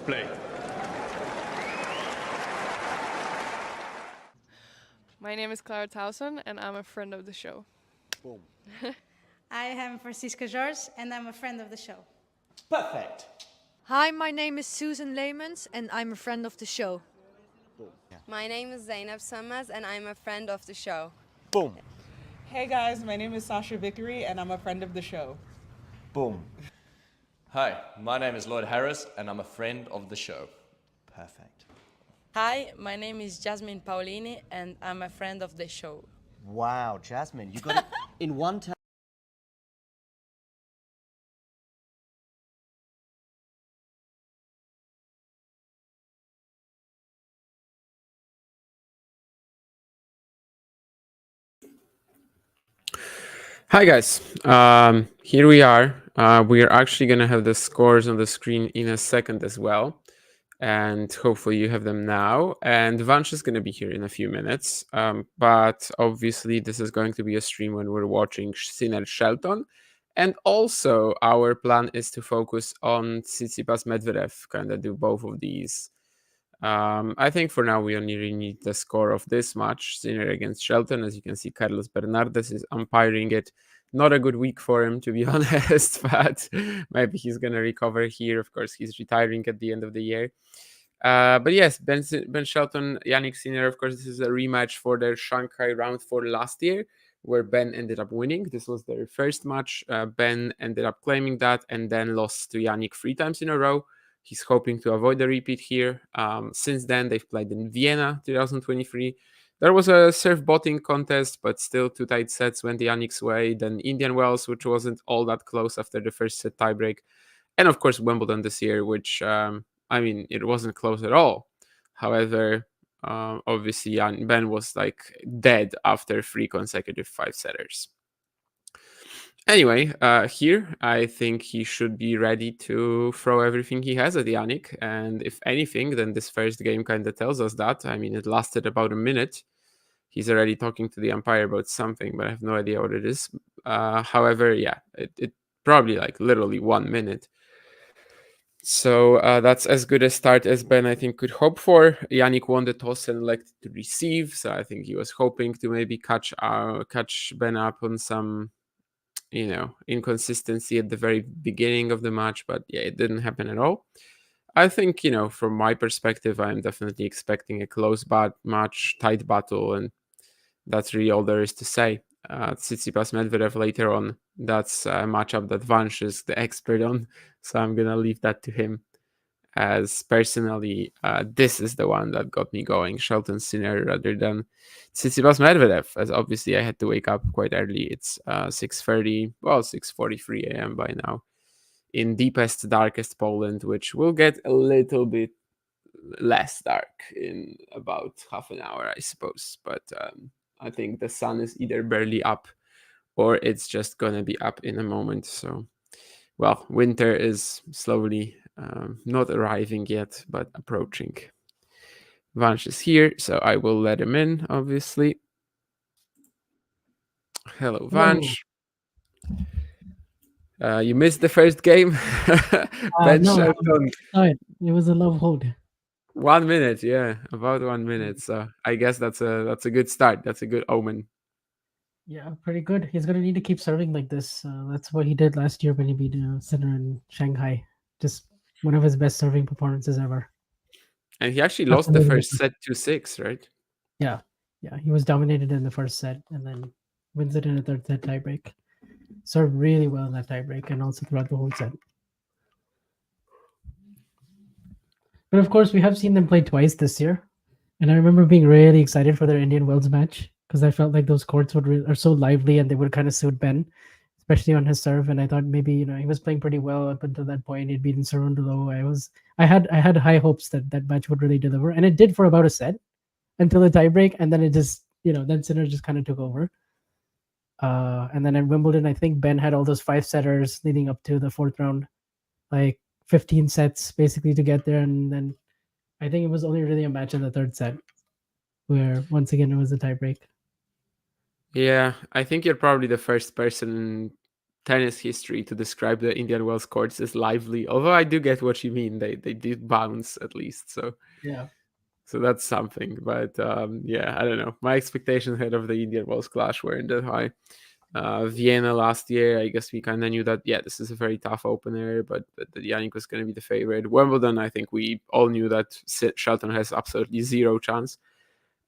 play. My name is Clara Towson, and I'm a friend of the show. Boom. I am Francisca George, and I'm a friend of the show. Perfect. Hi, my name is Susan Leemans, and I'm a friend of the show. Boom. Yeah. My name is Zainab Sammaz, and I'm a friend of the show. Boom. Hey guys, my name is Sasha Vickery, and I'm a friend of the show. Boom. Hi, my name is Lloyd Harris, and I'm a friend of the show. Perfect. Hi, my name is Jasmine Paolini, and I'm a friend of the show. Wow, Jasmine, you got it in one time. Hi guys, here we are. We are actually going to have the scores on the screen in a second as well. And hopefully you have them now. And Vansh is going to be here in a few minutes. But obviously this is going to be a stream when we're watching Sinner Shelton. And also our plan is to focus on Tsitsipas Medvedev, kind of do both of these. I think for now we only really need the score of this match, Sinner against Shelton. As you can see, Carlos Bernardes is umpiring it. Not a good week for him, to be honest, but maybe he's going to recover here. Of course, he's retiring at the end of the year. But yes, Ben Shelton, Jannik Sinner, of course, this is a rematch for their Shanghai round 4 last year, where Ben ended up winning. This was their first match. Ben ended up claiming that and then lost to Jannik 3 times in a row. He's hoping to avoid the repeat here. Since then, they've played in Vienna 2023. There was a serve botting contest, but still 2 tight sets went Jannik's way. Then Indian Wells, which wasn't all that close after the first set tiebreak. And of course, Wimbledon this year, which, it wasn't close at all. However, obviously, Ben was like dead after 3 consecutive 5-setters. Anyway, here, I think he should be ready to throw everything he has at Jannik. And if anything, then this first game kind of tells us that. It lasted about a minute. He's already talking to the umpire about something, but I have no idea what it is. However, yeah, it probably like literally 1 minute. So that's as good a start as Ben, I think, could hope for. Jannik won the toss and elected to receive. So I think he was hoping to maybe catch Ben up on some inconsistency at the very beginning of the match, but yeah, it didn't happen at all. I think, from my perspective, I'm definitely expecting a close match, tight battle, and that's really all there is to say. Tsitsipas Medvedev later on, that's a matchup that Vansh is the expert on, so I'm gonna leave that to him. As personally, this is the one that got me going, Shelton Sinner rather than Tsitsipas Medvedev, as obviously I had to wake up quite early. It's 6:43 a.m. by now in deepest, darkest Poland, which will get a little bit less dark in about half an hour, I suppose. But I think the sun is either barely up or it's just gonna be up in a moment. So, well, winter is slowly not arriving yet, but approaching. Vansh is here, so I will let him in, obviously. Hello, Vansh. You missed the first game? Ben No, Shelton. it was a love hold. 1 minute, yeah, about 1 minute. So I guess that's a good start. That's a good omen. Yeah, pretty good. He's gonna need to keep serving like this. That's what he did last year when he beat Sinner in Shanghai. Just one of his best serving performances ever. And he actually lost the first set 2-6, right? Yeah, he was dominated in the first set and then wins it in a third set tiebreak. Served really well in that tiebreak and also throughout the whole set. But of course, we have seen them play twice this year, and I remember being really excited for their Indian Wells match because I felt like those courts are so lively and they would kind of suit Ben, especially on his serve. And I thought maybe he was playing pretty well up until that point. He'd beaten Cerundolo. I had high hopes that match would really deliver, and it did for about a set until the tiebreak, and then it just then Sinner just kind of took over. And then at Wimbledon, I think Ben had all those 5-setters leading up to the 4th round, like 15 sets basically to get there. And then I think it was only really a match in the 3rd set where once again it was a tiebreak. Yeah, I think you're probably the first person tennis history to describe the Indian Wells courts as lively. Although I do get what you mean; they did bounce at least. So that's something. But yeah, I don't know. My expectations ahead of the Indian Wells clash weren't that high. Vienna last year, I guess we kind of knew that, yeah, this is a very tough opener, but that Jannik was going to be the favorite. Wimbledon, I think we all knew that Shelton has absolutely zero chance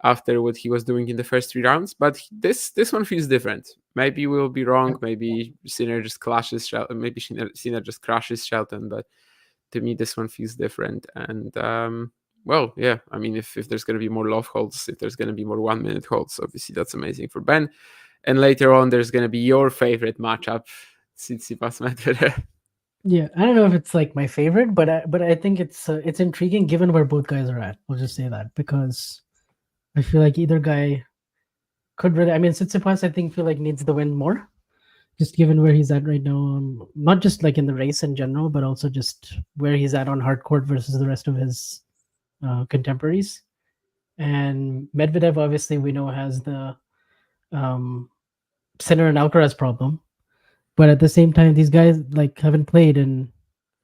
after what he was doing in the first 3 rounds. But this one feels different. Maybe we'll be wrong. Maybe Sinner just clashes Shelton. Maybe Sinner just crashes Shelton. But to me, this one feels different. And well, yeah, I mean, if there's going to be more love holds, if there's going to be more 1 minute holds, obviously that's amazing for Ben. And later on, there's going to be your favorite matchup, Tsitsipas Medvedev. Yeah, I don't know if it's like my favorite, but I think it's intriguing given where both guys are at. I'll just say that because I feel like either guy could really. I mean, Tsitsipas, I think, feel like needs the win more, just given where he's at right now. Not just like in the race in general, but also just where he's at on hard court versus the rest of his contemporaries. And Medvedev, obviously, we know has the Sinner and Alcaraz problem, but at the same time, these guys like haven't played, and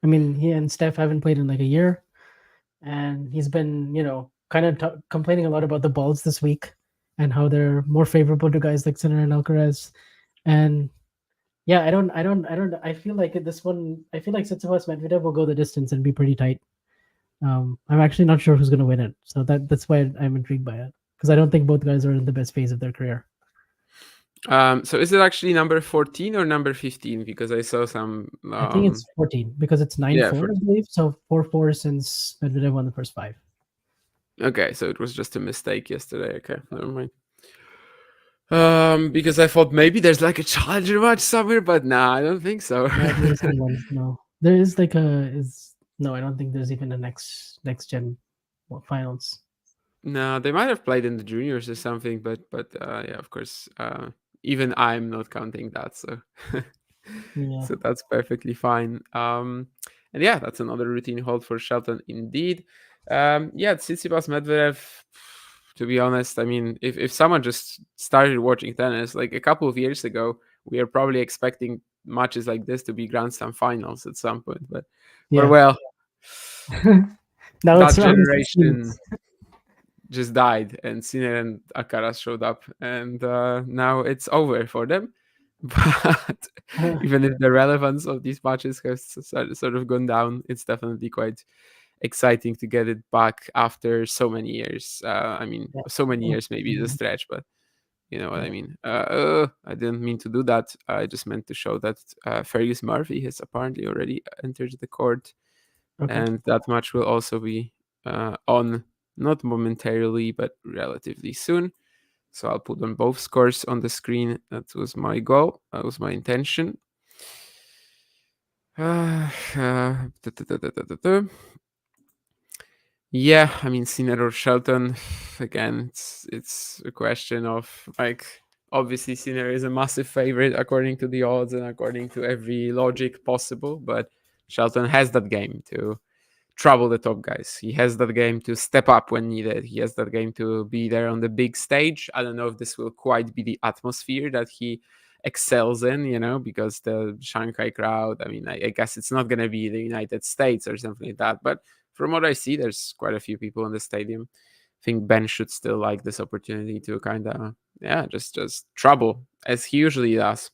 I mean, he and Steph haven't played in like a year, and he's been, kind of complaining a lot about the balls this week and how they're more favorable to guys like Sinner and Alcaraz, and yeah, I feel like this one, I feel like Tsitsipas Medvedev will go the distance and be pretty tight. I'm actually not sure who's going to win it, so that's why I'm intrigued by it, because I don't think both guys are in the best phase of their career. So is it actually number 14 or number 15? Because I saw some. I think it's 14 because it's 9-4, 14. I believe. So 4-4 since Medvedev won the first 5. Okay, so it was just a mistake yesterday. Okay, never mind. Because I thought maybe there's like a challenger match somewhere, but nah, I don't think so. No, there is like no, I don't think there's even a next gen finals. No, they might have played in the juniors or something, but yeah, of course, even I'm not counting that, so Yeah. so that's perfectly fine. And yeah, that's another routine hold for Shelton indeed. Yeah, Tsitsipas Medvedev. To be honest, I mean, if someone just started watching tennis like a couple of years ago, we are probably expecting matches like this to be Grand Slam finals at some point. But well, now that it's generation just died, and Sinner and Alcaraz showed up, and now it's over for them. But even if the relevance of these matches has sort of gone down, it's definitely quite exciting to get it back after so many years. I mean, so many years maybe is a stretch, but you know what I mean. I didn't mean to do that. I just meant to show that Fergus Murphy has apparently already entered the court, and that match will also be on, not momentarily, but relatively soon. So I'll put on both scores on the screen. That was my goal. That was my intention. Yeah, I mean, Sinner or Shelton, again, it's a question of, like, obviously Sinner is a massive favorite according to the odds and according to every logic possible, but Shelton has that game to trouble the top guys. He has that game to step up when needed. He has that game to be there on the big stage. I don't know if this will quite be the atmosphere that he excels in, you know, because the Shanghai crowd, I mean, I guess it's not going to be the United States or something like that, but from what I see, there's quite a few people in the stadium. I think Ben should still like this opportunity to kind of, just trouble, as he usually does.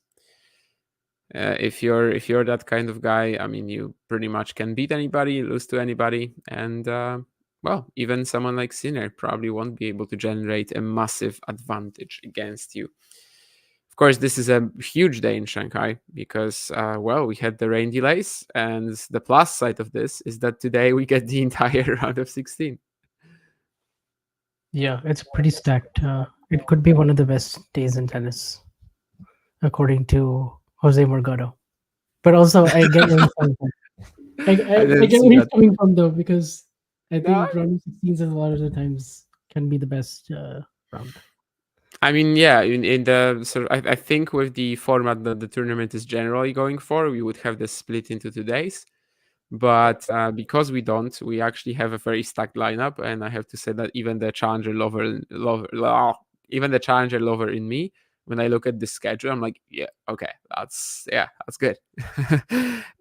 If you're that kind of guy, I mean, you pretty much can beat anybody, lose to anybody, and well, even someone like Sinner probably won't be able to generate a massive advantage against you. Of course, this is a huge day in Shanghai because, well, we had the rain delays, and the plus side of this is that today we get the entire round of 16. Yeah, it's pretty stacked. It could be one of the best days in tennis, according to Jose Morgado. But also, I get where I get where he's coming from, though, because I think round of 16s a lot of the times can be the best round. I mean, yeah, in the sort of, I think with the format that the tournament is generally going for, we would have this split into 2 days. But because we don't, we actually have a very stacked lineup, and I have to say that even the challenger lover in me when I look at the schedule, I'm like, yeah, okay, that's good.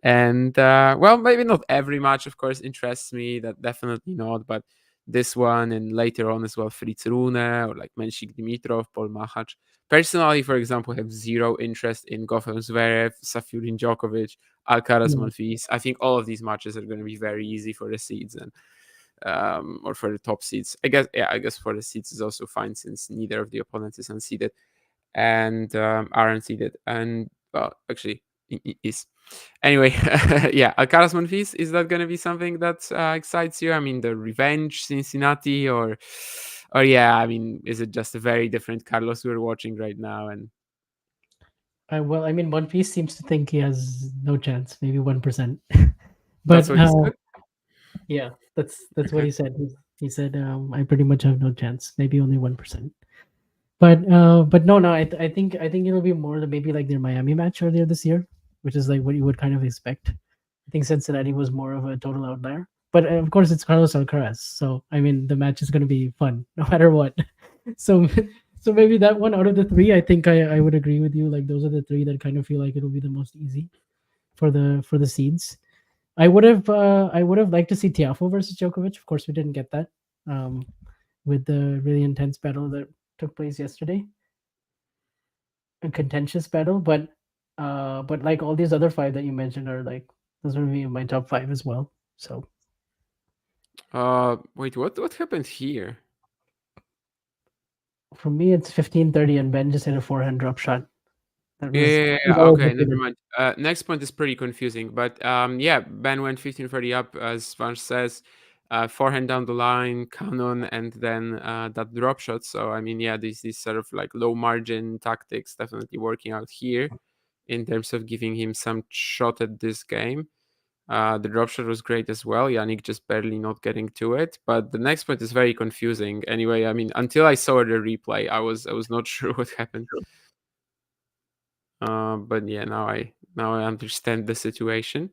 And well, maybe not every match, of course, interests me. That definitely not, but this one and later on as well, Fritz Rune or like Menchik Dimitrov, Paul Machac. Personally, for example, have zero interest in Goffin Zverev, Safiullin Djokovic, Alcaraz Monfils. I think all of these matches are going to be very easy for the seeds and or for the top seeds. I guess for the seeds is also fine since neither of the opponents is unseeded and are unseeded. And well, actually, is anyway. Yeah, Alcaraz Monfils, is that going to be something that excites you? I mean, the revenge Cincinnati, or yeah, I mean, is it just a very different Carlos we're watching right now? And Well, I mean, One Piece seems to think he has no chance, maybe 1%. that's But what he said. yeah, that's what he said. He said, I pretty much have no chance, maybe only 1%. But no, I think it'll be more than maybe like their Miami match earlier this year, which is like what you would kind of expect. I think Cincinnati was more of a total outlier. But of course, it's Carlos Alcaraz, so I mean the match is going to be fun no matter what. So so maybe that one out of the three, I think I would agree with you. Like those are the three that kind of feel like it'll be the most easy for the seeds. I would have liked to see Tiafoe versus Djokovic. Of course, we didn't get that with the really intense battle that took place yesterday, a contentious battle. But like all these other five that you mentioned are like those would be in my top five as well. So wait, what happened here? for me, it's 15-30, and Ben just hit a forehand drop shot. Yeah, okay, never mind. Next point is pretty confusing, but yeah, Ben went 15-30 up, as Vanch says, forehand down the line, canon, and then that drop shot. So I mean, yeah, these sort of like low margin tactics definitely working out here in terms of giving him some shot at this game. The drop shot was great as well. Jannik just barely not getting to it, but the next point is very confusing. Anyway, I mean, until I saw the replay, I was not sure what happened. But yeah, now I understand the situation.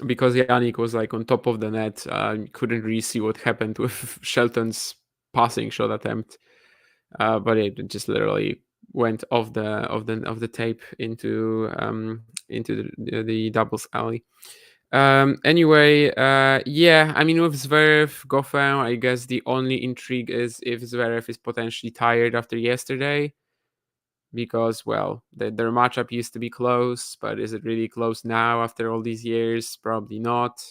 Because Jannik was like on top of the net, couldn't really see what happened with Shelton's passing shot attempt, but it just literally went off the tape into the doubles alley. Anyway, yeah, I mean, with Zverev, Goffin, I guess the only intrigue is if Zverev is potentially tired after yesterday, because, well, their matchup used to be close, but is it really close now after all these years? Probably not.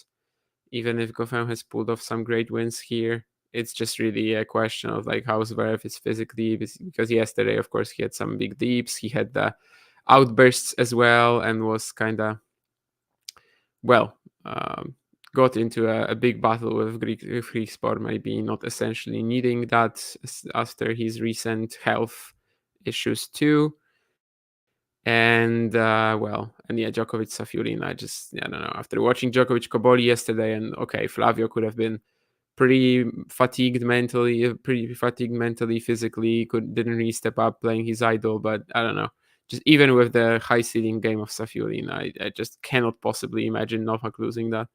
Even if Goffin has pulled off some great wins here, it's just really a question of like how Zverev is physically, because yesterday, of course, he had some big deeps. He had the outbursts as well and was kind of, well, got into a big battle with Greek Sport, maybe not essentially needing that after his recent health issues too. And well, and yeah, Djokovic Safiullin, I don't know. After watching Djokovic Koboli yesterday, and okay, Flavio could have been pretty fatigued mentally, physically, didn't really step up playing his idol, but I don't know. Just even with the high ceiling game of Safiullin, I just cannot possibly imagine Novak losing that.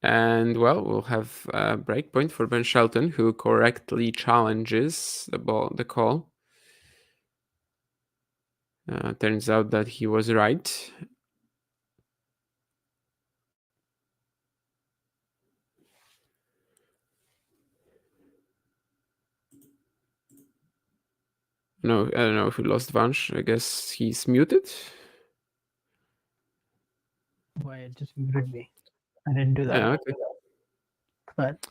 And well, we'll have a break point for Ben Shelton, who correctly challenges the call. Turns out that he was right. No, I don't know if we lost Vanch. I guess he's muted. Why it just muted me? I didn't do that. Yeah, okay. But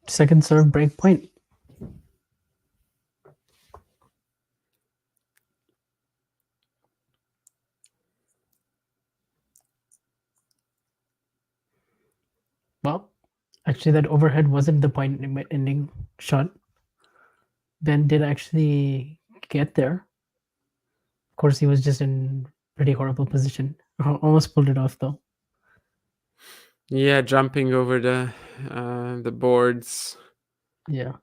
second serve break point. Well, actually, that overhead wasn't the point ending shot. Ben did actually get there. Of course, he was just in pretty horrible position. Almost pulled it off though. Yeah, jumping over the boards. Yeah.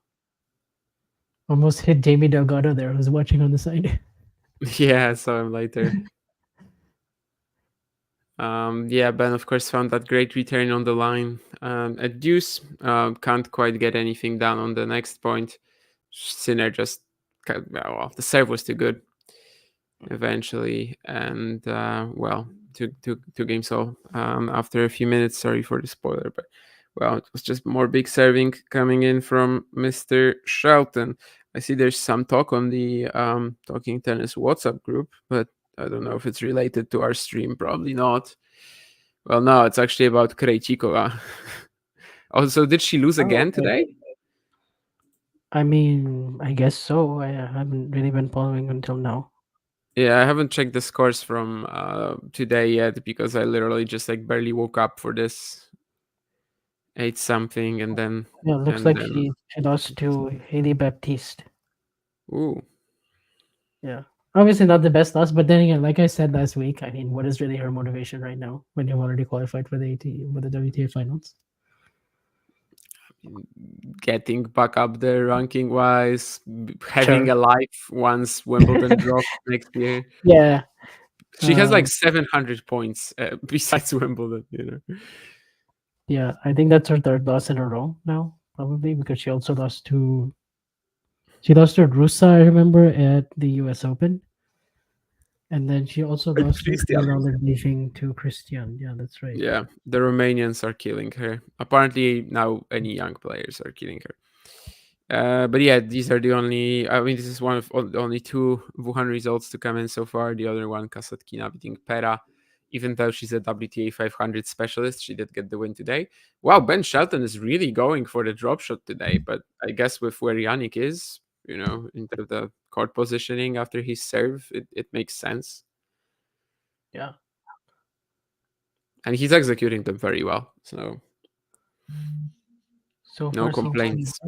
Almost hit Jamie Delgado there, who's watching on the side. Yeah, I saw him later. Yeah, Ben, of course, found that great return on the line. At deuce, can't quite get anything down on the next point. Sinner just, well, the serve was too good eventually. And, well, two games all after a few minutes. Sorry for the spoiler, but, well, it was just more big serving coming in from Mr. Shelton. I see there's some talk on the Talking Tennis WhatsApp group, but I don't know if it's related to our stream. Probably not. Well, no, it's actually about Krejcikova. Also, did she lose again today? I mean, I guess so. I haven't really been following until now. Yeah, I haven't checked the scores from today yet because I literally just like barely woke up for this. Ate something and then. Yeah, it looks like she lost to Haley Baptiste. Ooh. Yeah. Obviously not the best loss, but then again, like I said last week, I mean, what is really her motivation right now when you've already qualified for the WTA finals? Getting back up there ranking wise, having a life once Wimbledon drops next year. Yeah. She has like 700 points besides Wimbledon, you know. Yeah, I think that's her third loss in a row now, probably, because she also lost to Rusa, I remember, at the US Open. And then she also lost to Christian. Yeah, that's right. Yeah, the Romanians are killing her. Apparently now any young players are killing her. But yeah, these are the only. I mean, this is one of only two Wuhan results to come in so far. The other one, Kasatkina beating Pera. Even though she's a WTA 500 specialist, she did get the win today. Wow, Ben Shelton is really going for the drop shot today. But I guess with where Jannik is, you know, into the court positioning after his serve, it makes sense. Yeah. And he's executing them very well. So no complaints.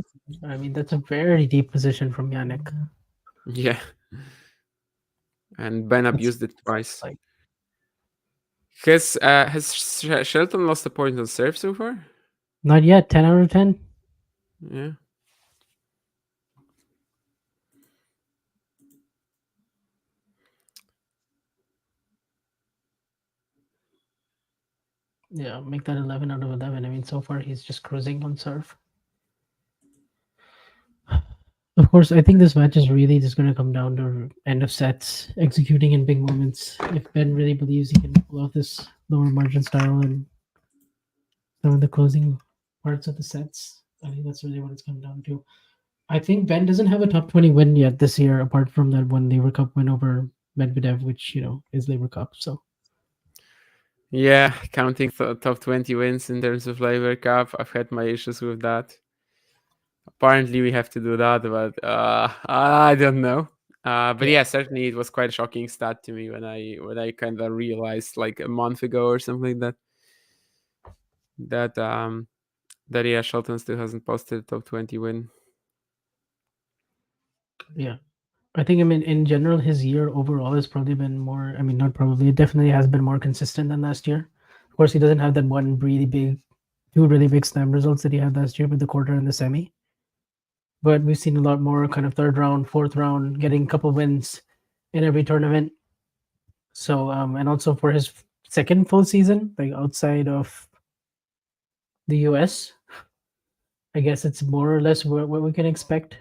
I mean, that's a very deep position from Jannik. Yeah. And Ben abused it twice. Has Shelton lost a point on serve so far? Not yet. 10 out of 10. Yeah. Yeah, make that 11 out of 11. I mean, so far he's just cruising on serve. Of course, I think this match is really just going to come down to end of sets, executing in big moments. If Ben really believes he can pull off this lower margin style and some of the closing parts of the sets, I think that's really what it's come down to. I think Ben doesn't have a top 20 win yet this year, apart from that one Laver Cup win over Medvedev, which, you know, is Laver Cup. So. Yeah, counting top 20 wins in terms of Laver Cup, I've had my issues with that. Apparently we have to do that, but I don't know. But yeah, certainly it was quite a shocking stat to me when I kind of realized like a month ago or something like that yeah, Shelton still hasn't posted a top 20 win. Yeah. I think, I mean, in general, his year overall has probably been more, I mean, not probably, it definitely has been more consistent than last year. Of course, he doesn't have that two really big slam results that he had last year with the quarter and the semi. But we've seen a lot more kind of third round, fourth round, getting a couple wins in every tournament. So, and also for his second full season, like outside of the US, I guess it's more or less what we can expect.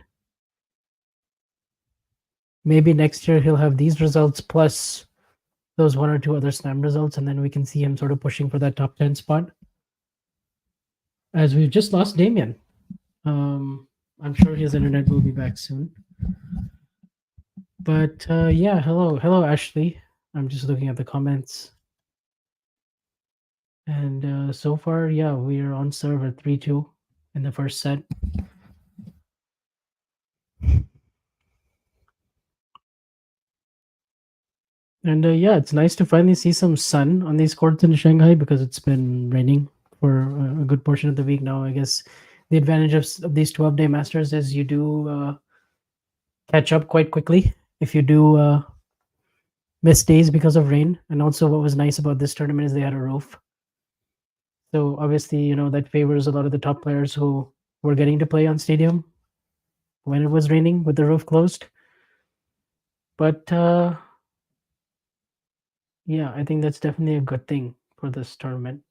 Maybe next year he'll have these results plus those one or two other slam results, and then we can see him sort of pushing for that top 10 spot. As we've just lost Damien. I'm sure his internet will be back soon. But yeah, hello Ashley. I'm just looking at the comments. And so far, yeah, we are on serve at 3-2 in the first set. And yeah, it's nice to finally see some sun on these courts in Shanghai because it's been raining for a good portion of the week now. I guess the advantage of these 12-day Masters is you do catch up quite quickly if you do miss days because of rain. And also, what was nice about this tournament is they had a roof. So obviously, that favors a lot of the top players who were getting to play on stadium when it was raining with the roof closed. But yeah, I think that's definitely a good thing for this tournament.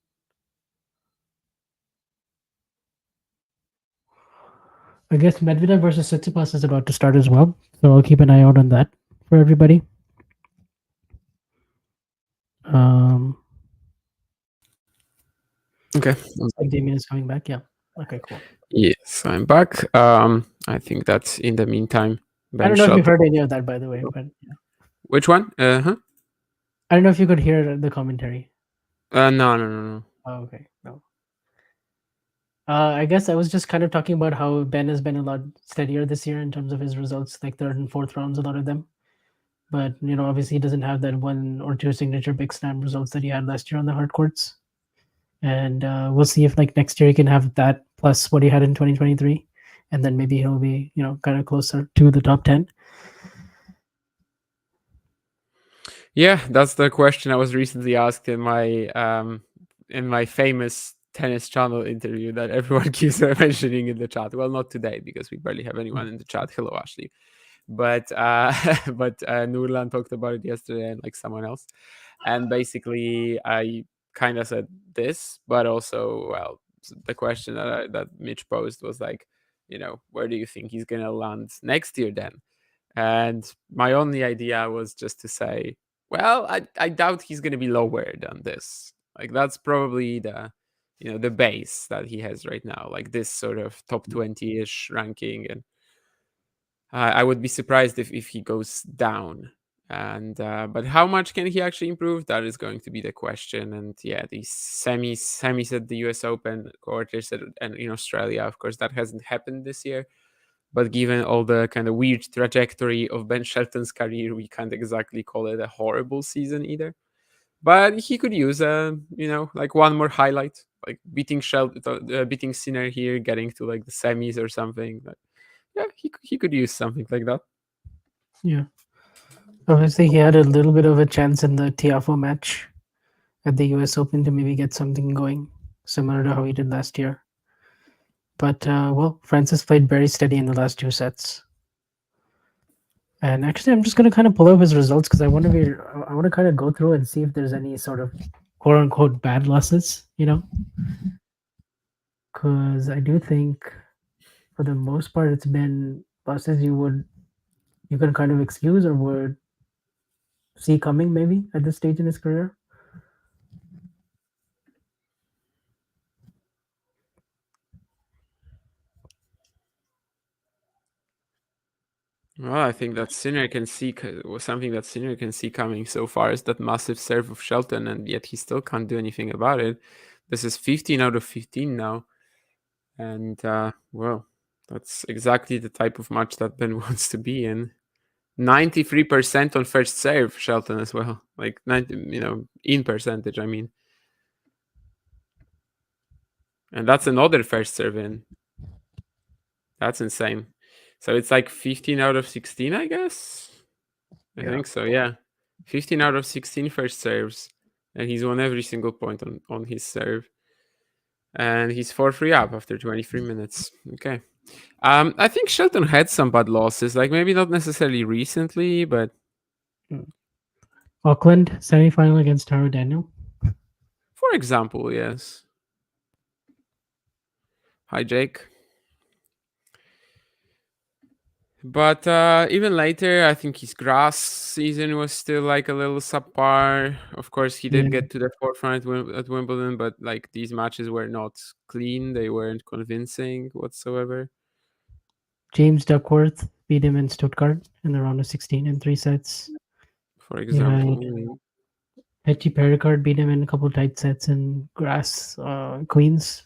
I guess Medvedev versus Tsitsipas is about to start as well, so I'll keep an eye out on that for everybody. Okay. Looks like Damien is coming back. Yeah. Okay, cool. Yes, I'm back. I think that's in the meantime. I don't know if you've heard any of that, by the way. But yeah. Which one? I don't know if you could hear the commentary. No. Oh, okay. No. I guess I was just kind of talking about how Ben has been a lot steadier this year in terms of his results, like third and fourth rounds, a lot of them. But obviously he doesn't have that one or two signature big slam results that he had last year on the hard courts. And we'll see if like next year he can have that plus what he had in 2023, and then maybe he'll be kind of closer to the top 10. Yeah, that's the question I was recently asked in my famous tennis channel interview that everyone keeps mentioning in the chat. Well, not today because we barely have anyone in the chat. Hello, Ashley. But Nurlan talked about it yesterday and like someone else. And basically I kind of said this, but also, well, the question that Mitch posed was like, where do you think he's going to land next year then? And my only idea was just to say, well, I doubt he's going to be lower than this. Like that's probably the base that he has right now, like this sort of top 20-ish ranking. And I would be surprised if he goes down. And but how much can he actually improve? That is going to be the question. And yeah, these semis at the US Open, quarters and in Australia, of course, that hasn't happened this year. But given all the kind of weird trajectory of Ben Shelton's career, we can't exactly call it a horrible season either. But he could use like one more highlight, like beating Sinner here, getting to like the semis or something. But yeah, he could use something like that. Yeah. Obviously, he had a little bit of a chance in the Tiafoe match at the US Open to maybe get something going, similar to how he did last year. But, well, Francis played very steady in the last two sets. And actually, I'm just going to kind of pull up his results because I want to kind of go through and see if there's any sort of quote-unquote bad losses, Because I do think, for the most part, it's been losses you can kind of excuse or would see coming maybe at this stage in his career. Well, I think that Sinner can see was something that Sinner can see coming so far is that massive serve of Shelton, and yet he still can't do anything about it. This is 15 out of 15 now, and well, that's exactly the type of match that Ben wants to be in. 93% on first serve, Shelton as well. Like 90, in percentage, I mean. And that's another first serve in. That's insane. So it's like 15 out of 16, I guess. I think so, yeah. 15 out of 16 first serves. And he's won every single point on his serve. And he's 4-3 up after 23 minutes. Okay. I think Shelton had some bad losses, like maybe not necessarily recently, but Auckland semifinal against Taro Daniel. For example, yes. Hi, Jake. But even later, I think his grass season was still like a little subpar. Of course, he did get to the forefront at Wimbledon, but like these matches were not clean. They weren't convincing whatsoever. James Duckworth beat him in Stuttgart in the round of 16 in 3 sets. For example. Petty Pericard beat him in a couple tight sets in grass Queens.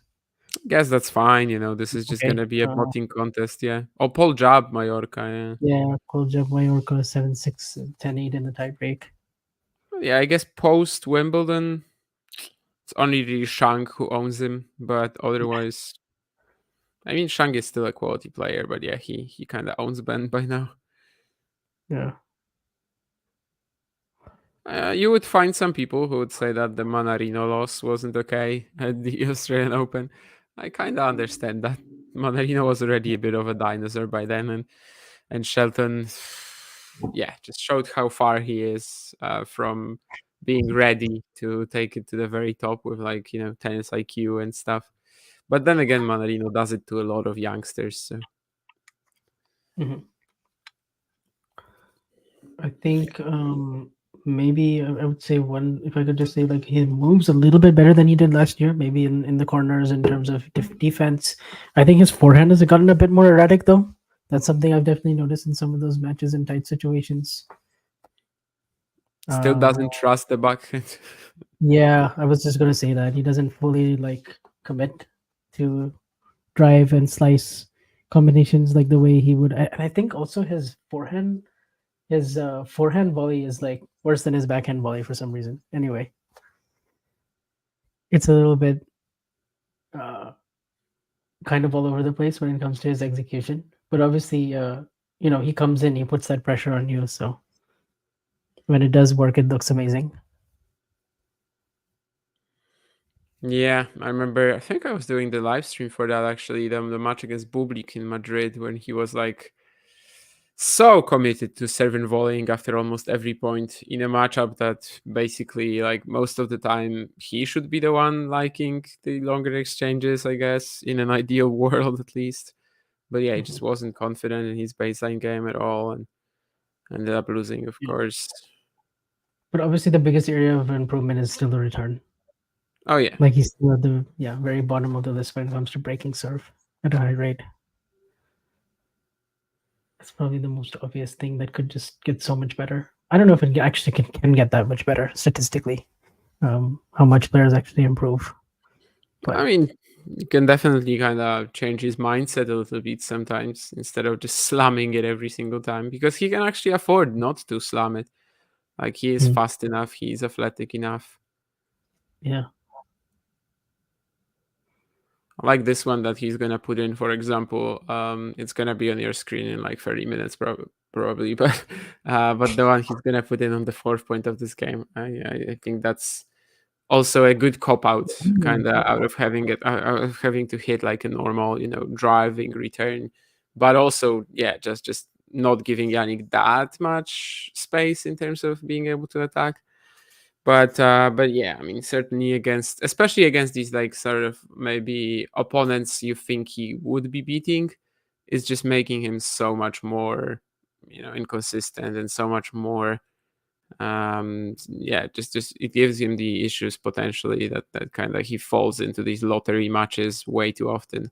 I guess that's fine. This is just going to be a potting contest, yeah. Oh, Paul Jab, Mallorca, yeah. Yeah, Paul Jab, Mallorca, 7-6, 10-8 in the tiebreak. Yeah, I guess post Wimbledon, it's only really Shang who owns him, but otherwise, I mean, Shang is still a quality player, but yeah, he kind of owns Ben by now. Yeah. You would find some people who would say that the Manarino loss wasn't okay at the Australian Open. I kind of understand that. Manarino was already a bit of a dinosaur by then, and Shelton, yeah, just showed how far he is from being ready to take it to the very top with tennis IQ and stuff. But then again, Manarino does it to a lot of youngsters. So. I think maybe I would say one, if I could just say, like, he moves a little bit better than he did last year, maybe in the corners in terms of defense. I think his forehand has gotten a bit more erratic, though. That's something I've definitely noticed in some of those matches in tight situations. Still doesn't trust the backhand. Yeah, I was just gonna say that he doesn't fully commit to drive and slice combinations like the way he would. And I think also his forehand volley is worse than his backhand volley for some reason. Anyway, it's a little bit kind of all over the place when it comes to his execution. But obviously, he comes in, he puts that pressure on you. So when it does work, it looks amazing. Yeah, I remember. I think I was doing the live stream for that actually. The match against Bublik in Madrid, when he was so committed to serving volleying after almost every point in a matchup that basically most of the time he should be the one liking the longer exchanges, I guess, in an ideal world at least. But yeah, he just wasn't confident in his baseline game at all and ended up losing, of course. But obviously the biggest area of improvement is still the return. Oh yeah. He's still at the very bottom of the list when it comes to breaking serve at a high rate. That's probably the most obvious thing that could just get so much better. I don't know if it actually can get that much better statistically. How much players actually improve. But I mean, you can definitely kind of change his mindset a little bit sometimes instead of just slamming it every single time, because he can actually afford not to slam it. He is fast enough, he is athletic enough. Yeah. I like this one that he's gonna put in, for example. It's gonna be on your screen in 30 minutes probably, but the one he's gonna put in on the 4th point of this game, I think that's also a good cop out, kind of out of having to hit a normal, driving return, but also just not giving Jannik that much space in terms of being able to attack. But yeah, I mean, certainly especially against these sort of maybe opponents you think he would be beating, is just making him so much more, inconsistent and so much more. Just it gives him the issues potentially that kind of he falls into these lottery matches way too often.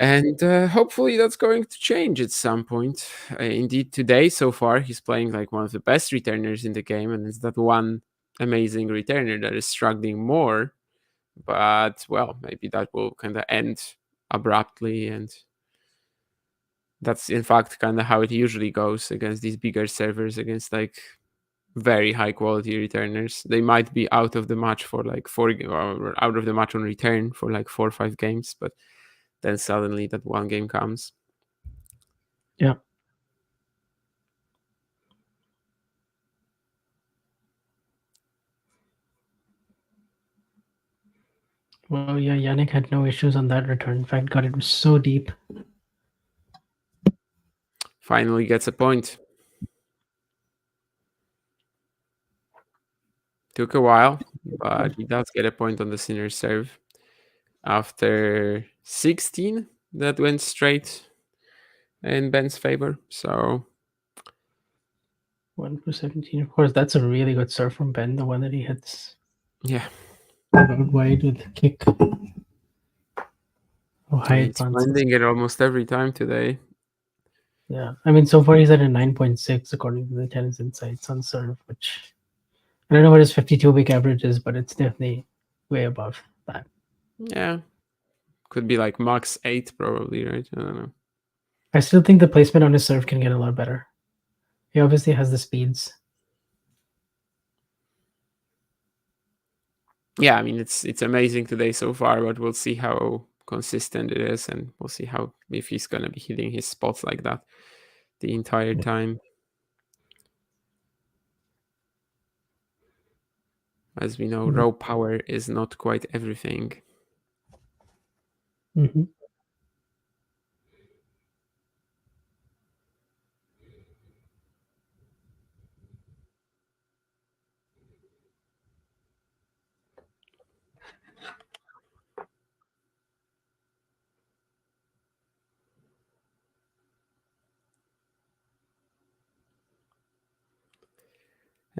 And hopefully that's going to change at some point. Indeed, today so far he's playing one of the best returners in the game, and it's that one amazing returner that is struggling more. But well, maybe that will kind of end abruptly, and that's in fact kind of how it usually goes against these bigger servers, against very high quality returners. They might be out of the match for 4 or out of the match on return for 4 or 5 games, but then suddenly that one game comes. Yeah. Well, yeah, Jannik had no issues on that return. In fact, got it so deep. Finally gets a point. Took a while, but he does get a point on the sinner serve. After 16 that went straight in Ben's favor. So 1 for 17. Of course, that's a really good serve from Ben, the one that he hits. Yeah. Wide with kick. He's finding it almost every time today. Yeah. I mean, so far he's at a 9.6 according to the Tennis Insights on serve, which I don't know what his 52-week average is, but it's definitely way above that. Yeah. Could be max 8 probably, right? I don't know. I still think the placement on his serve can get a lot better. He obviously has the speeds. Yeah, I mean, it's amazing today so far, but we'll see how consistent it is, and we'll see if he's going to be hitting his spots like that the entire time. As we know, Mhm. raw power is not quite everything. Mm-hmm.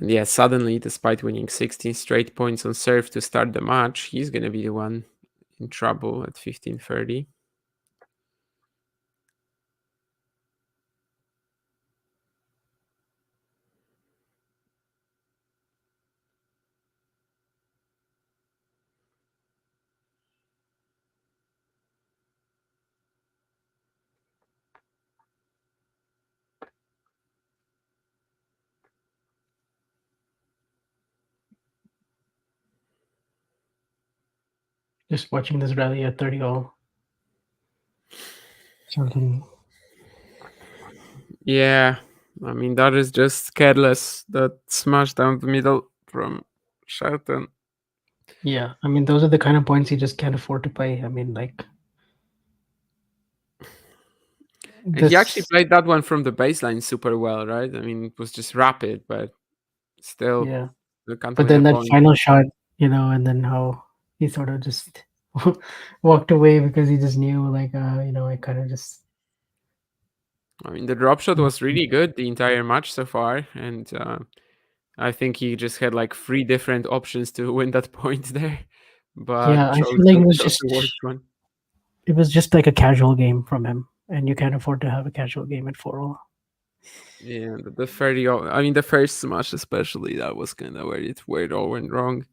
And yeah, suddenly, despite winning 16 straight points on serve to start the match, he's going to be the one in trouble at 15:30. Just watching this rally at 30 all. Shelton. Yeah, I mean, that is just careless. That smash down the middle from Shelton. Yeah, I mean, those are the kind of points you just can't afford to play. I mean, like, And he actually this, played that one from the baseline super well, right? I mean, it was just rapid, but still, yeah. you can't But win then a that point. final shot, and then how he sort of just walked away because he just knew, like, I kind of just. I mean, the drop shot was really good the entire match so far, and I think he just had like 3 different options to win that point there, Yeah, but I chose feel like chose the worst one. it was just like a casual game from him, and you can't afford to have a casual game at 4-all. Yeah, the 30. I mean, the first smash especially, that was kind of where it all went wrong.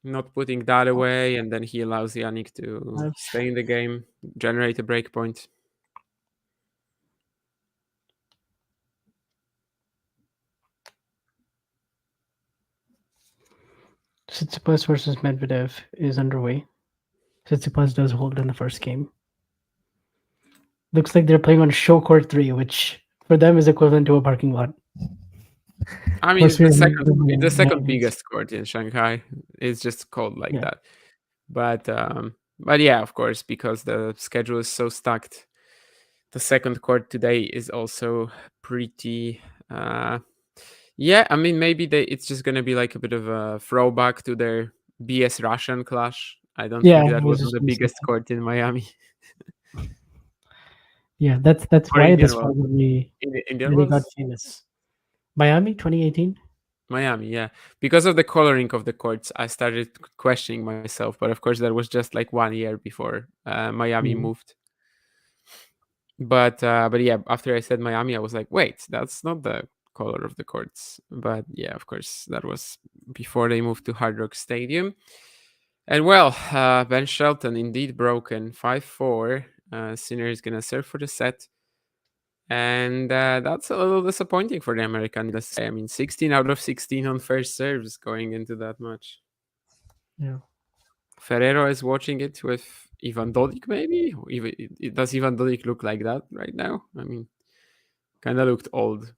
Not putting that away, and then he allows Jannik to stay in the game, generate a breakpoint. Tsitsipas versus Medvedev is underway. Tsitsipas does hold in the first game. Looks like they're playing on show court 3, which for them is equivalent to a parking lot. I mean, course, it's we the remember second nowadays. biggest court in Shanghai. It's just called like Yeah. that. But yeah, of course, because the schedule is so stacked, the second court today is also pretty. Yeah, I mean, maybe it's just gonna be like a bit of a throwback to their BS Russian clash. I don't Yeah, think I that was was just the gonna say biggest that. court in Miami. Yeah, that's Or why Indian this Wells. probably Indian really got Wells? famous. Miami 2018. Miami, yeah. Because of the coloring of the courts, I started questioning myself. But of course, that was just like 1 year before Miami Mhm. moved. But yeah, after I said Miami, I was like, wait, that's not the color of the courts. But yeah, of course, that was before they moved to Hard Rock Stadium. And well, Ben Shelton indeed broken 5-4. Sinner is gonna serve for the set. And that's a little disappointing for the American, let's say. I mean, 16 out of 16 on first serves going into that match. Yeah. Ferrero is watching it with Ivan Dodik, maybe? Does Ivan Dodik look like that right now? I mean, kind of looked old.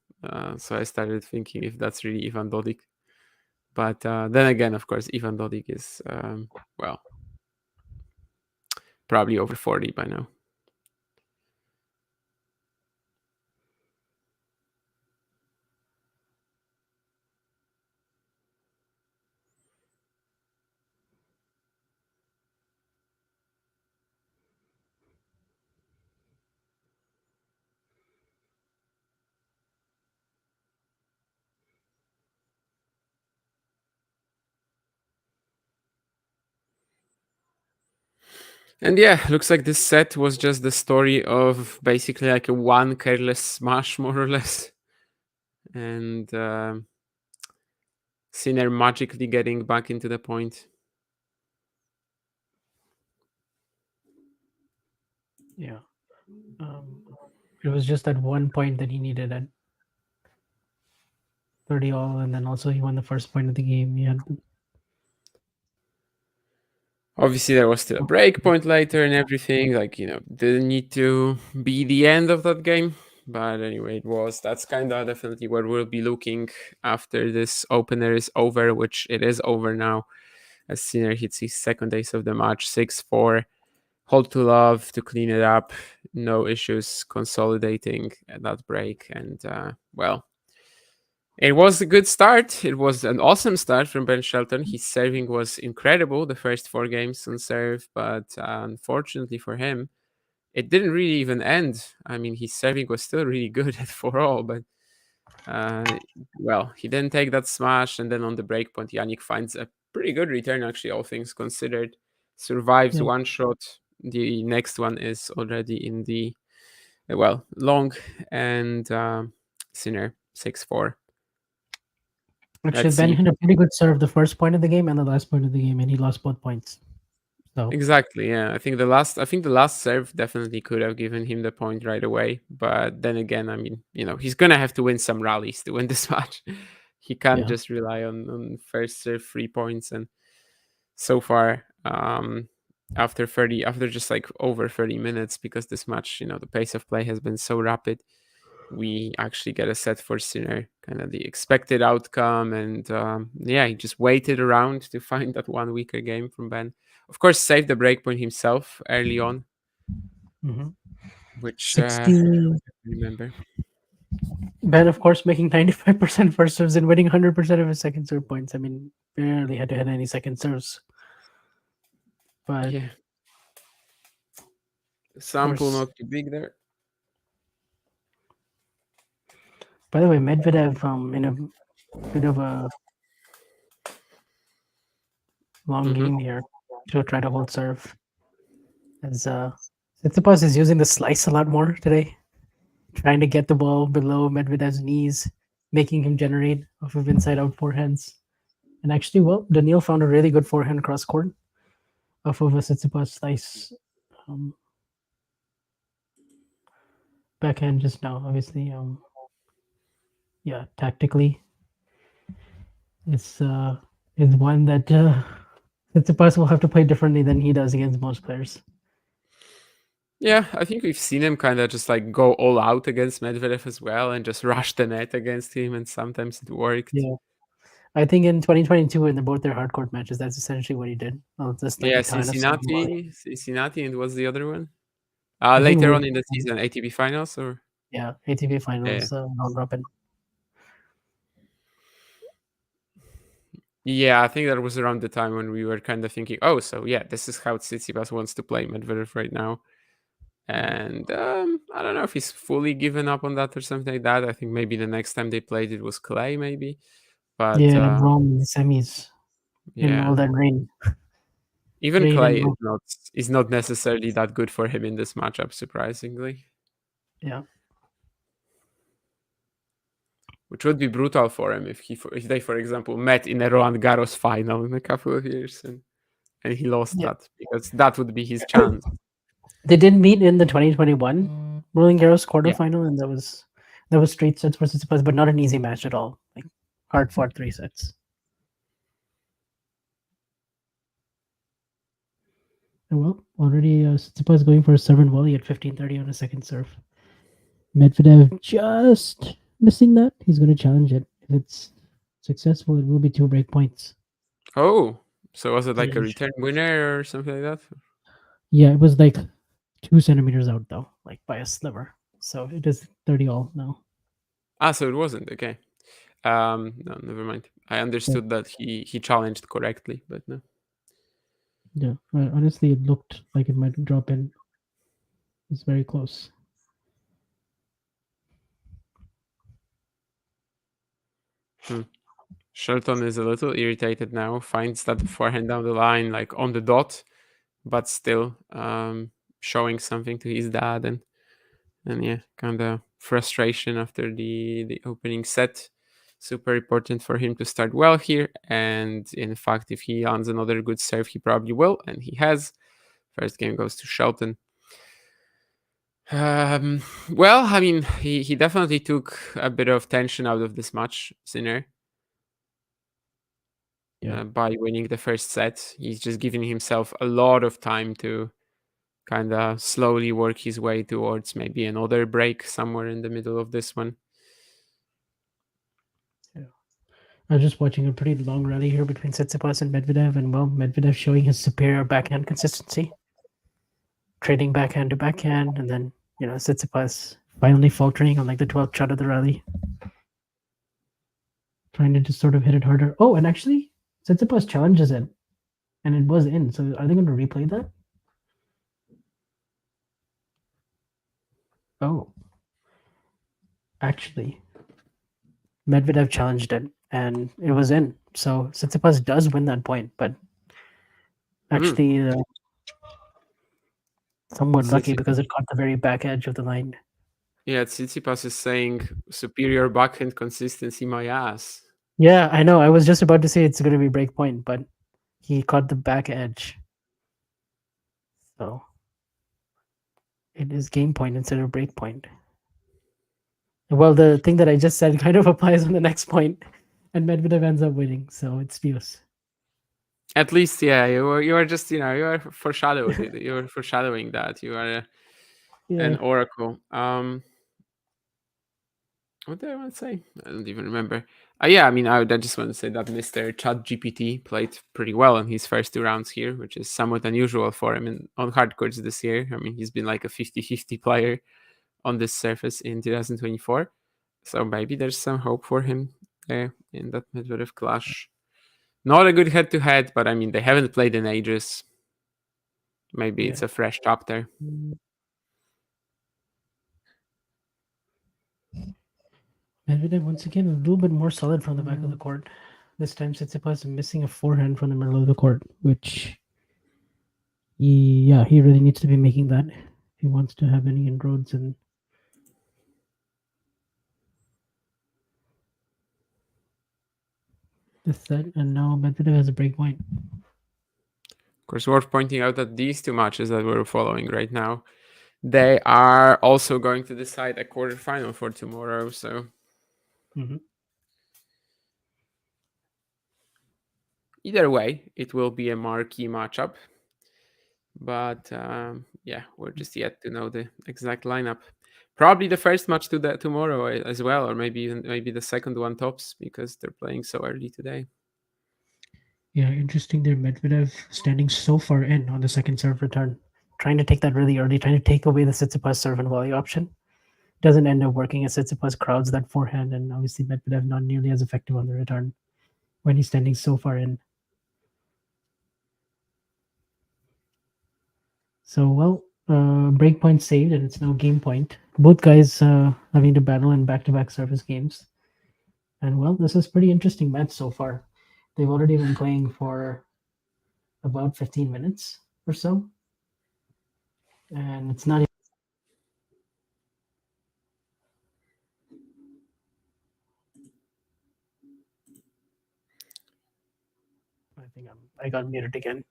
So I started thinking if that's really Ivan Dodik. But then again, of course, Ivan Dodik is, well, probably over 40 by now. And yeah, looks like this set was just the story of basically like a one careless smash, more or less. And Sinner magically getting back into the point. Yeah. It was just that one point that he needed at 30 all, and then also he won the first point of the game. He had Obviously, there was still a break point later and everything. Like, didn't need to be the end of that game. But anyway, that's kind of definitely what we'll be looking after this opener is over, which it is over now, as Sinner hits his second ace of the match, 6-4. Hold to love to clean it up, no issues consolidating at that break. And well, it was a good start. It was an awesome start from Ben Shelton. His serving was incredible the first 4 games on serve, but unfortunately for him, it didn't really even end. I mean, his serving was still really good at 4-all, but well, he didn't take that smash. And then on the break point, Jannik finds a pretty good return, actually, all things considered. Survives Yeah. one shot. The next one is already in the, well, long, and Sinner 6-4. Actually, Let's Ben see. had a pretty good serve the first point of the game and the last point of the game, and he lost both points. So Exactly, yeah. I think the last serve definitely could have given him the point right away. But then again, I mean, he's gonna have to win some rallies to win this match. He can't Yeah. just rely on first serve 3 points. And so far, after just like over 30 minutes, because this match, the pace of play has been so rapid, we actually get a set for Sinner, kind of the expected outcome. And yeah, he just waited around to find that one weaker game from Ben. Of course, saved the breakpoint himself early on, which 60. I remember. Ben, of course, making 95% first serves and winning 100% of his second serve points. I mean, barely had to hit any second serves. But Yeah, the sample course. not too big there. By the way, Medvedev in a bit of a long game here to try to hold serve. As Tsitsipas is using the slice a lot more today, trying to get the ball below Medvedev's knees, making him generate off of inside-out forehands. And actually, well, Daniil found a really good forehand cross court off of a Tsitsipas slice. Backhand just now, obviously. Yeah, tactically, it's one that Tsitsipas will have to play differently than he does against most players. Yeah, I think we've seen him kind of just like go all out against Medvedev as well and just rush the net against him, and sometimes it worked. Yeah. I think in 2022, in both their hardcourt matches, that's essentially what he did. Just like Yeah, a ton of Cincinnati, and what's the other one? I think Later we- on in the season, ATP finals, or Yeah, ATP finals, round robin. yeah, I think that was around the time when we were kind of thinking, oh, so yeah, this is how Tsitsipas wants to play Medvedev right now. And I don't know if he's fully given up on that or something like that. I think maybe the next time they played it was clay, maybe. But Yeah, Rome in the semis in all yeah, that rain. even Rain clay and is not necessarily that good for him in this matchup, surprisingly. Yeah. Which would be brutal for him if they, for example, met in a Roland Garros final in a couple of years and he lost Yeah. that, because that would be his chance. They did meet in the 2021 Roland Garros quarterfinal, and that was straight sets for Tsitsipas, but not an easy match at all. Like hard fought 3 sets. And well, already Tsitsipas going for a 7 volley at 15:30 on a second serve. Medvedev just missing that. He's going to challenge it. If it's successful, it will be 2 break points. Oh, so was it like a Yeah. return winner or something like that? Yeah, it was like 2 centimeters out though, like by a sliver. So it is 30-all now. So it wasn't. Okay. No, never mind. I understood that he challenged correctly, but no. Yeah, honestly, it looked like it might drop in. It's very close. Shelton is a little irritated now, finds that forehand down the line, like on the dot, but still showing something to his dad, and yeah, kind of frustration after the opening set. Super important for him to start well here, and in fact, if he lands another good serve, he probably will, and he has. First game goes to Shelton. Well, I mean, he definitely took a bit of tension out of this match, Sinner. By winning the first set. He's just giving himself a lot of time to kind of slowly work his way towards maybe another break somewhere in the middle of this one. I was just watching a pretty long rally here between Tsitsipas and Medvedev, and well, Medvedev showing his superior backhand consistency, trading backhand to backhand, and then Tsitsipas finally faltering on like the 12th shot of the rally, trying to just sort of hit it harder. Oh, and actually, Tsitsipas challenges it, and it was in. So are they going to replay that? Oh, actually, Medvedev challenged it, and it was in. So Tsitsipas does win that point, but actually, somewhat lucky because it caught the very back edge of the line. Yeah, Tsitsipas is saying superior backhand consistency, my ass. Yeah, I know. I was just about to say it's going to be break point, but he caught the back edge. So it is game point instead of break point. Well, the thing that I just said kind of applies on the next point, and Medvedev ends up winning. So it's Pius. At least, yeah, you are just you are foreshadowing. You're foreshadowing that you are an oracle. What did I want to say? I don't even remember. Yeah, I mean, I just want to say that Mr. ChatGPT played pretty well in his first 2 rounds here, which is somewhat unusual for him on hard courts this year. I mean, he's been like a 50-50 player on this surface in 2024. So maybe there's some hope for him in that Medvedev clash. Not a good head-to-head, but I mean, they haven't played in ages. Maybe it's a fresh chapter. Medvedev once again a little bit more solid from the back of the court. This time Tsitsipas missing a forehand from the middle of the court, which he really needs to be making that if he wants to have any inroads in this set. And now Medvedev has a break point. Of course, worth pointing out that these 2 matches that we're following right now, they are also going to decide a quarterfinal for tomorrow. So either way, it will be a marquee matchup. But we're just yet to know the exact lineup. Probably the first match tomorrow as well, or maybe the second one tops, because they're playing so early today. Yeah, interesting there. Medvedev standing so far in on the second serve return, trying to take that really early, trying to take away the Tsitsipas serve and volley option. Doesn't end up working as Tsitsipas crowds that forehand, and obviously Medvedev not nearly as effective on the return when he's standing so far in. So, well, break point saved, and it's now game point. Both guys having to battle in back-to-back service games. And, well, this is pretty interesting match so far. They've already been playing for about 15 minutes or so. And it's not even... I think I got muted again.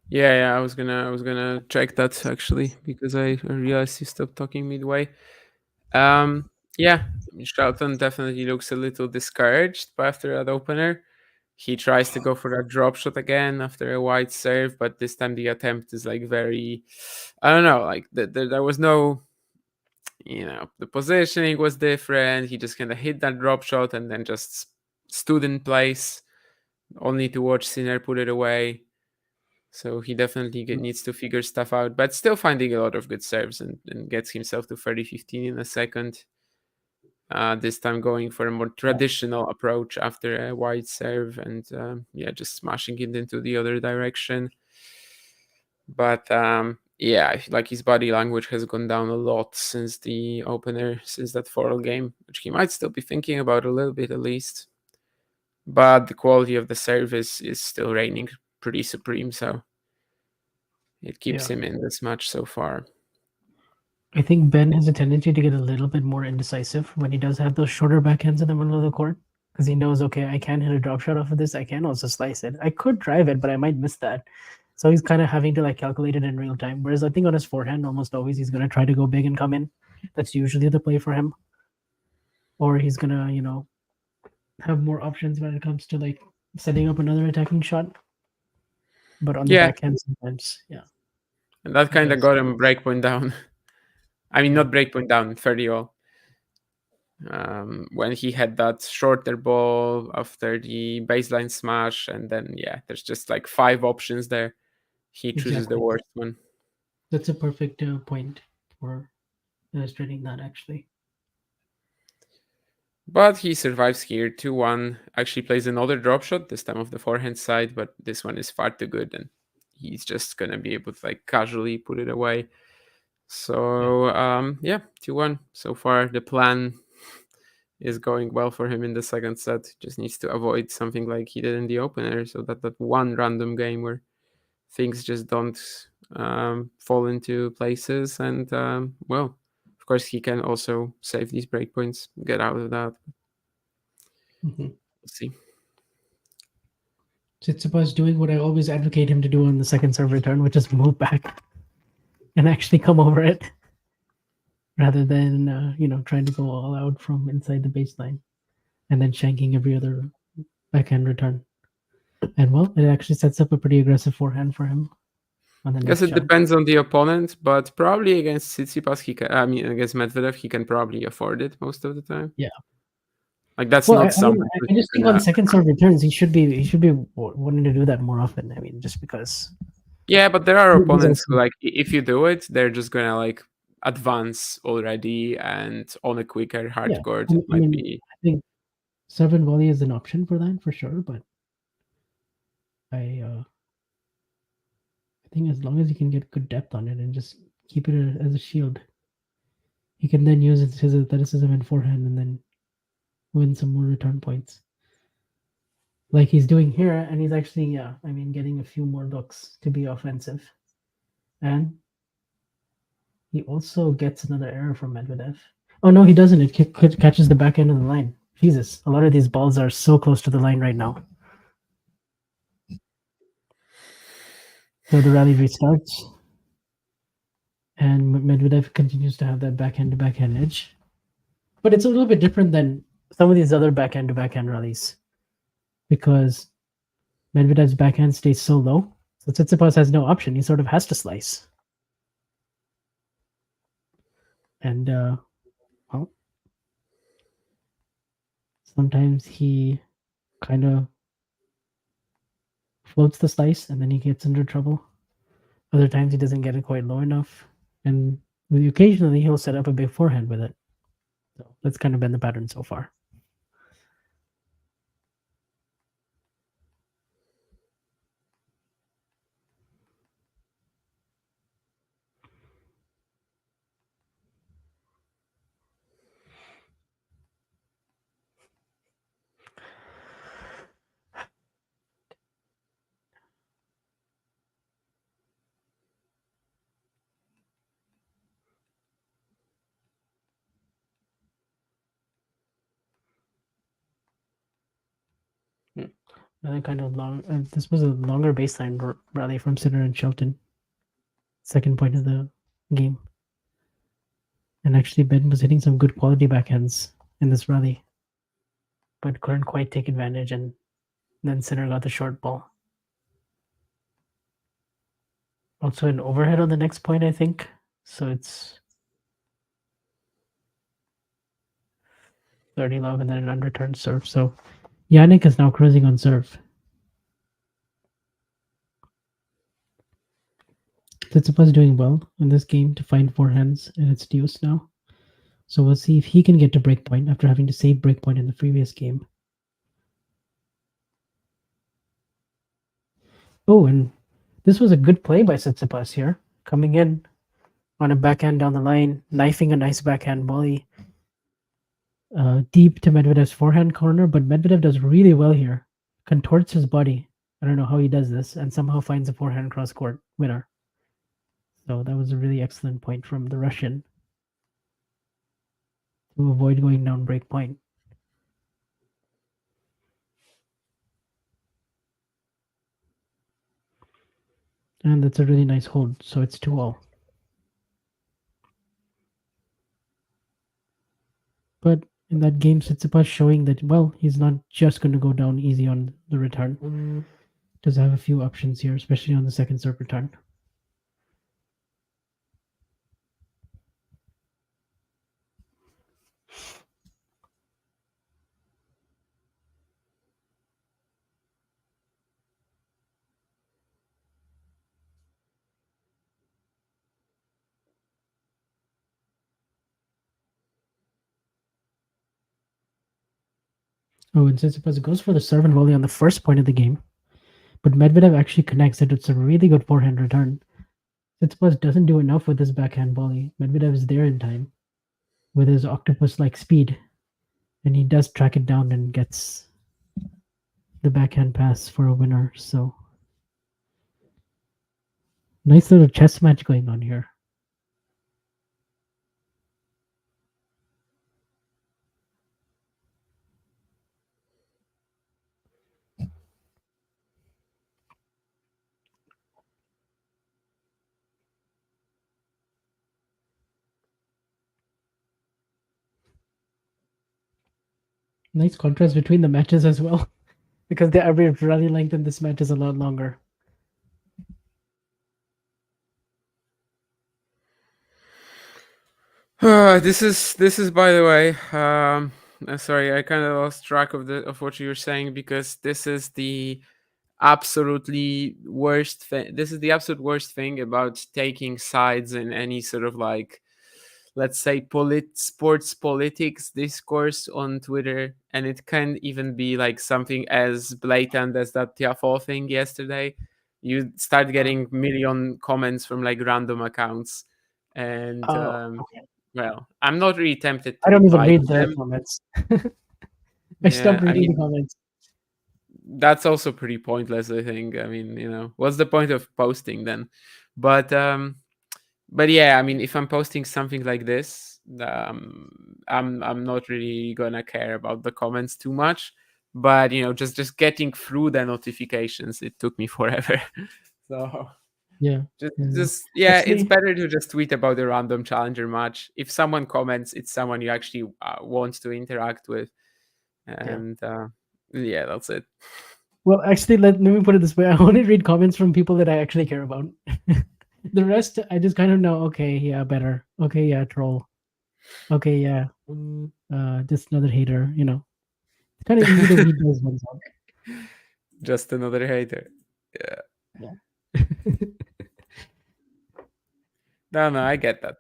Yeah, I was gonna check that actually, because I realized you stopped talking midway. Shelton definitely looks a little discouraged after that opener. He tries to go for that drop shot again after a wide serve, but this time the attempt is like very, I don't know, like there was no, the positioning was different. He just kind of hit that drop shot and then just stood in place, only to watch Sinner put it away. So he definitely needs to figure stuff out, but still finding a lot of good serves and gets himself to 30-15 in a second. This time going for a more traditional approach after a wide serve and just smashing it into the other direction. But like his body language has gone down a lot since the opener, since that Foral game, which he might still be thinking about a little bit at least. But the quality of the service is still reigning pretty supreme, so it keeps him in this match so far. I think Ben has a tendency to get a little bit more indecisive when he does have those shorter backhands in the middle of the court, because he knows, okay, I can hit a drop shot off of this. I can also slice it. I could drive it, but I might miss that. So he's kind of having to calculate it in real time. Whereas I think on his forehand, almost always he's going to try to go big and come in. That's usually the play for him. Or he's going to, have more options when it comes to setting up another attacking shot. But on the backhand sometimes, And that kind of Yes. got him breakpoint down. I mean, not breakpoint down, 30 all. When he had that shorter ball after the baseline smash, and then yeah, there's just like 5 options there. He chooses the Exactly. worst one. That's a perfect point for illustrating that, actually. But he survives here 2-1. Actually plays another drop shot, this time of the forehand side, but this one is far too good, and he's just gonna be able to like casually put it away. So yeah, 2-1 so far. The plan is going well for him in the second set. Just needs to avoid something like he did in the opener, so that one random game where things just don't fall into places. And well, of course, he can also save these breakpoints, get out of that. Mhm. Let's see. Tsitsipas doing what I always advocate him to do on the second serve return, which is move back and actually come over it, rather than trying to go all out from inside the baseline and then shanking every other backhand return. And well, it actually sets up a pretty aggressive forehand for him on the I guess next it shot. depends on the opponent, but probably against Tsitsipas, against Medvedev, he can probably afford it most of the time. Yeah. Like that's Well, not something. I just think on second serve returns, he should be wanting to do that more often. I mean, just because. Yeah, but there are These are opponents who some- like if you do it, they're just gonna like advance already, and on a quicker hard Yeah, court I it might mean, be. I think serve and volley is an option for that for sure, but I think as long as he can get good depth on it and just keep it as a shield, he can then use his athleticism and forehand and then win some more return points. Like he's doing here, and he's actually, getting a few more looks to be offensive. And he also gets another error from Medvedev. Oh, no, he doesn't. It catches the back end of the line. Jesus, a lot of these balls are so close to the line right now. So the rally restarts, and Medvedev continues to have that backhand to backhand edge. But it's a little bit different than some of these other backhand to backhand rallies, because Medvedev's backhand stays so low. So Tsitsipas has no option. He sort of has to slice. And, well, sometimes he kind of floats the slice and then he gets into trouble. Other times he doesn't get it quite low enough. And occasionally he'll set up a big forehand with it. So that's kind of been the pattern so far. Another kind of long. This was a longer baseline rally from Sinner and Shelton. Second point of the game. And actually, Ben was hitting some good quality backhands in this rally, but couldn't quite take advantage. And then Sinner got the short ball. Also, an overhead on the next point, I think. So it's 30 love and then an unreturned serve. So Jannik is now cruising on serve. Tsitsipas doing well in this game to find forehands, and it's deuce now. So we'll see if he can get to breakpoint after having to save breakpoint in the previous game. Oh, and this was a good play by Tsitsipas here, coming in on a backhand down the line, knifing a nice backhand volley deep to Medvedev's forehand corner, but Medvedev does really well here, contorts his body. I don't know how he does this, and somehow finds a forehand cross court winner. So that was a really excellent point from the Russian to avoid going down break point. And that's a really nice hold, so it's 2-all. But in that game, Tsitsipas showing that, well, he's not just going to go down easy on the return. Does have a few options here, especially on the second serve return. Oh, and Tsitsipas goes for the serve and volley on the first point of the game, but Medvedev actually connects it. It's a really good forehand return. Tsitsipas doesn't do enough with his backhand volley. Medvedev is there in time with his octopus-like speed, and he does track it down and gets the backhand pass for a winner. So nice little chess match going on here. Nice contrast between the matches as well, because the average rally length in this match is a lot longer. This is by the way. Sorry, I kind of lost track of what you were saying, because this is the absolutely worst thing. This is the absolute worst thing about taking sides in any sort of, like, let's say, sports politics discourse on Twitter, and it can even be like something as blatant as that Tiafoe thing yesterday. You start getting million comments from like random accounts, and Okay. well, I'm not really tempted to I don't even reply read to their them. comments. I stopped I reading mean, the comments. that's also pretty pointless, I think. I mean, what's the point of posting then? But yeah, I mean, if I'm posting something like this, I'm not really gonna care about the comments too much. But just getting through the notifications, it took me forever. So Yeah. it's Actually, better to just tweet about a random challenger match. If someone comments, it's someone you actually want to interact with, and yeah, that's it. well, actually, let me put it this way: I only read comments from people that I actually care about. The rest, I just kind of know. Okay, yeah, better. Okay, yeah, troll. Okay, yeah, just another hater. It's kind of easy to weed those ones out. Just another hater. Yeah. Yeah. No, I get that.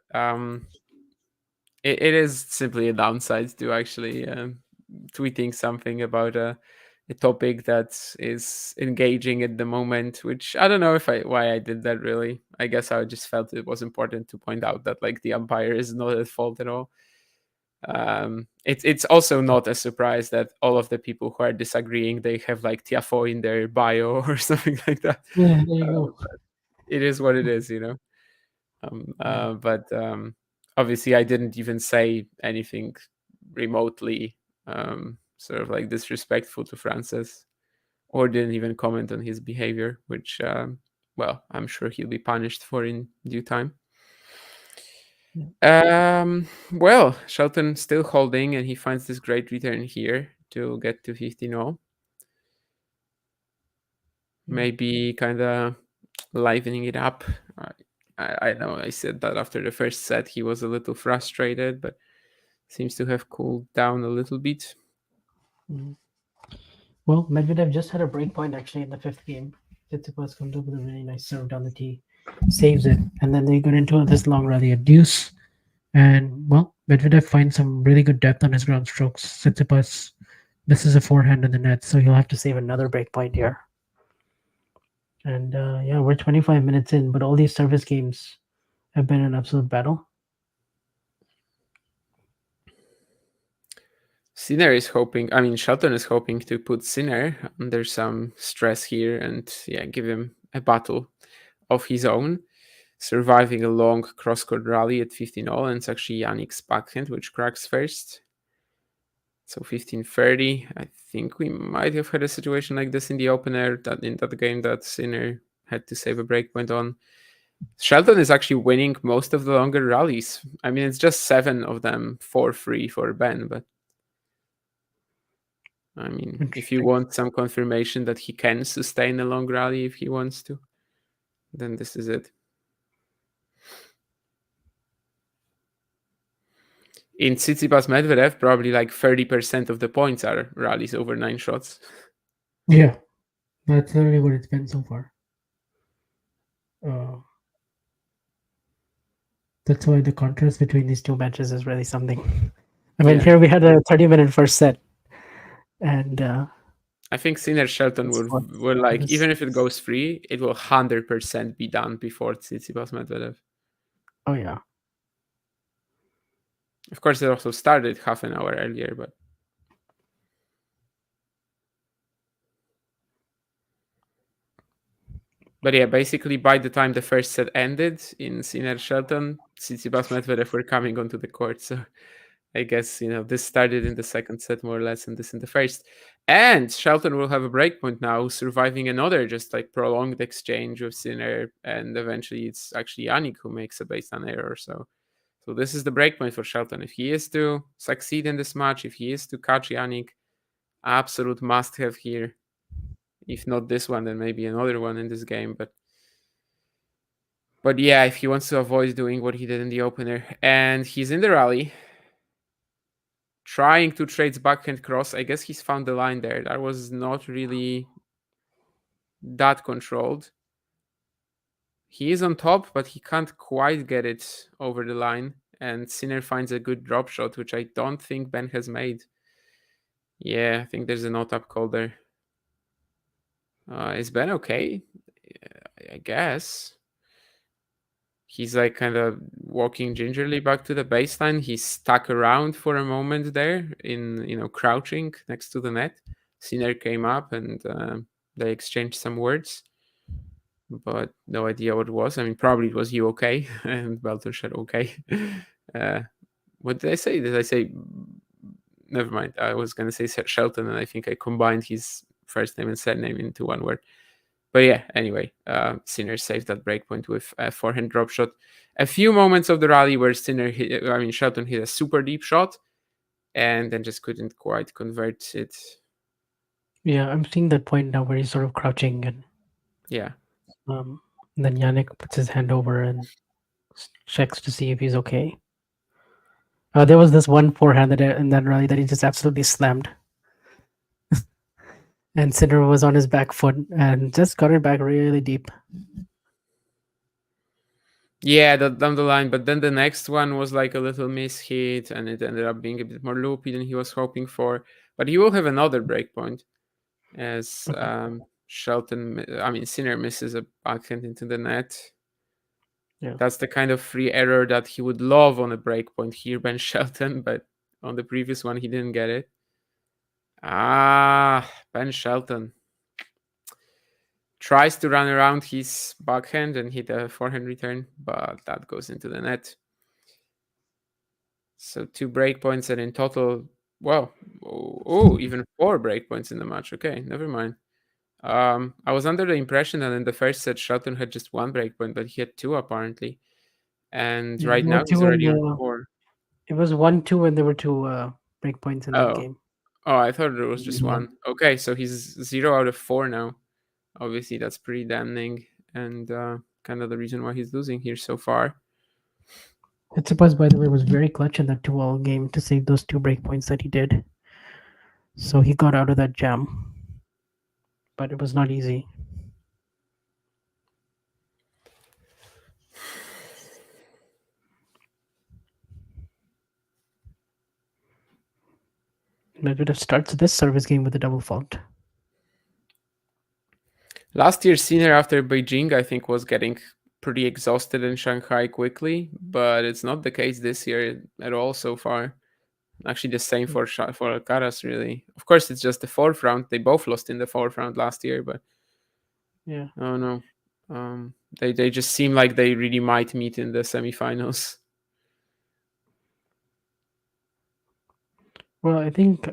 It is simply a downside to actually tweeting something about a topic that is engaging at the moment, which I don't know why I did that really. I guess I just felt it was important to point out that like the umpire is not at fault at all. It's also not a surprise that all of the people who are disagreeing, they have like Tiafoe in their bio or something like that. Yeah, there you go. It is what it is, but obviously I didn't even say anything remotely sort of like disrespectful to Francis, or didn't even comment on his behavior, which well, I'm sure he'll be punished for in due time. Well, Shelton still holding, and he finds this great return here to get to 15-0. Maybe kind of livening it up. I know I said that after the first set he was a little frustrated, but seems to have cooled down a little bit. Well, Medvedev just had a break point actually in the fifth game. Tsitsipas comes up with a really nice serve down the tee, saves it, and then they got into this long rally at deuce. And well, Medvedev finds some really good depth on his ground strokes. Tsitsipas misses a forehand in the net, so he'll have to save another break point here. And yeah, we're 25 minutes in, but all these service games have been an absolute battle. Sinner is hoping, I mean, Shelton is hoping to put Sinner under some stress here and give him a battle of his own, surviving a long cross-court rally at 15-0, and it's actually Jannik's backhand which cracks first. So 15-30, I think we might have had a situation like this in the opener, that in that game that Sinner had to save a breakpoint on. Shelton is actually winning most of the longer rallies. I mean, it's just 7 of them 4-3 for Ben, but I mean, if you want some confirmation that he can sustain a long rally if he wants to, then this is it. In Tsitsipas Medvedev, probably like 30% of the points are rallies over 9 shots. Yeah, that's literally what it's been so far. That's why the contrast between these two matches is really something. I mean, here we had a 30-minute first set, And I think Sinner Shelton That's what will like, this- even if it goes free, it will 100% be done before Tsitsipas Medvedev. oh yeah. Of course, it also started half an hour earlier, but yeah, basically by the time the first set ended in Sinner Shelton, Tsitsipas Medvedev were coming onto the court. So I guess this started in the second set more or less, and this in the first. And Shelton will have a breakpoint now, surviving another just like prolonged exchange with Sinner, and eventually it's actually Jannik who makes a baseline error. So this is the breakpoint for Shelton. If he is to succeed in this match, if he is to catch Jannik, absolute must-have here. If not this one, then maybe another one in this game. But yeah, if he wants to avoid doing what he did in the opener, and he's in the rally, trying to trade backhand cross. I guess he's found the line there. That was not really that controlled. He is on top, but he can't quite get it over the line. And Sinner finds a good drop shot, which I don't think Ben has made. Yeah, I think there's a no-tap call there. Is Ben okay? I guess. He's like kind of walking gingerly back to the baseline. He's stuck around for a moment there in, crouching next to the net. Sinner came up and they exchanged some words, but no idea what it was. I mean, probably it was you okay? And Belton said okay. What did I say? Did I say? Never mind. I was going to say Shelton, and I think I combined his first name and surname into one word. But yeah, anyway, Sinner saved that breakpoint with a forehand drop shot. A few moments of the rally where Shelton hit a super deep shot and then just couldn't quite convert it. Yeah, I'm seeing that point now where he's sort of crouching and yeah. Then Jannik puts his hand over and checks to see if he's okay. There was this one forehand in that rally that he just absolutely slammed. And Sinner was on his back foot and just got it back really deep. Yeah, down the line. But then the next one was like a little mishit, and it ended up being a bit more loopy than he was hoping for. But he will have another breakpoint as Sinner misses a backhand into the net. Yeah. That's the kind of free error that he would love on a breakpoint here, Ben Shelton, but on the previous one, he didn't get it. Ben Shelton tries to run around his backhand and hit a forehand return, but that goes into the net. So 2 breakpoints, and in total, even 4 breakpoints in the match. Okay, never mind. I was under the impression that in the first set, Shelton had just 1 breakpoint, but he had 2 apparently. And right now he's already on 4. It was 1-2, and there were 2 breakpoints in that game. Oh, I thought it was just 1. Okay, so he's 0 out of 4 now. Obviously, that's pretty damning, and kind of the reason why he's losing here so far. Tsitsipas, by the way, was very clutch in that 2-all game to save those 2 breakpoints that he did. So he got out of that jam, but it was not easy. Medvedev starts this service game with a double fault. Last year, Sinner after Beijing, I think, was getting pretty exhausted in Shanghai quickly, but it's not the case this year at all so far. Actually, the same for Alcaraz, really. Of course, it's just the 4th round. They both lost in the 4th round last year, but yeah, I don't know. They just seem like they really might meet in the semifinals. Well, I think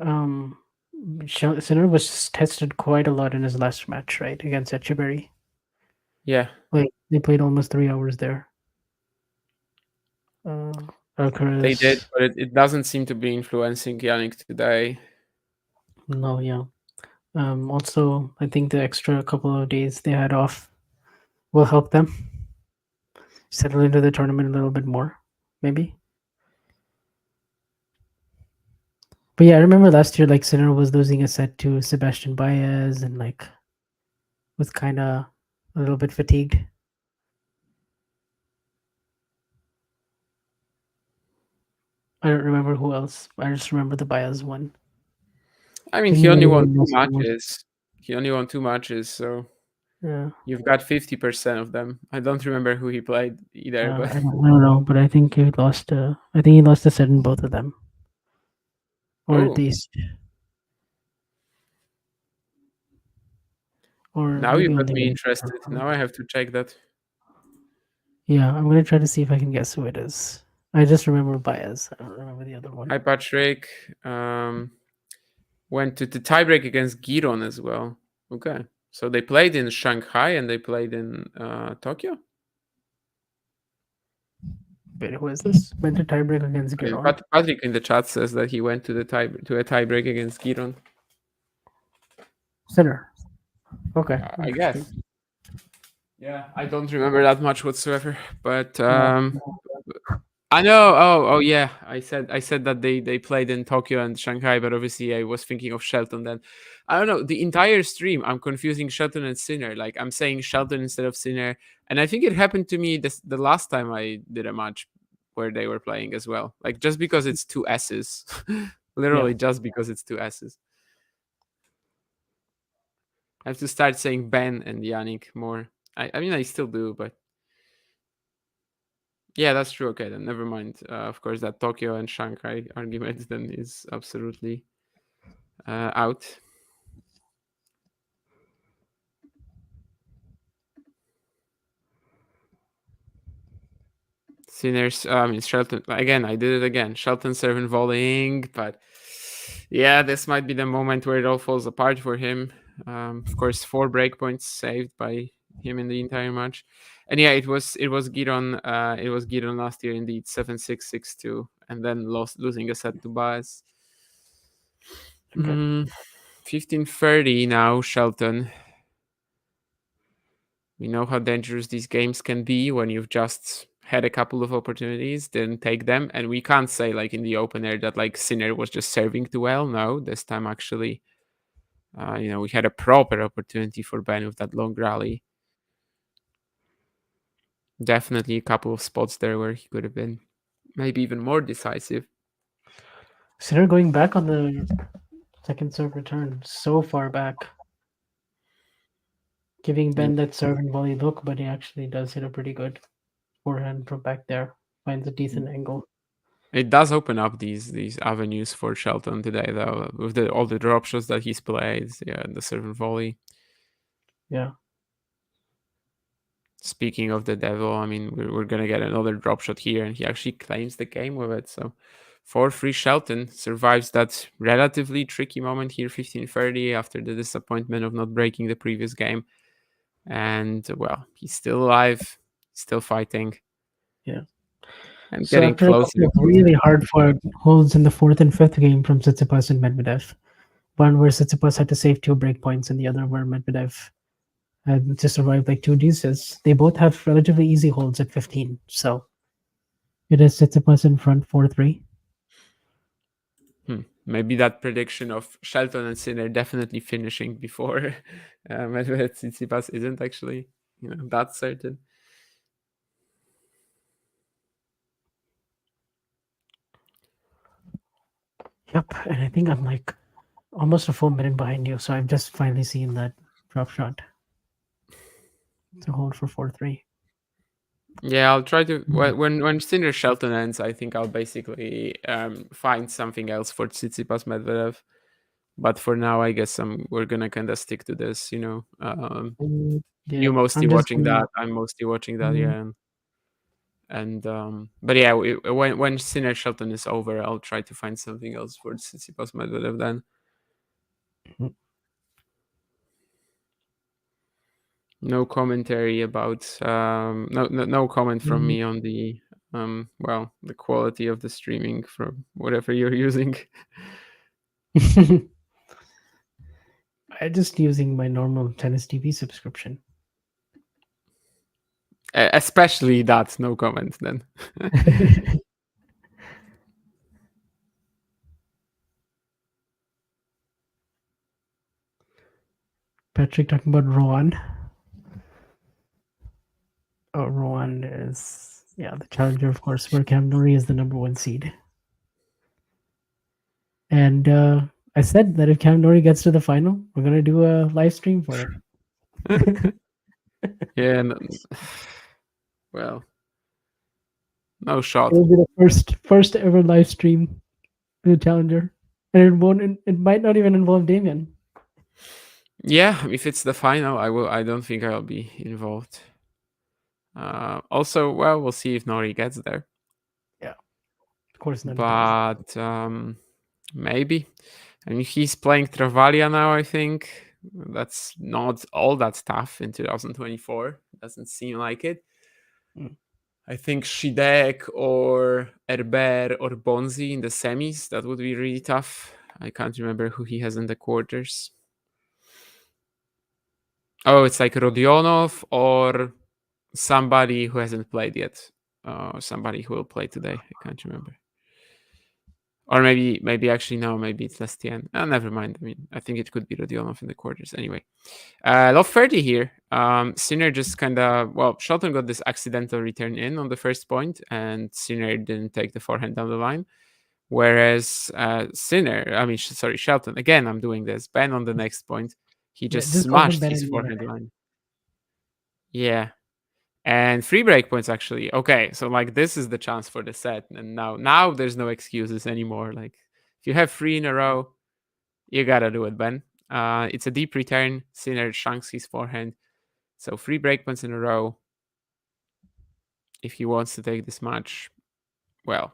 Sinner was tested quite a lot in his last match, right, against Etcheberry. Yeah. Like, they played almost 3 hours there. They did, but it doesn't seem to be influencing Jannik today. No, yeah. Also, I think the extra couple of days they had off will help them settle into the tournament a little bit more, maybe. But yeah, I remember last year, like, Sinner was losing a set to Sebastian Baez and, like, was kind of a little bit fatigued. I don't remember who else. I just remember the Baez one. I mean, Think he only really won two lost the most. matches. He only won 2 matches, so Yeah. you've got 50% of them. I don't remember who he played either, but I don't know, but I think he lost. I think he lost a set in both of them, or at oh, least, or now you maybe got only me one. interested. Now I have to check that. Yeah, I'm gonna try to see if I can guess who it is. I just remember Baez. I don't remember the other one. Hi, Patrick. Went to the tiebreak against Giron as well. Okay, so they played in Shanghai and they played in Tokyo. Wait, who is this? Went to tiebreak against I mean, Giron. Patrick in the chat says that he went to a tiebreak against Giron. Sinner. Okay. I guess. Yeah, I don't remember that much whatsoever, but I know. Oh, yeah. I said that they played in Tokyo and Shanghai, but obviously I was thinking of Shelton then. I don't know. The entire stream, I'm confusing Shelton and Sinner. Like I'm saying Shelton instead of Sinner, and I think it happened to me the last time I did a match where they were playing as well. Like just because it's two S's, literally just because it's two S's. I have to start saying Ben and Jannik more. I mean, I still do, but yeah, that's true. Okay, then never mind. Of course, that Tokyo and Shanghai argument then is absolutely out. Sinners, I mean, Shelton, again, I did it again. Shelton serving volleying, but yeah, this might be the moment where it all falls apart for him. Of course, 4 breakpoints saved by him in the entire match. And yeah, it was Giron last year indeed, 7-6, 6-2, and then losing a set to Baez. 15-30 now, Shelton. We know how dangerous these games can be when you've just had a couple of opportunities, didn't take them, and we can't say like in the opener that like Sinner was just serving too well. No, this time actually, we had a proper opportunity for Ben with that long rally. Definitely a couple of spots there where he could have been maybe even more decisive. Sinner going back on the second serve return, so far back, giving Ben that serve and volley look, but he actually does hit a pretty good forehand from back there. Finds a decent angle. It does open up these avenues for Shelton today, though, with all the drop shots that he's played. Yeah, the serve and volley. Yeah. Speaking of the devil, I mean, we're gonna get another drop shot here, and he actually claims the game with it. So 4-3 Shelton survives that relatively tricky moment here, 15-30, after the disappointment of not breaking the previous game. And well, he's still alive, still fighting. Yeah. And So getting after closer. really hard fought holds in the 4th and 5th game from Tsitsipas and Medvedev, one where Tsitsipas had to save 2 breakpoints and the other where Medvedev had to survive like 2 deuces. They both have relatively easy holds at 15. So it is Tsitsipas in front 4-3. Maybe that prediction of Shelton and Sinner definitely finishing before Medvedev Tsitsipas isn't actually that certain. Yep, and I think I'm like almost a full minute behind you, so I've just finally seen that drop shot. It's a hold for 4-3. Yeah, I'll try to when Sinner Shelton ends, I think I'll basically find something else for Tsitsipas Medvedev. But for now, I guess we're gonna kind of stick to this. You mostly watching that. I'm mostly watching that. Yeah. And but yeah, when Sinner Shelton is over, I'll try to find something else for Tsitsipas Medvedev then. No commentary about no comment from me on the the quality of the streaming from whatever you're using. I'm just using my normal tennis TV subscription. Especially that, no comment then. Patrick talking about Rowan. Oh, Rowan is the challenger, of course, where Cam Norrie is the number 1 seed. And I said that if Cam Nori gets to the final, we're gonna do a live stream for it. Yeah. Well, no shot. It will be the first ever live stream for the challenger, and it won't. It might not even involve Damien. Yeah, if it's the final, I will. I don't think I'll be involved. Also, well, we'll see if Nori gets there. Yeah, of course not. But maybe. I mean, he's playing Travalia now. I think that's not all that tough in 2024. Doesn't seem like it. I think Shidek or Erber or Bonzi in the semis. That would be really tough. I can't remember who he has in the quarters. Oh, it's like Rodionov or somebody who hasn't played yet. Somebody who will play today. I can't remember. Or maybe actually no, maybe it's Lestien. Never mind. I mean, I think it could be Rodionov in the quarters. Anyway, Love 30 here. Sinner just kind of, well, Shelton got this accidental return in on the first point, and Sinner didn't take the forehand down the line. Whereas Shelton, again, I'm doing this. Ben on the next point, he just smashed his forehand line. Yeah. And 3 break points, actually. Okay, so like this is the chance for the set. And now there's no excuses anymore. Like if you have 3 in a row, you gotta do it, Ben. It's a deep return. Sinner shanks his forehand. So 3 break points in a row. If he wants to take this match, well,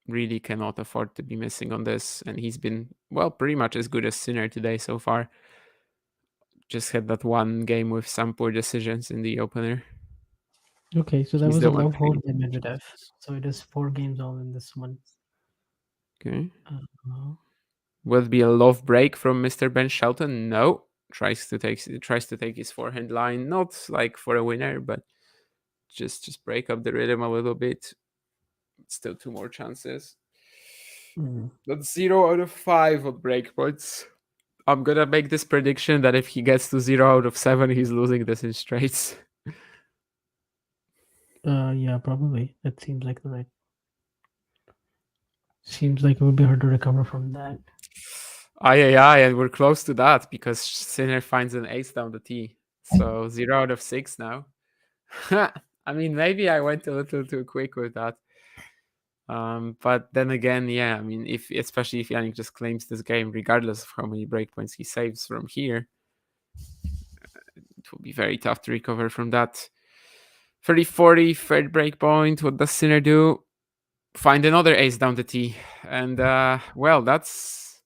really cannot afford to be missing on this. And he's been, well, pretty much as good as Sinner today so far. Just had that one game with some poor decisions in the opener. Okay, so that was a love hold in Medvedev. So it is 4 games all in this one. Okay. Will it be a love break from Mr. Ben Shelton? No. Tries to take his forehand line, not like for a winner, but just break up the rhythm a little bit. Still 2 more chances. That's 0 out of 5 on break points. I'm gonna make this prediction that if he gets to 0 out of 7, he's losing this in straights. Yeah, probably. That seems like the right. Seems like it would be hard to recover from that. Aye, and we're close to that because Sinner finds an ace down the tee. So 0 out of 6 now. I mean, maybe I went a little too quick with that. But then again, yeah, I mean, especially if Jannik just claims this game, regardless of how many breakpoints he saves from here, it will be very tough to recover from that. 30-40, third breakpoint. What does Sinner do? Find another ace down the tee. And, well, that's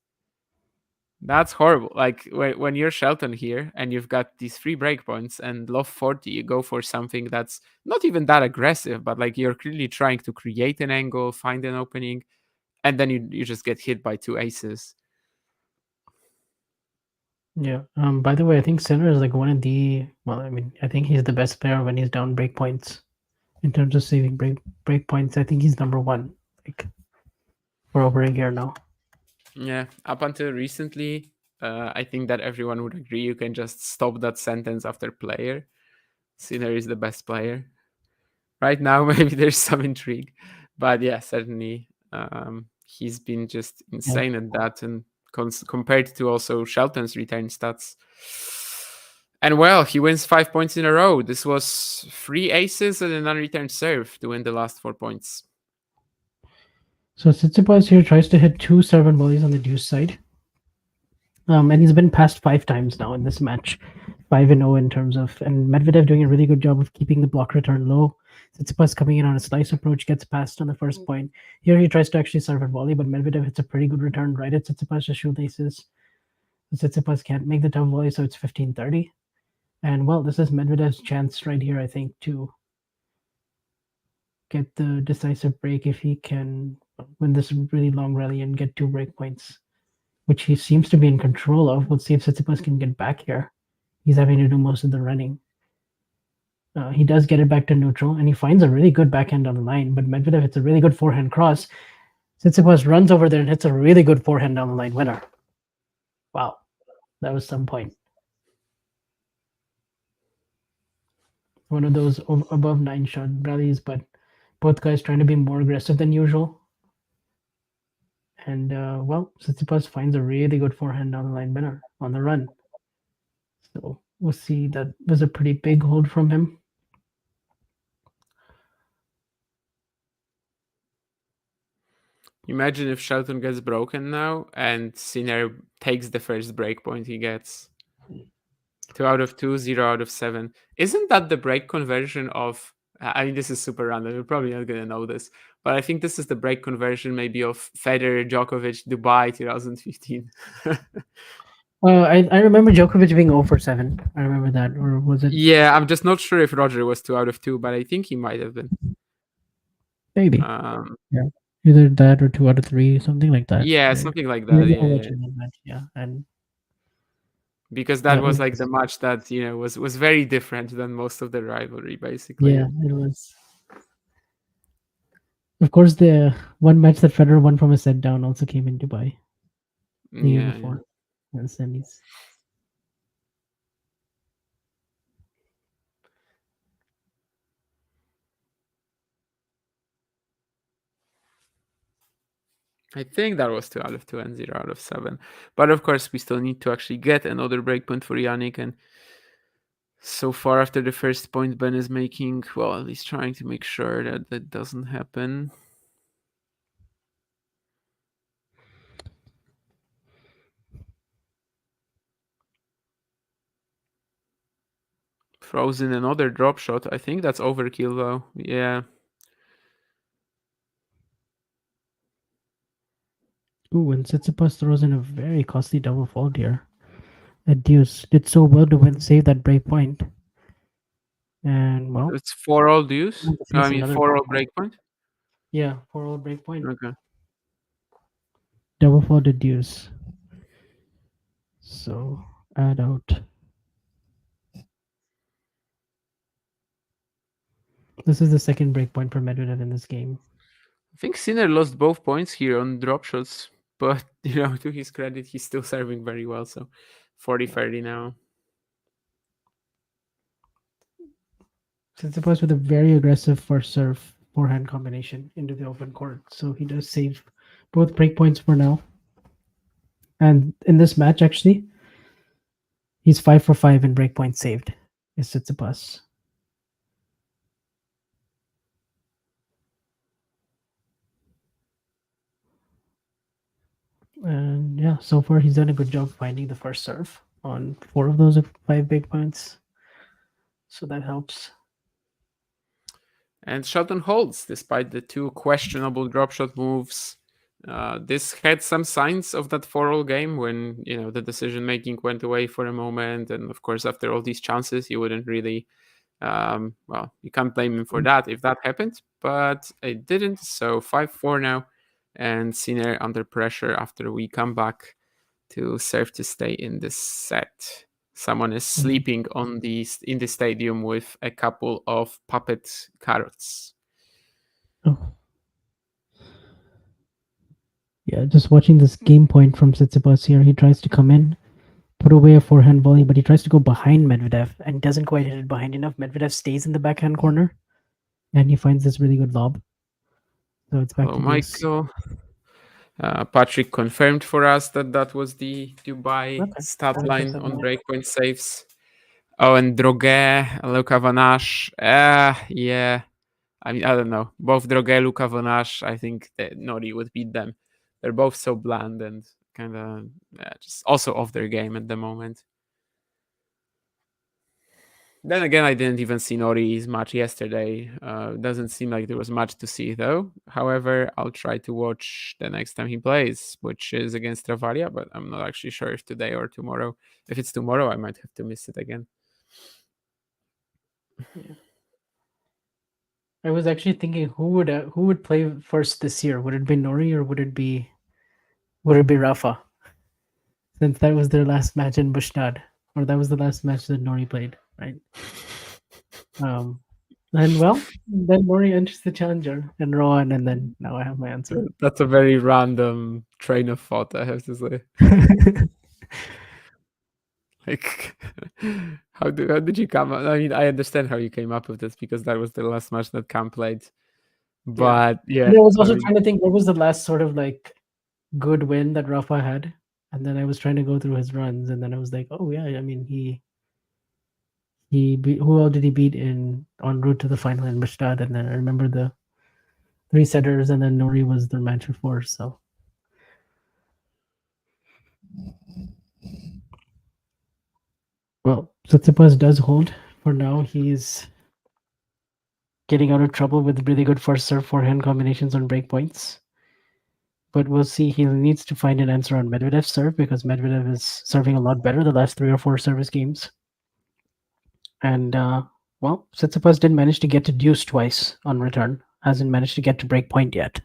horrible. Like, when you're Shelton here and you've got these 3 breakpoints and love 40, you go for something that's not even that aggressive, but like you're clearly trying to create an angle, find an opening, and then you just get hit by 2 aces. Yeah. By the way, I think Sinner is like one of the, well, I mean, I think he's the best player when he's down break points. In terms of saving break points, I think he's number 1, like, for over a year now. Yeah, up until recently, I think that everyone would agree you can just stop that sentence after player. Sinner is the best player. Right now, maybe there's some intrigue. But yeah, certainly he's been just insane at that. And compared to also Shelton's return stats. And well, he wins 5 points in a row. This was 3 aces and an unreturned serve to win the last 4 points. So Tsitsipas here tries to hit 2 serve volleys on the deuce side. And he's been passed 5 times now in this match. 5-0 in terms of, and Medvedev doing a really good job of keeping the block return low. Tsitsipas coming in on a slice approach, gets passed on the first point. Here he tries to actually serve at volley, but Medvedev hits a pretty good return right at Tsitsipas' shoelaces. Tsitsipas can't make the tough volley, so it's 15-30. And well, this is Medvedev's chance right here, I think, to get the decisive break if he can win this really long rally and get 2 break points, which he seems to be in control of. We'll see if Tsitsipas can get back here. He's having to do most of the running. He does get it back to neutral, and he finds a really good backhand on the line, but Medvedev hits a really good forehand cross. Tsitsipas runs over there and hits a really good forehand down the line winner. Wow, that was some point. One of those above 9-shot rallies, but both guys trying to be more aggressive than usual. And well, Tsitsipas finds a really good forehand down the line winner on the run. So we'll see. That was a pretty big hold from him. Imagine if Shelton gets broken now and Sinner takes the first break point he gets. 2 out of 2, 0 out of 7. Isn't that the break conversion of... I mean, this is super random. You're probably not going to know this. But I think this is the break conversion maybe of Federer, Djokovic, Dubai 2015. I remember Djokovic being 0 for 7. I remember that. Or was it? Yeah, I'm just not sure if Roger was 2 out of 2, but I think he might have been. Maybe. Yeah. Either that or 2 out of 3, something like that. Yeah, right? something like that. Yeah. And because that was like the match that was very different than most of the rivalry, basically. Yeah, it was. Of course, the one match that Federer won from a set down also came in Dubai the year before in the semis. I think that was 2 out of 2 and 0 out of 7. But of course, we still need to actually get another breakpoint for Jannik. And so far, after the first point, Ben is making, well, at least trying to make sure that that doesn't happen. Throws in another drop shot. I think that's overkill, though. Yeah. Ooh, and Tsitsipas throws in a very costly double fault here. That deuce did so well to save that break point. And well, it's 4-all deuce. I mean, 4-all break point. Yeah, 4-all break point. Okay. Double faulted deuce. So add out. This is the second break point for Medvedev in this game. I think Sinner lost both points here on drop shots, but to his credit, he's still serving very well. So 40-30 now. Tsitsipas with a very aggressive first serve forehand combination into the open court, so he does save both break points for now. And in this match, actually, he's 5 for 5 in break points saved. Is Tsitsipas. And yeah, so far he's done a good job finding the first serve on 4 of those 5 big points. So that helps. And Shelton holds despite the 2 questionable drop shot moves. This had some signs of that 4-all game when the decision making went away for a moment, and of course after all these chances, you wouldn't really. Well, you can't blame him for that if that happened, but it didn't. So 5-4 now. And Sinner under pressure after we come back to serve to stay in this set. Someone is sleeping in the stadium with a couple of puppet carrots. Oh. Yeah, just watching this game point from Tsitsipas here. He tries to come in, put away a forehand volley, but he tries to go behind Medvedev and doesn't quite hit it behind enough. Medvedev stays in the backhand corner, and he finds this really good lob. So it's back to Michael. Patrick confirmed for us that was the Dubai stat line on breakpoint saves. Oh, and Droguet, Luka Van Asch. Yeah. I mean, I don't know. Both Droguet, Luka Van Asch, I think that Nori would beat them. They're both so bland and kind of just also off their game at the moment. Then again, I didn't even see Nori's match yesterday. Doesn't seem like there was much to see, though. However, I'll try to watch the next time he plays, which is against Travaria, but I'm not actually sure if today or tomorrow. If it's tomorrow, I might have to miss it again. Yeah. I was actually thinking who would play first this year? Would it be Nori or would it be Rafa? Since that was their last match in Bushnad, or that was the last match that Nori played, right? And well, then Nori enters the challenger and Rohan, and then now I have my answer. That's a very random train of thought, I have to say. Like, how did you come up? I mean, I understand how you came up with this because that was the last match that Cam played. But yeah. And I was also trying to think what was the last sort of like good win that Rafa had, and then I was trying to go through his runs, and then I was like, oh yeah, I mean he beat, who all did he beat in on route to the final in Bastad, and then I remember the three setters, and then Nori was the match before. So well, Tsitsipas does hold for now. He's getting out of trouble with really good first serve forehand combinations on break points. But we'll see. He needs to find an answer on Medvedev's serve because Medvedev is serving a lot better the last 3 or 4 service games. And well, Tsitsipas did manage to get to deuce twice on return. Hasn't managed to get to break point yet.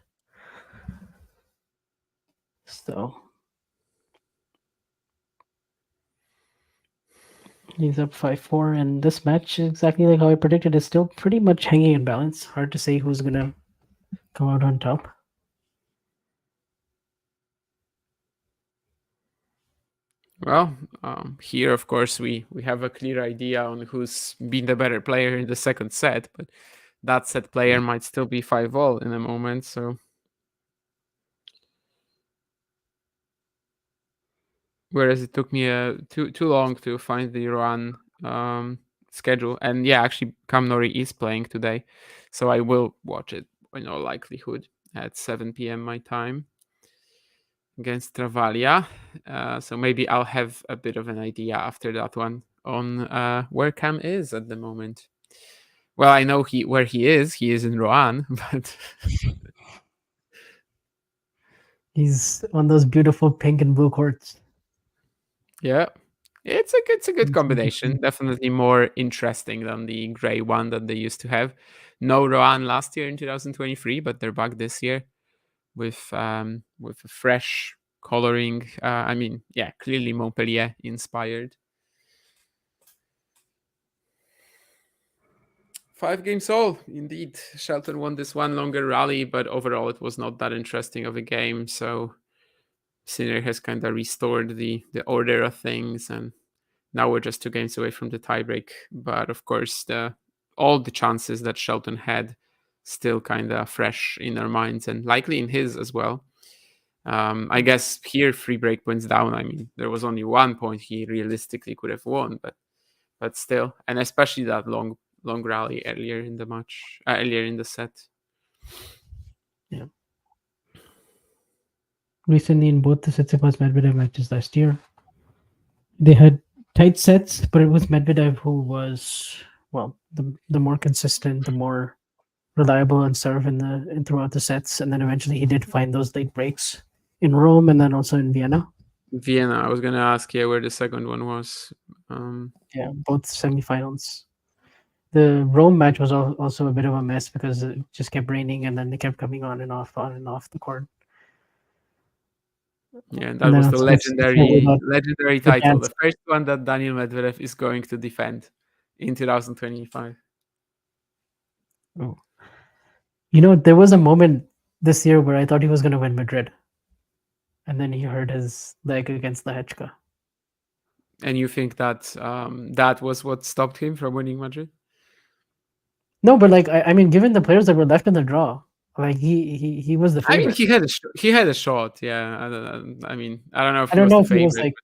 So he's up 5-4, and this match, exactly like how I predicted, is still pretty much hanging in balance. Hard to say who's gonna come out on top. Well, here, of course, we have a clear idea on who's been the better player in the second set, but that set player might still be 5-all in a moment, so... Whereas it took me too long to find the run schedule. And yeah, actually, Cam Nori is playing today, so I will watch it in all likelihood at 7 p.m. my time against Travaglia. So maybe I'll have a bit of an idea after that one on where Cam is at the moment. Well, I know where he is. He is in Roanne, but He's on those beautiful pink and blue courts. yeah, it's a good combination. Definitely more interesting than the gray one that they used to have. No Roanne last year in 2023, but they're back this year with a fresh coloring. I mean, yeah, clearly Montpellier inspired. 5 games all, indeed. Shelton won this one longer rally, but overall it was not that interesting of a game. So Sinner has kind of restored the order of things, and now we're just 2 games away from the tiebreak. But of course, all the chances that Shelton had still kind of fresh in our minds, and likely in his as well. I guess here 3 break points down. I mean, there was only 1 point he realistically could have won, but still, and especially that long rally earlier in the match, earlier in the set. Yeah. Recently, in both the Tsitsipas Medvedev matches last year, they had tight sets, but it was Medvedev who was, well, the more consistent, the more reliable on serve in throughout the sets, and then eventually he did find those late breaks in Rome and then also in Vienna. Vienna, I was gonna ask you where the second one was. Yeah, both semifinals. The Rome match was also a bit of a mess because it just kept raining and then they kept coming on and off the court. Yeah, and that was the legendary title, the first one that Daniil Medvedev is going to defend in 2025. Oh. You know, there was a moment this year where I thought he was going to win Madrid, and then he hurt his leg against Lehechka. And you think that that was what stopped him from winning Madrid? No, but like I mean, given the players that were left in the draw, like he was the favorite. I mean, he had a shot. Yeah, I mean, I don't know if I don't know if he was like,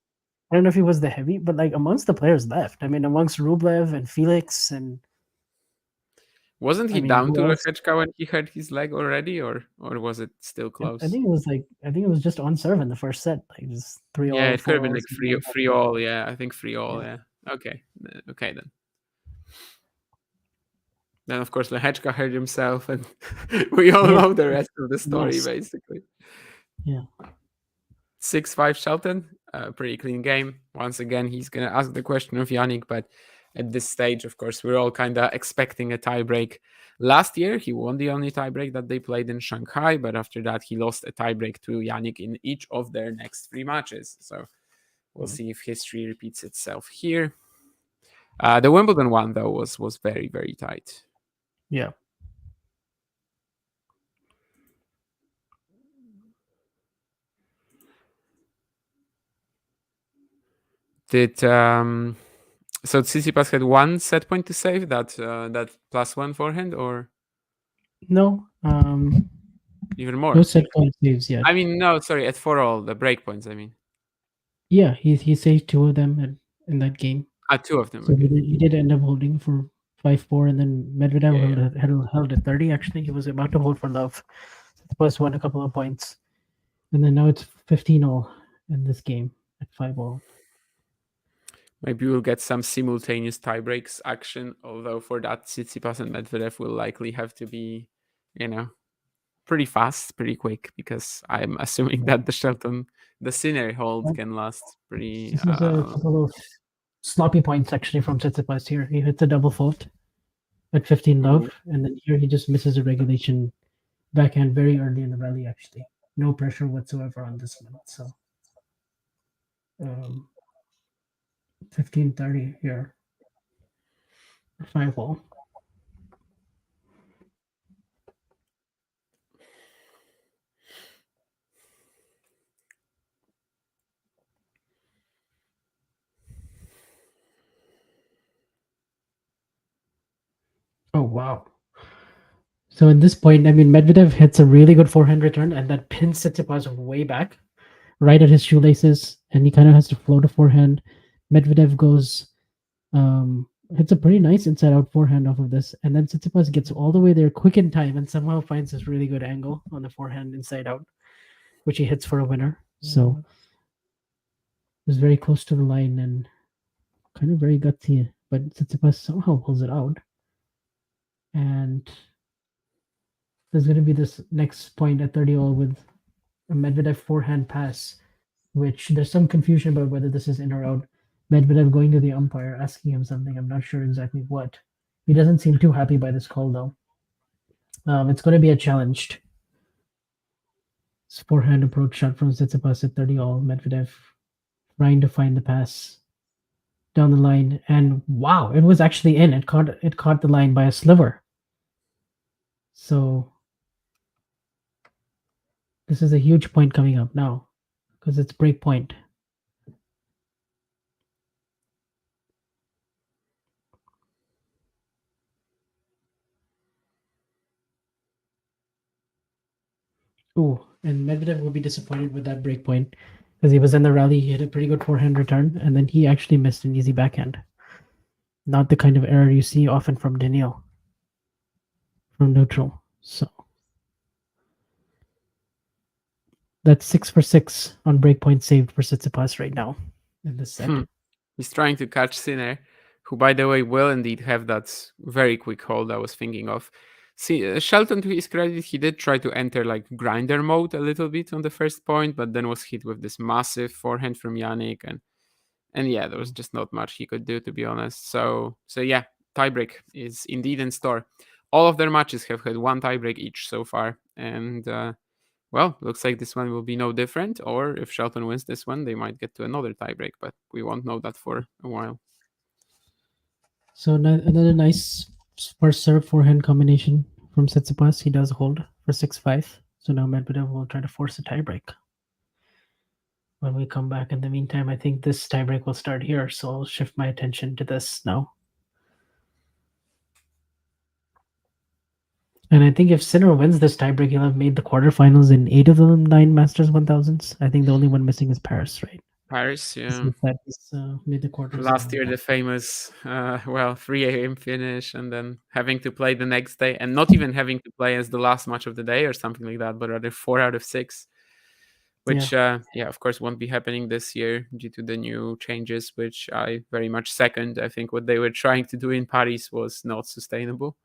I don't know if he was the heavy, but like amongst the players left, I mean, amongst Rublev and Felix and. Wasn't he down to Lehechka when he hurt his leg already, or was it still close? I think it was just on serve in the first set, like just 3-all. Yeah, it could have been like 3-all. Yeah, I think 3-all. Yeah. Okay then. Then of course Lehechka hurt himself, and we all know the rest of the story basically. Yeah. 6-5 Shelton, pretty clean game. Once again, he's gonna ask the question of Jannik, but at this stage, of course, we're all kind of expecting a tiebreak. Last year, he won the only tiebreak that they played in Shanghai, but after that, he lost a tiebreak to Jannik in each of their next 3 matches. So we'll see if history repeats itself here. The Wimbledon one, though, was very, very tight. Yeah. So Tsitsipas had 1 set point to save, that +1 forehand, or? No. even more. No set point saves yet. I mean, no, sorry, at 4-all, the breakpoints, I mean. Yeah, he saved 2 of them in that game. 2 of them, So okay. he did end up holding for 5-4, and then Medvedev Yeah, held at 30. Actually, he was about to hold for love. Tsitsipas won a couple of points, and then now it's 15-all in this game at 5-all. Maybe we'll get some simultaneous tiebreaks action, although for that, Tsitsipas and Medvedev will likely have to be, pretty fast, pretty quick, because I'm assuming that the Shelton, the Sinner hold can last pretty... This is a couple of sloppy points actually from Tsitsipas here. He hits a double fault at 15 love, and then here he just misses a regulation backhand very early in the rally. Actually, no pressure whatsoever on this one. So, 15-30 here, 5-all. Oh wow. So at this point, I mean, Medvedev hits a really good forehand return, and that pins Tsitsipas way back, right at his shoelaces, and he kind of has to float a forehand. Medvedev goes, hits a pretty nice inside-out forehand off of this, and then Tsitsipas gets all the way there quick in time, and somehow finds this really good angle on the forehand inside-out, which he hits for a winner. So it was very close to the line and kind of very gutsy, but Tsitsipas somehow pulls it out. And there's going to be this next point at 30-all with a Medvedev forehand pass, which there's some confusion about whether this is in or out. Medvedev going to the umpire, asking him something. I'm not sure exactly what. He doesn't seem too happy by this call, though. It's going to be a challenged forehand approach shot from Tsitsipas at 30-all. Medvedev trying to find the pass down the line, and wow, it was actually in. It caught the line by a sliver. So this is a huge point coming up now because it's break point. Ooh, and Medvedev will be disappointed with that break point because he was in the rally. He hit a pretty good forehand return, and then he actually missed an easy backhand. Not the kind of error you see often from Daniil from neutral. So that's 6 for 6 on breakpoint saved for Tsitsipas right now in this set. He's trying to catch Sinner, who, by the way, will indeed have that very quick hold I was thinking of. See, Shelton, to his credit, he did try to enter like grinder mode a little bit on the first point, but then was hit with this massive forehand from Jannik, and yeah, there was just not much he could do, to be honest. So yeah, tiebreak is indeed in store. All of their matches have had one tiebreak each so far, and well, looks like this one will be no different. Or if Shelton wins this one, they might get to another tiebreak, but we won't know that for a while. So another nice first serve forehand combination from Tsitsipas. He does hold for 6-5. So now Medvedev will try to force a tiebreak. When we come back, in the meantime, I think this tiebreak will start here. So I'll shift my attention to this now. And I think if Sinner wins this tiebreak, he'll have made the quarterfinals in 8 of the 9 Masters 1000s. I think the only one missing is Paris, right? Paris, yeah. Made the quarters. Last year, the famous, 3 a.m. finish, and then having to play the next day, and not even having to play as the last match of the day or something like that, but rather 4 out of 6, which, of course, won't be happening this year due to the new changes, which I very much second. I think what they were trying to do in Paris was not sustainable.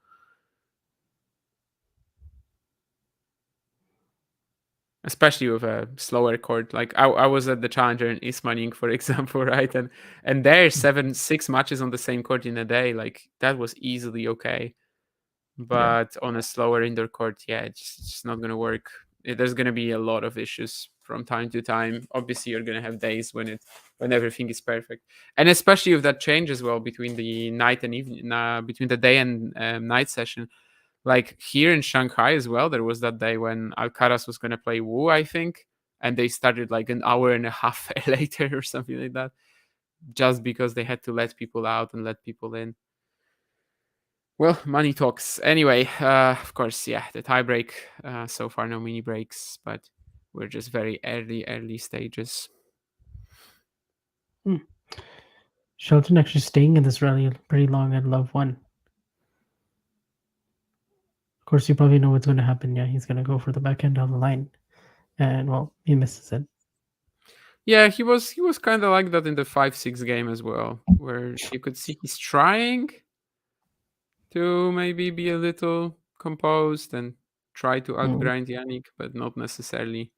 Especially with a slower court. Like I was at the Challenger in Ismaning, for example, right? And there 6 matches on the same court in a day, like that was easily okay. But on a slower indoor court, it's just not going to work. There's going to be a lot of issues from time to time. Obviously, you're going to have days when everything is perfect, and especially with that change as well between the night and evening, between the day and night session. Like here in Shanghai as well, there was that day when Alcaraz was going to play Wu, I think, and they started like an hour and a half later or something like that, just because they had to let people out and let people in. Well, money talks. Anyway, of course, yeah, the tiebreak. So far, no mini breaks, but we're just very early stages. Shelton actually staying in this rally pretty long at love 1. Of course, you probably know what's going to happen. Yeah, he's going to go for the backhand down the line. And, well, he misses it. Yeah, he was kind of like that in the 5-6 game as well, where you could see he's trying to maybe be a little composed and try to outgrind Jannik, but not necessarily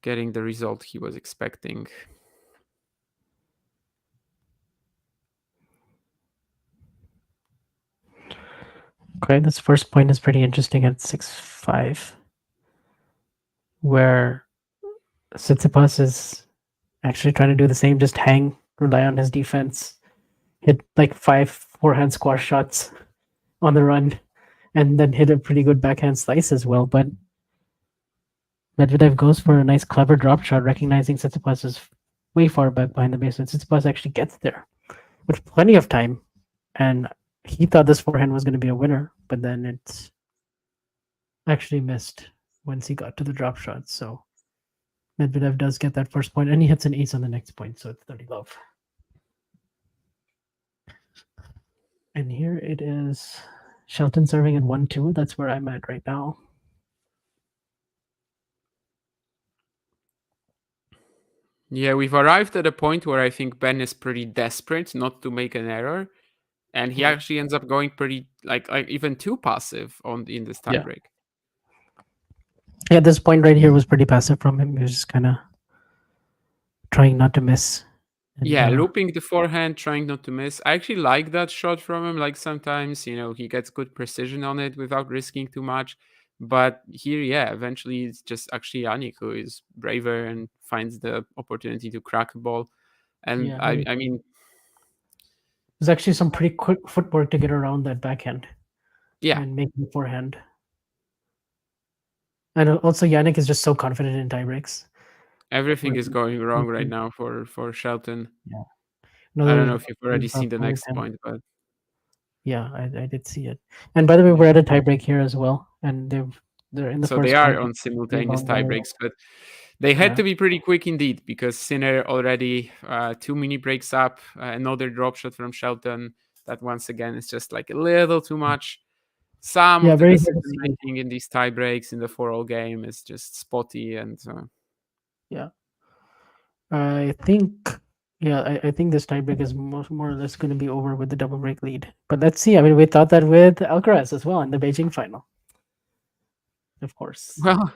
getting the result he was expecting. Okay, this first point is pretty interesting at 6-5, where Tsitsipas is actually trying to do the same, just hang, rely on his defense, hit like 5 forehand squash shots on the run, and then hit a pretty good backhand slice as well. But Medvedev goes for a nice, clever drop shot, recognizing Tsitsipas is way far back behind the baseline. Tsitsipas actually gets there with plenty of time, and he thought this forehand was going to be a winner, but then it's actually missed once he got to the drop shot. So Medvedev does get that first point, and he hits an ace on the next point, so it's 30 love. And here it is Shelton serving at 1-2. That's where I'm at right now. Yeah, we've arrived at a point where I think Ben is pretty desperate not to make an error, and he actually ends up going pretty like even too passive in this tiebreak. Yeah, this point right here was pretty passive from him. He was just kind of trying not to miss. And, Yeah, looping the forehand, trying not to miss. I actually like that shot from him. Like sometimes, he gets good precision on it without risking too much. But here, yeah, eventually it's just actually Jannik who is braver and finds the opportunity to crack a ball. And Yeah, I mean, there's actually some pretty quick footwork to get around that backhand. Yeah. And make the forehand. And also Jannik is just so confident in tiebreaks. Everything is going wrong right now for Shelton. Yeah. I don't know if you've already seen the next point, but yeah, I did see it. And by the way, we're at a tiebreak here as well, and they're in the so first. They are on simultaneous tiebreaks, but they had to be pretty quick indeed because Sinner already 2 mini breaks up, another drop shot from Shelton that once again is just like a little too much. Some of the decision making in these tie breaks in the 4-all game is just spotty and yeah. I think I think this tiebreak is more or less going to be over with the double break lead. But let's see. I mean, we thought that with Alcaraz as well in the Beijing final. Of course. Well,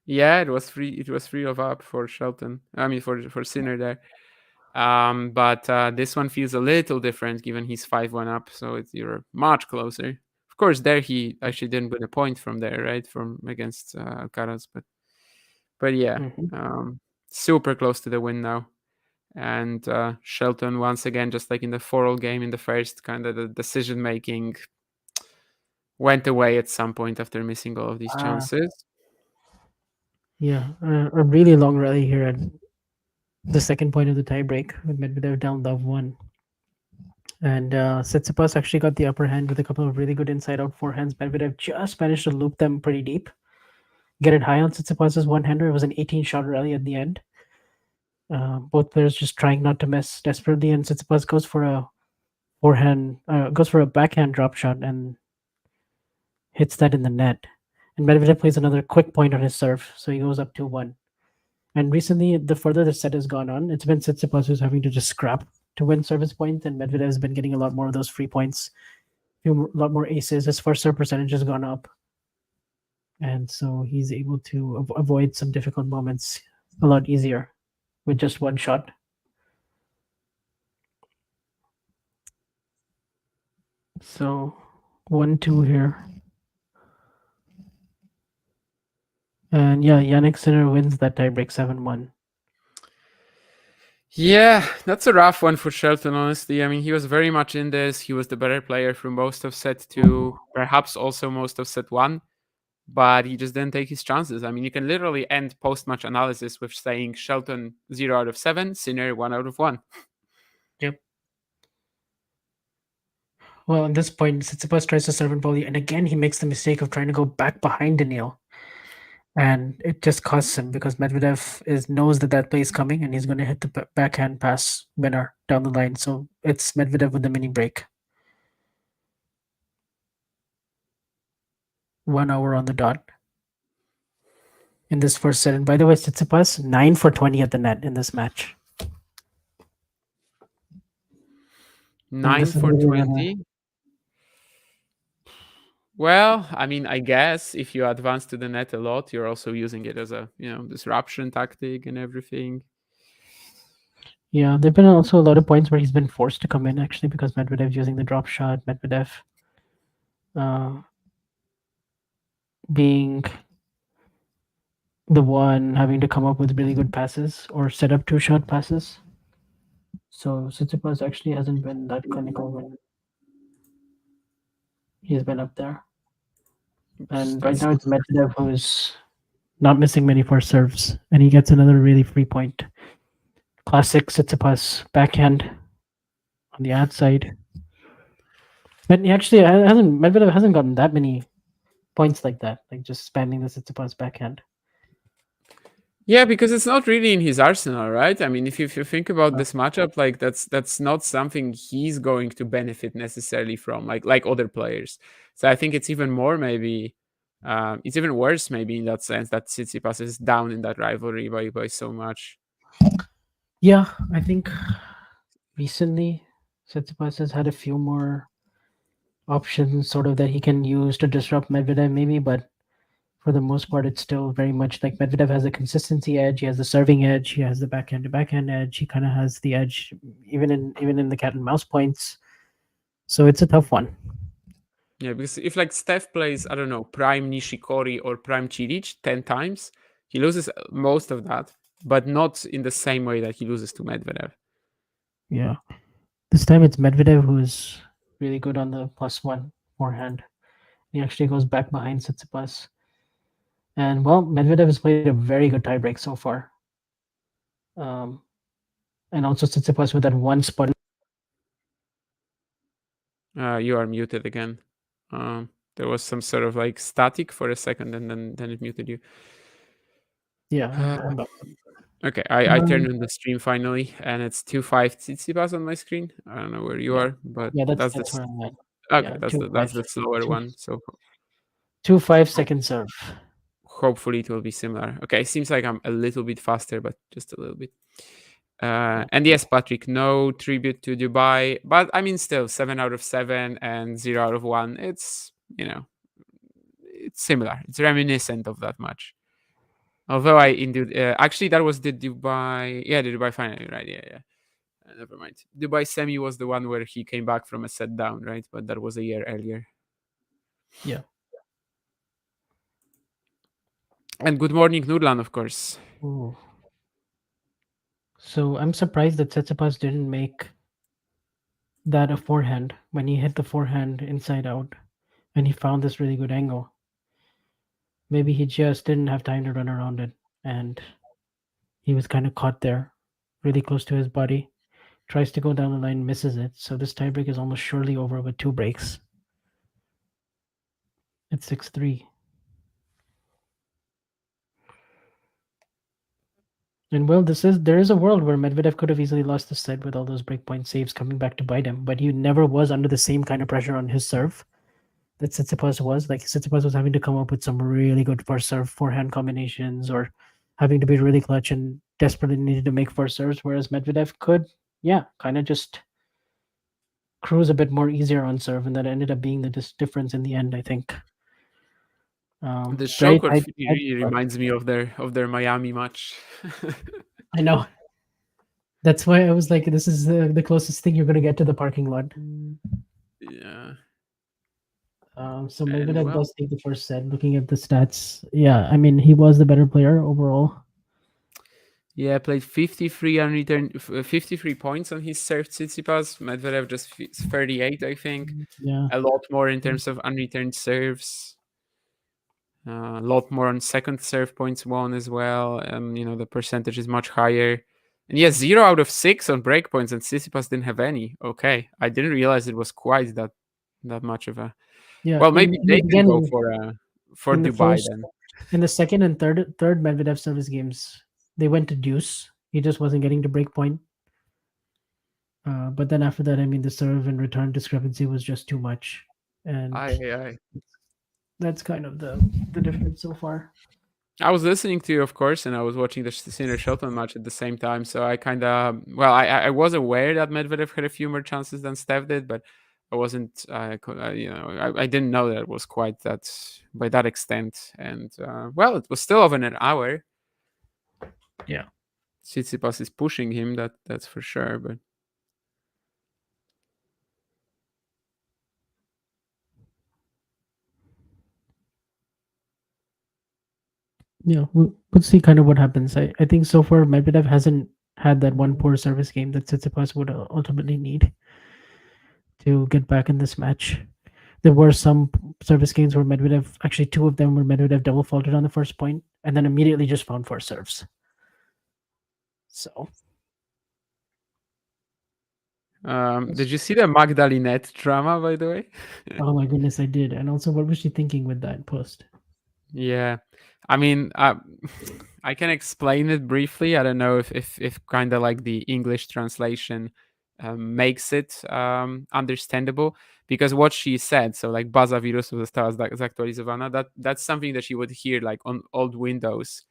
yeah, it was 3 up for Shelton. I mean for Sinner there. But this one feels a little different given he's 5-1 up, so you're much closer. Of course, there he actually didn't win a point from there, right? From against Alcaraz, but yeah, super close to the win now. And Shelton once again, just like in the 4-all game in the first, kind of the decision making went away at some point after missing all of these chances. Yeah, a really long rally here at the second point of the tiebreak with Medvedev down love 1. And Tsitsipas actually got the upper hand with a couple of really good inside-out forehands. Medvedev just managed to loop them pretty deep, get it high on Tsitsipas's one-hander. It was an 18-shot rally at the end. Both players just trying not to miss desperately, and Tsitsipas goes for a backhand drop shot and hits that in the net. And Medvedev plays another quick point on his serve, so he goes up 2-1. And recently, the further the set has gone on, it's been Tsitsipas who's having to just scrap to win service points, and Medvedev has been getting a lot more of those free points, a lot more aces. His first serve percentage has gone up, and so he's able to avoid some difficult moments a lot easier with just one shot. So 1-2 here. And yeah, Jannik Sinner wins that tiebreak 7-1. Yeah, that's a rough one for Shelton, honestly. I mean, he was very much in this. He was the better player through most of set 2, perhaps also most of set 1, but he just didn't take his chances. I mean, you can literally end post-match analysis with saying Shelton 0 out of 7, Sinner 1 out of 1. Yep. Well, at this point, Tsitsipas tries to serve in volley, and again he makes the mistake of trying to go back behind Daniil. And it just costs him because Medvedev knows that play is coming, and he's going to hit the backhand pass winner down the line. So it's Medvedev with the mini break. 1 hour on the dot in this first set. And by the way, Tsitsipas 9 for 20 at the net in this match. 9 for 20. Well, I mean, I guess if you advance to the net a lot, you're also using it as a disruption tactic and everything. Yeah, there've been also a lot of points where he's been forced to come in actually because Medvedev's using the drop shot. Medvedev being the one having to come up with really good passes or set up 2-shot passes. So Tsitsipas actually hasn't been that clinical when he's been up there. And right now it's Medvedev who's not missing many first serves, and he gets another really free point. Classic Tsitsipas backhand on the outside. But Medvedev hasn't gotten that many points like that, like just spamming the Tsitsipas backhand. Yeah, because it's not really in his arsenal, right? I mean, if you think about this matchup, like that's not something he's going to benefit necessarily from, like other players. So I think it's even more maybe, it's even worse maybe in that sense that Tsitsipas is down in that rivalry by so much. Yeah, I think recently Tsitsipas has had a few more options sort of that he can use to disrupt Medvedev maybe, but for the most part, it's still very much like Medvedev has a consistency edge. He has the serving edge. He has the backhand to backhand edge. He kind of has the edge even in the cat and mouse points. So it's a tough one. Yeah, because if like Steph plays, I don't know, prime Nishikori or prime Cilic 10 times, he loses most of that, but not in the same way that he loses to Medvedev. Yeah. This time it's Medvedev who's really good on the +1 forehand. He actually goes back behind Tsitsipas. And well, Medvedev has played a very good tiebreak so far. And also Tsitsipas with that one spot. You are muted again. There was some sort of like static for a second, and then it muted you. Yeah. Okay, I turned on the stream finally, and it's 2-5 Tsitsipas on my screen. I don't know where you are, but yeah, that's where I'm at. Okay, Yeah, that's the slower one. So 2-5 second serve. Hopefully it will be similar. Okay, it seems like I'm a little bit faster, but just a little bit. And yes, Patrick, no tribute to Dubai, but I mean, still 7 out of 7 and 0 out of 1. It's it's similar. It's reminiscent of that match. Although actually that was the Dubai final, right? Yeah. Never mind. Dubai semi was the one where he came back from a set down, right? But that was a year earlier. Yeah. And good morning, Nurlan, of course. Ooh. So I'm surprised that Tsitsipas didn't make that a forehand when he hit the forehand inside out and he found this really good angle. Maybe he just didn't have time to run around it and he was kind of caught there really close to his body. Tries to go down the line, misses it. So this tiebreak is almost surely over with 2 breaks. It's 6-3. And well, there is a world where Medvedev could have easily lost the set with all those breakpoint saves coming back to bite him, but he never was under the same kind of pressure on his serve that Tsitsipas was. Like Tsitsipas was having to come up with some really good first serve forehand combinations or having to be really clutch and desperately needed to make first serves, whereas Medvedev could, kind of just cruise a bit more easier on serve, and that ended up being the difference in the end, I think. The show really reminds me of their Miami match. I know. That's why I was like, this is the closest thing you're going to get to the parking lot. Yeah. So Medvedev does take the first set. Looking at the stats, I mean, he was the better player overall. Yeah, played 53 points on his serve. Tsitsipas, Medvedev just 38, I think. Yeah, a lot more in terms of unreturned serves. A lot more on second serve points won as well. The percentage is much higher. And yes, 0 out of 6 on breakpoints, and Tsitsipas didn't have any. Okay, I didn't realize it was quite that that much of a. Yeah. Well, maybe in the they can go beginning, for in the Dubai first, then. in the second and third Medvedev service games, they went to deuce. He just wasn't getting to break point. But then after that, I mean, the serve and return discrepancy was just too much, and Aye. that's kind of the difference so far. I was listening to you, of course, and I was watching the Sinner Shelton match at the same time. So I kind of, well, I was aware that Medvedev had a few more chances than Steph did, but I wasn't, I didn't know that it was quite that by that extent. And well, it was still over an hour. Yeah. Tsitsipas is pushing him, that's for sure. But Yeah, we'll see kind of what happens. I think so far Medvedev hasn't had that one poor service game that Tsitsipas would ultimately need to get back in this match. There were some service games where Medvedev, actually two of them where Medvedev double faulted on the first point and then immediately just found four serves. So did you see the Magdalinette drama, by the way? oh my goodness, I did. And also, what was she thinking with that post? Yeah, I mean, I can explain it briefly. I don't know if kind of like the English translation makes it understandable, because what she said, so like baza wirusu została zaktualizowana, that's something that you would hear like on old Windows.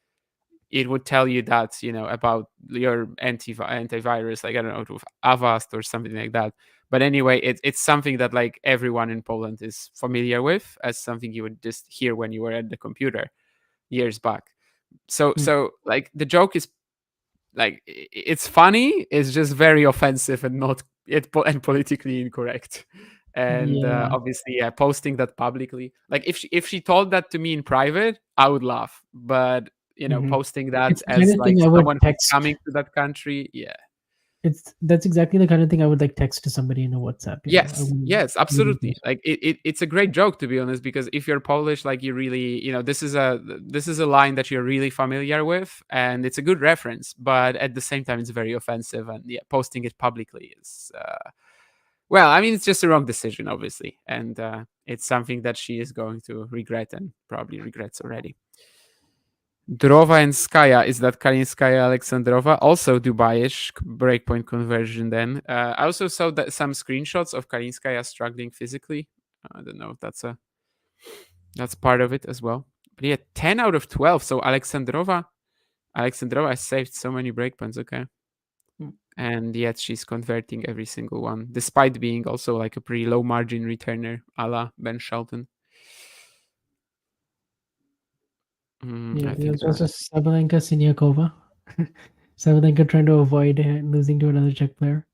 It would tell you that, about your antivirus, like I don't know, with Avast or something like that. But anyway, it's something that like everyone in Poland is familiar with as something you would just hear when you were at the computer years back. So like the joke is like it's funny, it's just very offensive and not and politically incorrect. And Yeah. obviously, posting that publicly, like if she told that to me in private, I would laugh. But posting that It's the kind as of like thing I would someone who's text. coming to that country, yeah. That's exactly the kind of thing I would like text to somebody in a WhatsApp. Yes, absolutely. Like it's a great joke, to be honest, because if you're Polish, like you really, this is a line that you're really familiar with, and it's a good reference. But at the same time, it's very offensive, and yeah, posting it publicly is, well, I mean, it's just a wrong decision, obviously, and it's something that she is going to regret and probably regrets already. Drova and Skaya, is that Kalinskaya Alexandrova? Also Dubai-ish breakpoint conversion then. I also saw that some screenshots of Kalinskaya struggling physically. I don't know if that's part of it as well. But yeah, 10 out of 12. So Alexandrova has saved so many breakpoints, okay. And yet she's converting every single one, despite being also like a pretty low margin returner a la Ben Shelton. Yeah, there's also Sabalenka Siniakova. Sabalenka trying to avoid losing to another Czech player.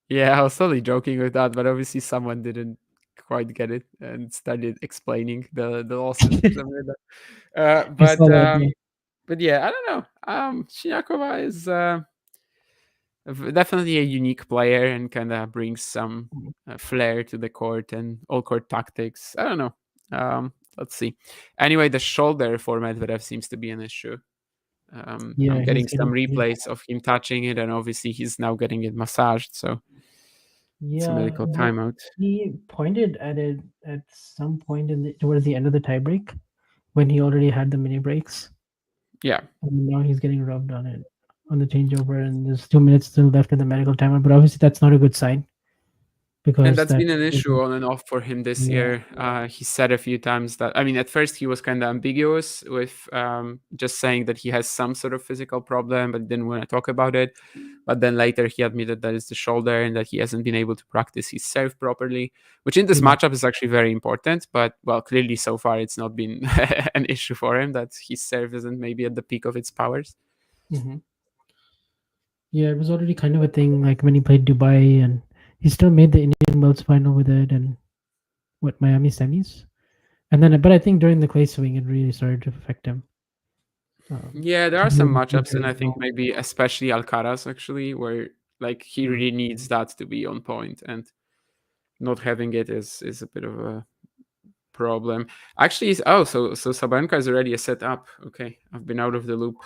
Yeah, I was totally joking with that, but obviously someone didn't quite get it and started explaining the losses or something like that. But yeah, I don't know. Siniakova is definitely a unique player and kind of brings some flair to the court and all court tactics. I don't know. Let's see. Anyway, the shoulder for Medvedev seems to be an issue. I'm getting some replays of him touching it, and obviously he's now getting it massaged. So it's a medical timeout. He pointed at it at some point towards the end of the tiebreak when he already had the mini breaks. Yeah. And now he's getting rubbed on it on the changeover, and there's 2 minutes still left in the medical timeout. But obviously that's not a good sign. And that's been an issue on and off for him this year. He said a few times that, I mean, at first he was kind of ambiguous with just saying that he has some sort of physical problem, but didn't want to talk about it. But then later he admitted that it's the shoulder and that he hasn't been able to practice his serve properly, which in this matchup is actually very important. But, well, clearly so far it's not been an issue for him, that his serve isn't maybe at the peak of its powers. Mm-hmm. Yeah, it was already kind of a thing, like when he played Dubai, and he still made the Indian Wells final with it, and Miami semis, and then. But I think during the clay swing, it really started to affect him. Yeah, there are some matchups, and I think maybe especially Alcaraz actually, where like he really needs that to be on point, and not having it is a bit of a problem. Actually, so Sabalenka is already a set up. Okay, I've been out of the loop.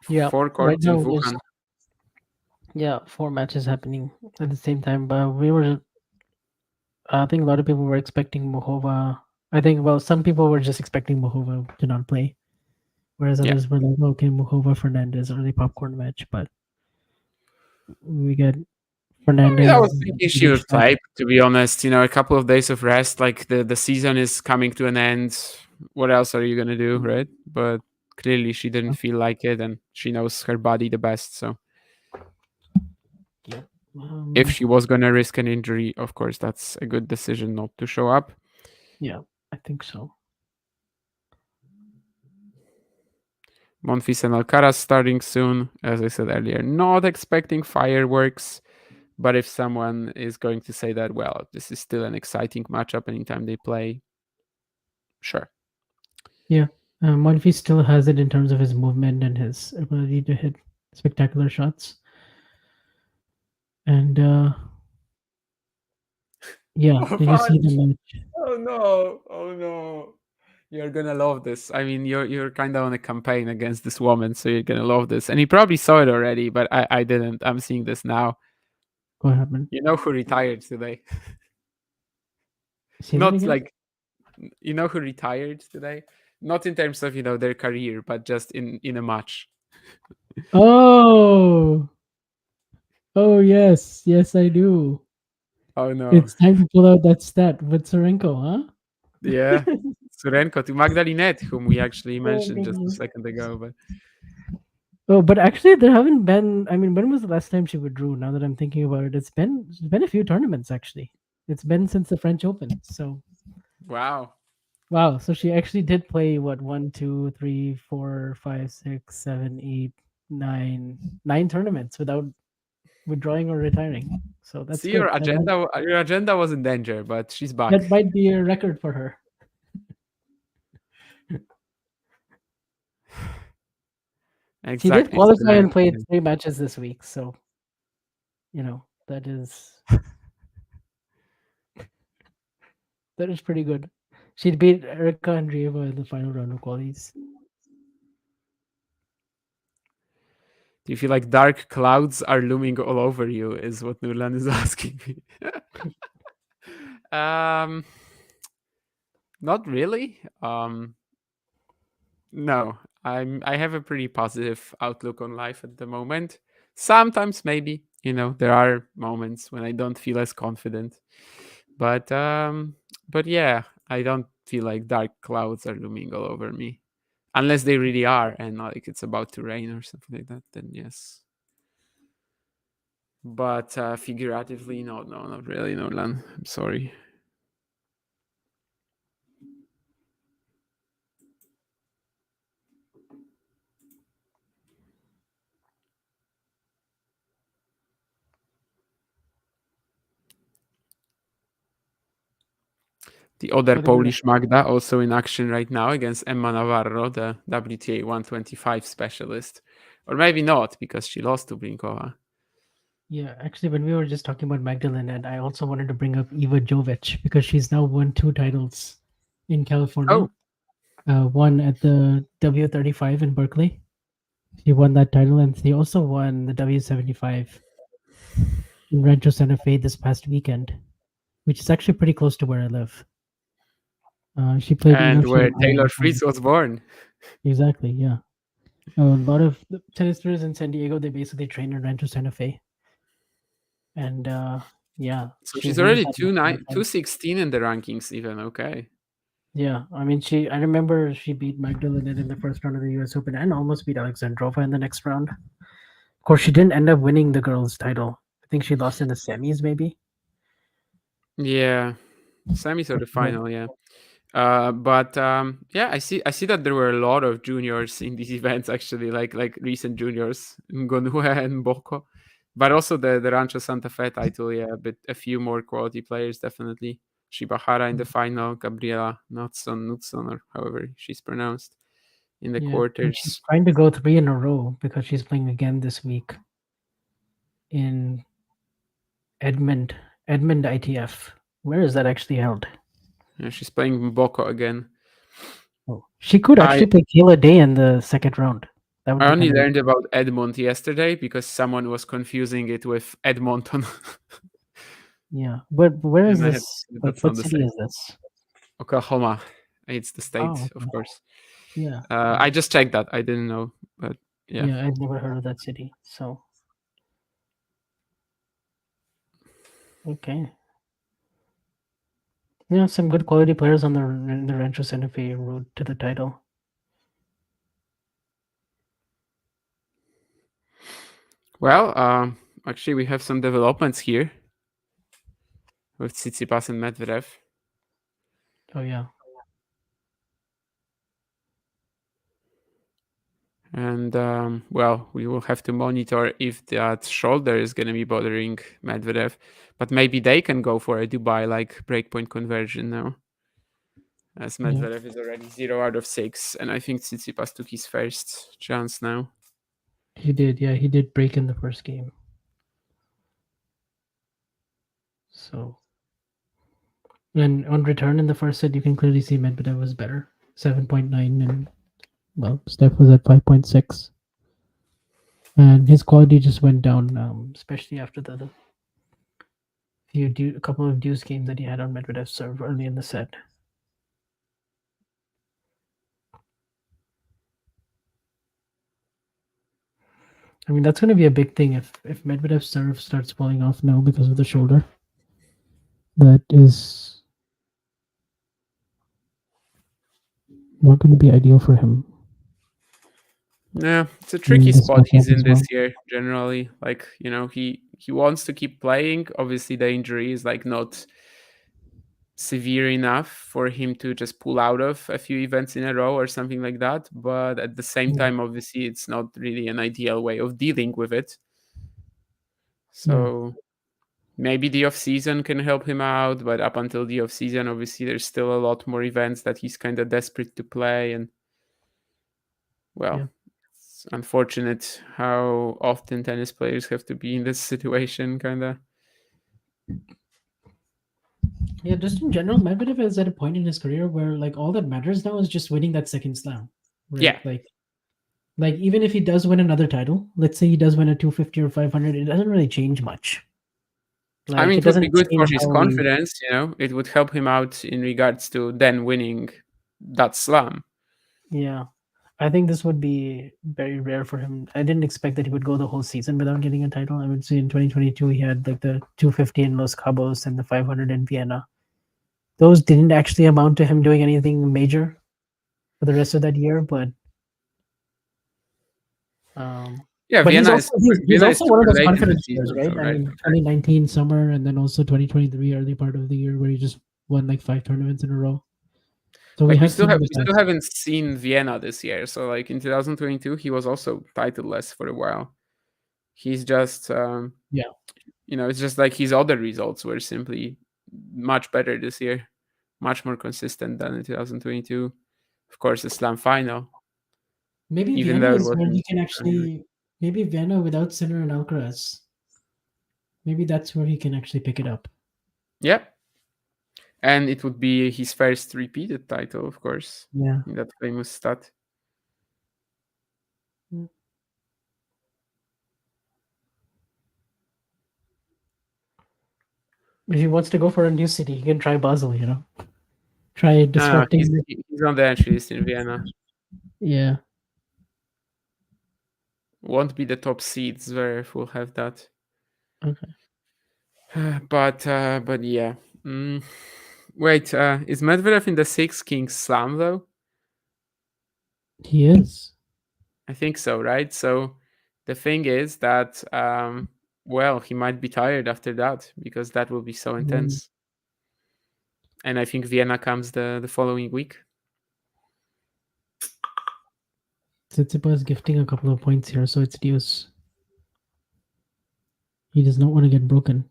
Yeah, 4 court to Wuhan. Yeah, 4 matches happening at the same time. But I think a lot of people were expecting Mohova. I think, well, some people were just expecting Mohova to not play, whereas Yeah. others were like, okay, Mohova Fernandez early popcorn match. But we get Fernandez. I was thinking she would play, to be honest. A couple of days of rest, like the season is coming to an end. What else are you gonna do, right? But clearly she didn't feel like it, and she knows her body the best. So Yep. if she was gonna risk an injury, of course, that's a good decision not to show up. Yeah, I think so. Monfils and Alcaraz starting soon. As I said earlier, not expecting fireworks. But if someone is going to say that, well, this is still an exciting matchup anytime they play, sure. Yeah, Monfils still has it in terms of his movement and his ability to hit spectacular shots. And yeah, did you see the match? Oh no! You're gonna love this. I mean, you're kind of on a campaign against this woman, so you're gonna love this. And he probably saw it already, but I didn't. I'm seeing this now. What happened? You know who retired today? See that Not again? like you know who retired today. Not in terms of their career, but just in a match. Oh, oh yes, yes I do. Oh no! It's time to pull out that stat with Sorenko, huh? Yeah, Surenko to Magdalinet, whom we actually mentioned just a goodness. second ago. But Oh, but actually, there haven't been. I mean, when was the last time she withdrew? Now that I'm thinking about it, it's been a few tournaments actually. It's been since the French Open. So wow, wow. So she actually did play what 1, 2, 3, 4, 5, 6, 7, 8, 9 tournaments without withdrawing or retiring. So that's see good. your agenda was in danger, but she's back. That might be a record for her. Exactly. She did qualify and played 3 matches this week, so that is pretty good. She beat Erica Andreeva in the final round of qualies. Do you feel like dark clouds are looming all over you? Is what Nurlan is asking me. Not really. No, I have a pretty positive outlook on life at the moment. Sometimes maybe, there are moments when I don't feel as confident. But yeah, I don't feel like dark clouds are looming all over me. Unless they really are and like it's about to rain or something like that, then yes. But figuratively, no, not really, Nolan. I'm sorry. The other Polish Magda also in action right now against Emma Navarro, the WTA 125 specialist. Or maybe not, because she lost to Blinkova. Yeah, actually, when we were just talking about Magdalene, and I also wanted to bring up Eva Jovic because she's now won 2 titles in California. One at the W35 in Berkeley. She won that title, and she also won the W75 in Rancho Santa Fe this past weekend, which is actually pretty close to where I live. She played and where Taylor Fritz was born. Exactly, yeah. A lot of tennis players in San Diego, they basically train in Rancho Santa Fe. And yeah. So she's already 216 in the rankings even, okay. Yeah, I mean, I remember she beat Magdalene in the first round of the US Open and almost beat Alexandrova in the next round. Of course, she didn't end up winning the girls' title. I think she lost in the semis, maybe. Yeah, semis or the final, yeah. But yeah, I see that there were a lot of juniors in these events actually, like recent juniors, Ngonue and Boko, but also the Rancho Santa Fe title, yeah, but a few more quality players definitely. Shibahara in the final, Gabriela Knudson, or however she's pronounced, in the quarters. She's trying to go 3 in a row because she's playing again this week in Edmond ITF. Where is that actually held? Yeah, she's playing Boko again. Oh, she could actually play Kayla Day in the second round. That would I be only kind of learned about Edmont yesterday because someone was confusing it with Edmonton. yeah. But where is And I had this? to, Like, that's what not the city same. is this? Oklahoma. It's the state, Oh, of okay. course. Yeah. I just checked that. I didn't know, but yeah. Yeah, I've never heard of that city. So okay. Yeah, some good quality players on the Rancho Santa Fe road to the title. Well, actually, we have some developments here with Tsitsipas and Medvedev. Oh yeah. And well, we will have to monitor if that shoulder is going to be bothering Medvedev. But maybe they can go for a Dubai like breakpoint conversion now, as Yeah. Medvedev is already 0 out of 6, and I think Tsitsipas took his first chance now. He did, yeah, he did break in the first game. So, and on return in the first set, you can clearly see Medvedev was better, 7.9, and well, Steph was at 5.6, and his quality just went down, especially after the a couple of deuce games that he had on Medvedev's serve early in the set. I mean, that's going to be a big thing if Medvedev's serve starts falling off now because of the shoulder. That is not going to be ideal for him. Yeah, it's a tricky this spot he's matchup in as this well. year. Generally, like he wants to keep playing. Obviously, the injury is like not severe enough for him to just pull out of a few events in a row or something like that. But at the same Yeah. time, obviously, it's not really an ideal way of dealing with it. So maybe the off season can help him out, but up until the off season, obviously, there's still a lot more events that he's kind of desperate to play, and well. Yeah. It's unfortunate how often tennis players have to be in this situation, kind of. Yeah, just in general, Medvedev is at a point in his career where like all that matters now is just winning that second slam. Right? Yeah. Like even if he does win another title, let's say he does win a 250 or 500, it doesn't really change much. I mean, it it would be doesn't good for change his how we- confidence, It would help him out in regards to then winning that slam. Yeah. I think this would be very rare for him. I didn't expect that he would go the whole season without getting a title. I would say in 2022 he had like the 250 in Los Cabos and the 500 in Vienna. Those didn't actually amount to him doing anything major for the rest of that year, but Yeah, but Vienna he's also one of those confidence players, season, right? so, I mean, 2019 summer and then also 2023 early part of the year where he just won like 5 tournaments in a row. So Like we have still seen haven't seen Vienna this year. So like in 2022, he was also titleless for a while. He's just it's just like his other results were simply much better this year, much more consistent than in 2022. Of course, the slam final. maybe even Vienna though it is where he wasn't- can actually maybe Vienna without Sinner and Alcaraz. Maybe that's where he can actually pick it up. Yeah. And it would be his first repeated title, of course. Yeah. In that famous stat. If he wants to go for a new city, he can try Basel, Try disrupting. He's on the entry list in Vienna. Yeah. Won't be the top seeds where we'll have that. Okay. But yeah. Wait, is Medvedev in the Six Kings Slam though? He is. I think so, right? So the thing is that well, he might be tired after that because that will be so intense. And I think Vienna comes the following week. Tsitsipas is gifting a couple of points here, so it's deuce. He does not want to get broken.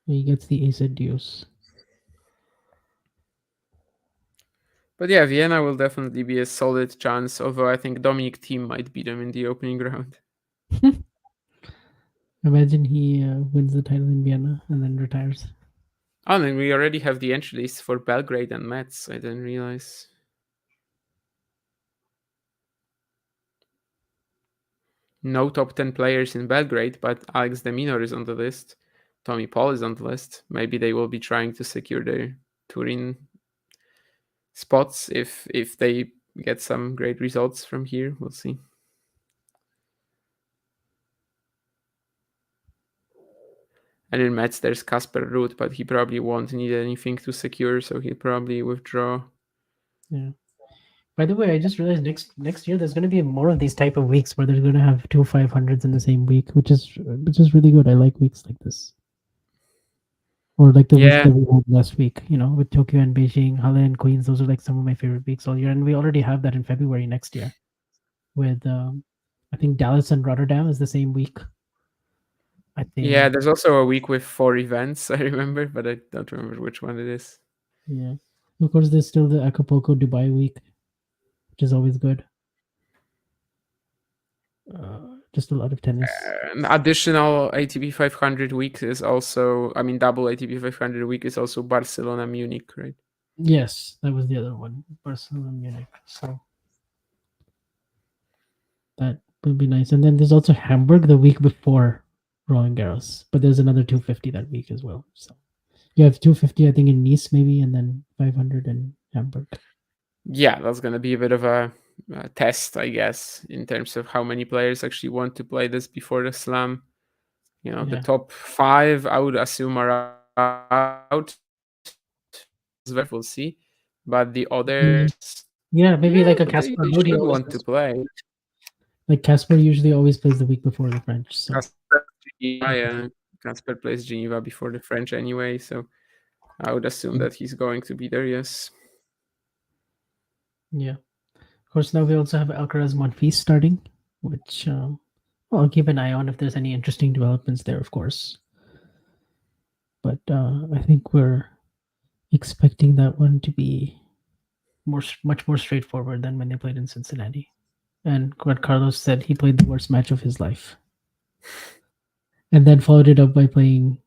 He gets the ace at deuce. But yeah, Vienna will definitely be a solid chance, although I think Dominic Thiem might beat him in the opening round. Imagine he wins the title in Vienna and then retires. Oh, and we already have the entry list for Belgrade and Metz. I didn't realize. No top 10 players in Belgrade, but Alex de Minaur is on the list. Tommy Paul is on the list. Maybe they will be trying to secure their Turin spots if they get some great results from here. We'll see. And in Metz, there's Kasper Ruud, but he probably won't need anything to secure, so he'll probably withdraw. Yeah. By the way, I just realized next year there's going to be more of these type of weeks where they're going to have 2 500s in the same week, which is really good. I like weeks like this. Or like the week Yeah. that we had last week, with Tokyo and Beijing, Halle and Queens. Those are like some of my favorite weeks all year, and we already have that in February next year. With I think Dallas and Rotterdam is the same week. I think. Yeah, there's also a week with 4 events, I remember, but I don't remember which one it is. Yeah. Of course, there's still the Acapulco Dubai week, which is always good. Just a lot of tennis. An additional ATP 500 week is also, double ATP 500 week is also Barcelona, Munich, right? Yes, that was the other one, Barcelona, Munich. So that would be nice. And then there's also Hamburg the week before Roland Garros, but there's another 250 that week as well. So you have 250, I think, in Nice maybe, and then 500 in Hamburg. Yeah, that's going to be a bit of a test, I guess, in terms of how many players actually want to play this before the slam. The top 5, I would assume, are out. We'll see. But the others... Yeah, maybe like a Casper Ruud should want to play. Like Casper usually always plays the week before the French. So. Casper plays Geneva before the French anyway, so I would assume that he's going to be there, yes. Yeah. Of course, now we also have Alcaraz Monfils starting, which I'll keep an eye on if there's any interesting developments there, of course. But I think we're expecting that one to be much more straightforward than when they played in Cincinnati. And what Carlos said, he played the worst match of his life. And then followed it up by playing,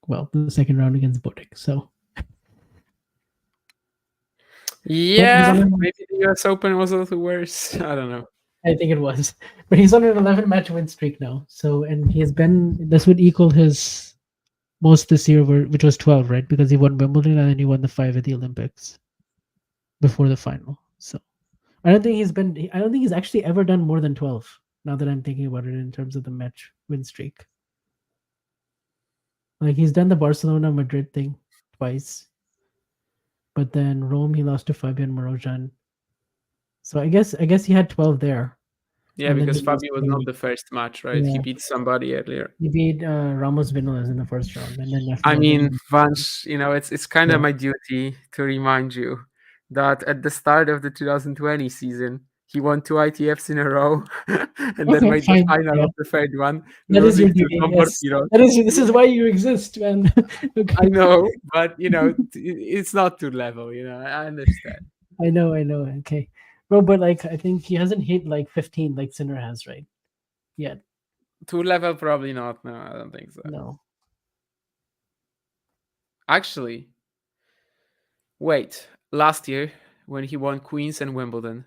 the second round against Bodek. So. Yeah, maybe the US Open was a little worse. I don't know. I think it was. But he's on an 11-match win streak now. So, and this would equal his most this year, which was 12, right? Because he won Wimbledon and then he won the 5 at the Olympics before the final. So, I don't think he's actually ever done more than 12. Now that I'm thinking about it in terms of the match win streak. Like he's done the Barcelona Madrid thing twice. But then Rome, he lost to Fabian Marozsan. So I guess he had 12 there. Yeah, because Fabio was not the first match, right? Yeah. He beat somebody earlier. He beat Ramos Vinolas in the first round. And then Vance, it's kind of my duty to remind you that at the start of the 2020 season, he won 2 ITFs in a row and then made the final of the third one. That is your duty, yes. This is why you exist, man. Okay. I know, but, it's not to level, I understand. I know. Okay. Bro, but I think he hasn't hit 15 like Sinner has, right? Yet. 2 level, probably not. No, I don't think so. No. Actually, wait. Last year, when he won Queens and Wimbledon.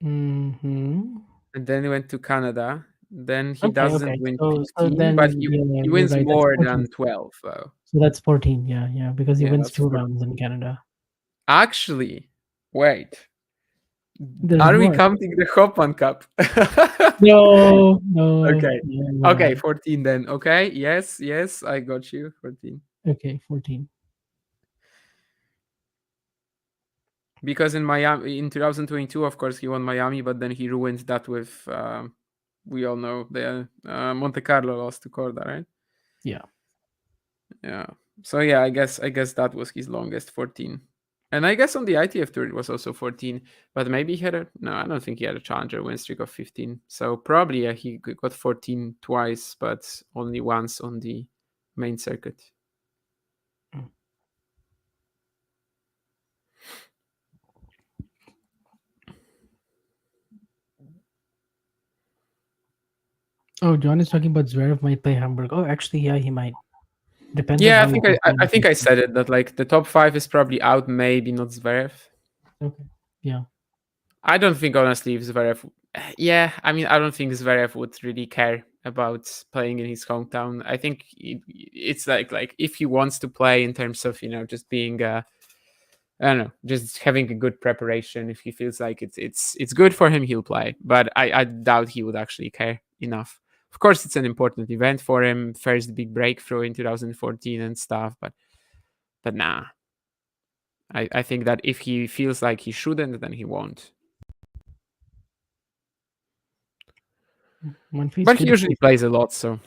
Mm-hmm. And then he went to Canada. Then he doesn't win 15, then, but he wins more than 12, though. So that's 14, yeah, because he wins 2 rounds in Canada. Actually, wait. Are we counting the Hopman Cup? No. Okay. Yeah. Okay, 14 then. Okay, yes, I got you. 14. Okay, 14. Because in Miami, in 2022, of course, he won Miami, but then he ruined that with, we all know, the Monte Carlo lost to Corda, right? Yeah. Yeah. So yeah, I guess that was his longest, 14. And I guess on the ITF tour it was also 14, but maybe he had I don't think he had a challenger win streak of 15. So probably he got 14 twice, but only once on the main circuit. Oh, John is talking about Zverev might play Hamburg. Oh, actually, yeah, he might. Depends Yeah, on I how think you I think I said it that like the top 5 is probably out, maybe not Zverev. Okay. Yeah. I don't think honestly if Zverev. Yeah, I mean I don't think Zverev would really care about playing in his hometown. I think it's like if he wants to play in terms of just being I don't know, just having a good preparation. If he feels like it's good for him, he'll play. But I doubt he would actually care enough. Of course, it's an important event for him, first big breakthrough in 2014 and stuff. But nah, I think that if he feels like he shouldn't, then he won't. Monfils But he did usually plays a lot, so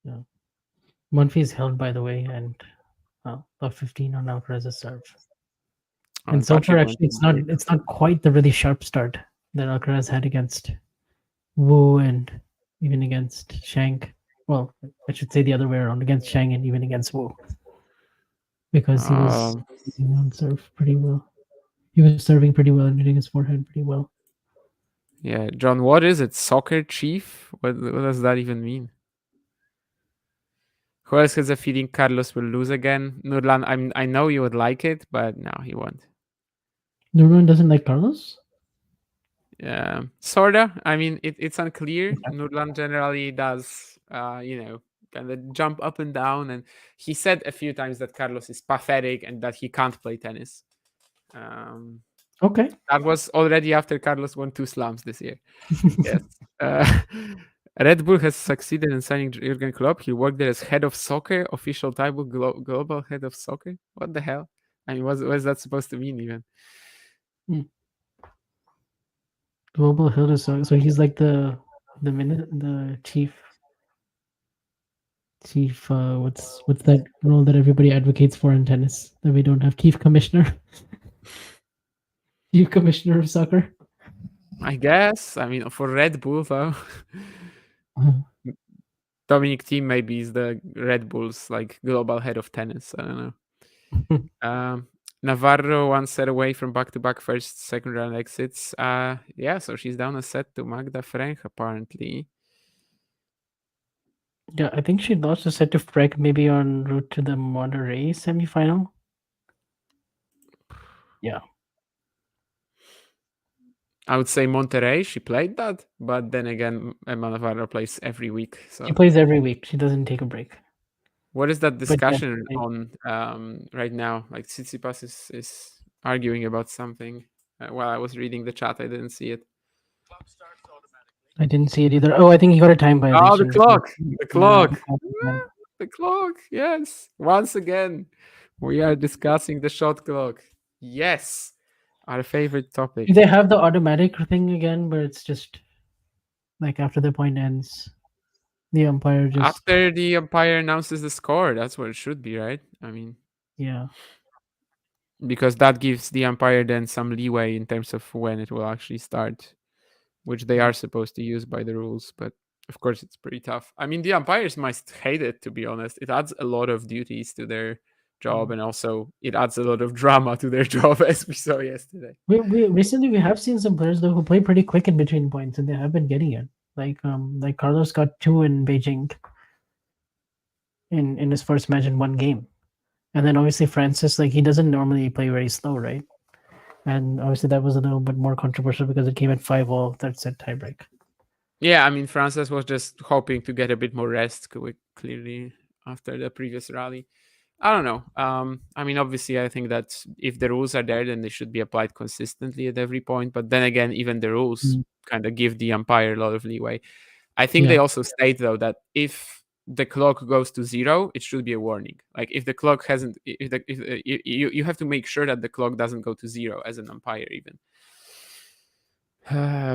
Yeah. Monfils is held, by the way, and top 15 on Alcaraz's serve. And so far, actually, it's not quite the really sharp start that Alcaraz had against Wu and even against Shank. Well, I should say the other way around, against Shang and even against Wu, because he was on serve pretty well. He was serving pretty well and hitting his forehand pretty well. Yeah, John, what is it? Soccer chief? What does that even mean? Who else has a feeling Carlos will lose again? Nurlan, I know you would like it, but no, he won't. Nurlan doesn't like Carlos? Yeah, sorta. I mean, it's unclear. Nurlan generally does, kind of jump up and down, and he said a few times that Carlos is pathetic and that he can't play tennis. Okay. That was already after Carlos won 2 slams this year. Yes. Red Bull has succeeded in signing Jurgen Klopp. He worked there as head of soccer, official title, global head of soccer. What the hell? I mean, what is that supposed to mean even? Global head of soccer. So he's like the chief. What's that role that everybody advocates for in tennis that we don't have? Chief commissioner. Chief commissioner of soccer. I guess. I mean, for Red Bull though. Dominic Thiem maybe is the Red Bull's like global head of tennis. I don't know. Navarro 1 set away from back-to-back first, second round exits. Yeah, so she's down a set to Magda Frank apparently. Yeah, I think she lost a set to Freck maybe en route to the Monterey semifinal. Yeah. I would say Monterrey, she played that, but then again, Emma Navarro plays every week. So She plays every week. She doesn't take a break. what is that discussion on right now? Like Tsitsipas is arguing about something. While I was reading the chat, I didn't see it. I didn't see it either. Oh, I think he got a time violation. Oh, the clock! The clock! Yeah. The clock! Yes! Once again, we are discussing the shot clock. Yes! Our favorite topic. They have the automatic thing again, but it's just like after the point ends, the umpire just... After the umpire announces the score, that's what it should be, right? I mean... Yeah. Because that gives the umpire then some leeway in terms of when it will actually start, which they are supposed to use by the rules. But of course, it's pretty tough. I mean, the umpires must hate it, to be honest. It adds a lot of duties to their job, and also it adds a lot of drama to their job, as we saw yesterday. We recently we have seen some players though who play pretty quick in between points, and they have been getting it. Like Carlos got 2 in Beijing in his first match in 1 game. And then obviously Francis, like he doesn't normally play very slow, right? And obviously that was a little bit more controversial because it came at 5-all, third set tiebreak. Yeah, I mean Francis was just hoping to get a bit more rest clearly after the previous rally. I don't know. I mean, obviously, I think that if the rules are there, then they should be applied consistently at every point. But then again, even the rules kind of give the umpire a lot of leeway. I think they also state, though, that if the clock goes to 0, it should be a warning. Like if the clock hasn't, you have to make sure that the clock doesn't go to 0 as an umpire, even.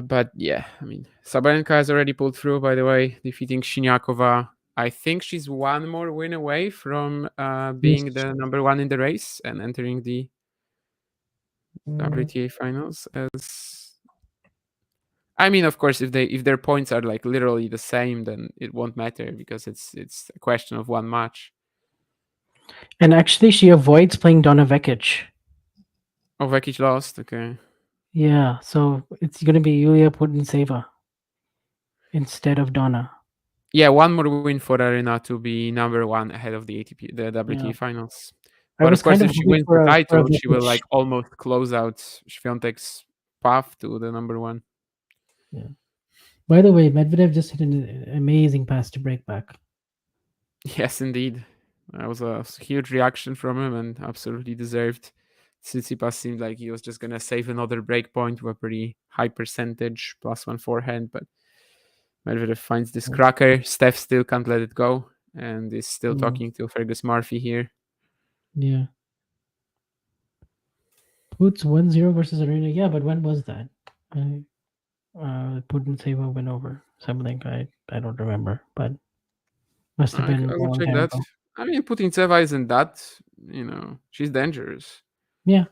But yeah, I mean, Sabalenka has already pulled through, by the way, defeating Siniakova. I think she's 1 more win away from being the number 1 in the race and entering the WTA finals. I mean, of course, if their points are like literally the same, then it won't matter because it's a question of 1 match. And actually, she avoids playing Donna Vekic. Oh, Vekic lost. Okay. Yeah, so it's going to be Yulia Putintseva instead of Donna. Yeah, one more win for Arena to be number 1 ahead of the ATP, the WTA Yeah. finals. I But was of course, kind of if she hoping wins the for a title, bit she will of like almost close out Świątek's path to the number 1. Yeah. By the way, Medvedev just hit an amazing pass to break back. Yes, indeed. That was a huge reaction from him and absolutely deserved. Tsitsipas seemed like he was just going to save another break point with a pretty high percentage, +1 forehand, but Medvedev finds this cracker. Steph still can't let it go and is still talking to Fergus Murphy here. Yeah. Boots 1-0 versus Arena. Yeah, but when was that? Putintseva went over something. I don't remember, but must have been I a will long check time that. ago. I mean, Putintseva isn't that, she's dangerous. Yeah.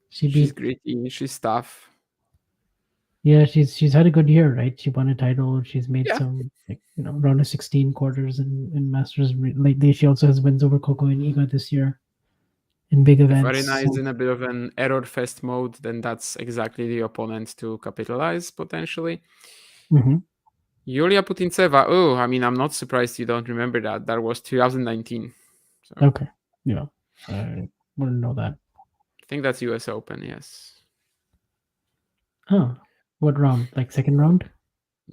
She's beat gritty, she's tough. Yeah, she's had a good year, right? She won a title. She's made Yeah. some, round of 16 quarters in Masters lately. She also has wins over Coco and Iga this year in big If events. Arena is in a bit of an error fest mode, then that's exactly the opponent to capitalize potentially. Mhm. Yulia Putintseva. Oh, I mean, I'm not surprised you don't remember that. That was 2019. So Okay. Yeah. I wouldn't know that. I think that's US Open, yes. Oh. What round? Like second round?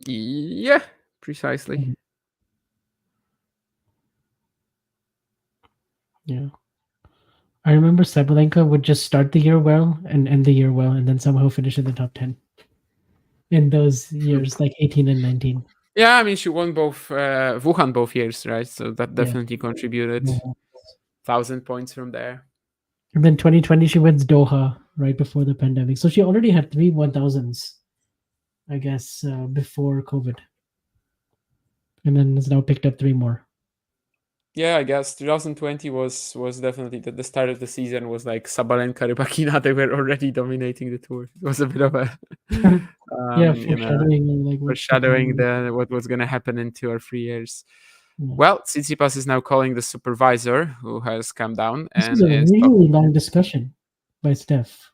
Yeah, precisely. Mhm. Yeah. I remember Sabalenka would just start the year well and end the year well and then somehow finish in the top 10 in those years, like 18 and 19. Yeah, I mean, she won both Wuhan both years, right? So that Yeah. definitely contributed. Yeah. 1,000 points from there. And then 2020, she wins Doha right before the pandemic. So she already had 3 1,000s, I guess, before COVID. And then has now picked up 3 more. Yeah, I guess 2020 was definitely the start of the season was like Sabalenka, Rybakina, they were already dominating the tour. It was a bit of a Yeah, foreshadowing like foreshadowing what was going to happen in 2 or 3 years. Yeah. Well, Tsitsipas is now calling the supervisor who has come down This and is a is really long discussion by Steph.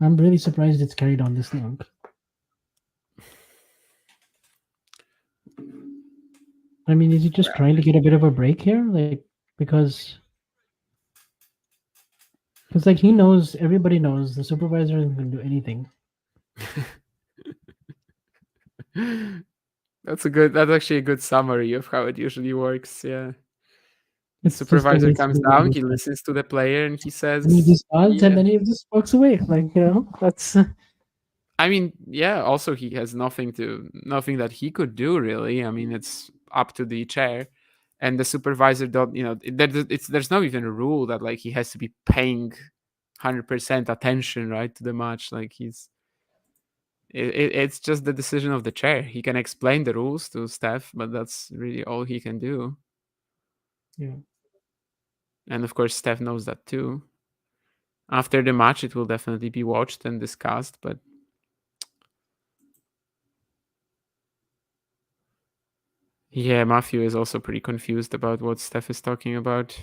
I'm really surprised it's carried on this long. I mean, is he just trying to get a bit of a break here? Like, because like he knows, everybody knows the supervisor isn't going to do anything. That's actually a good summary of how it usually works. Yeah. The It's just supervisor always comes been down, really he fun. listens to the player and he says, And he just nods yeah. and then he just walks away. Like, that's. I mean, yeah, also he has nothing that he could do really. I mean, it's up to the chair. And the supervisor don't, there's not even a rule that like he has to be paying 100% attention, right, to the match. Like it's just the decision of the chair. He can explain the rules to Steph, but that's really all he can do. Yeah. And of course, Steph knows that too. After the match, it will definitely be watched and discussed, but yeah, Matthew is also pretty confused about what Steph is talking about.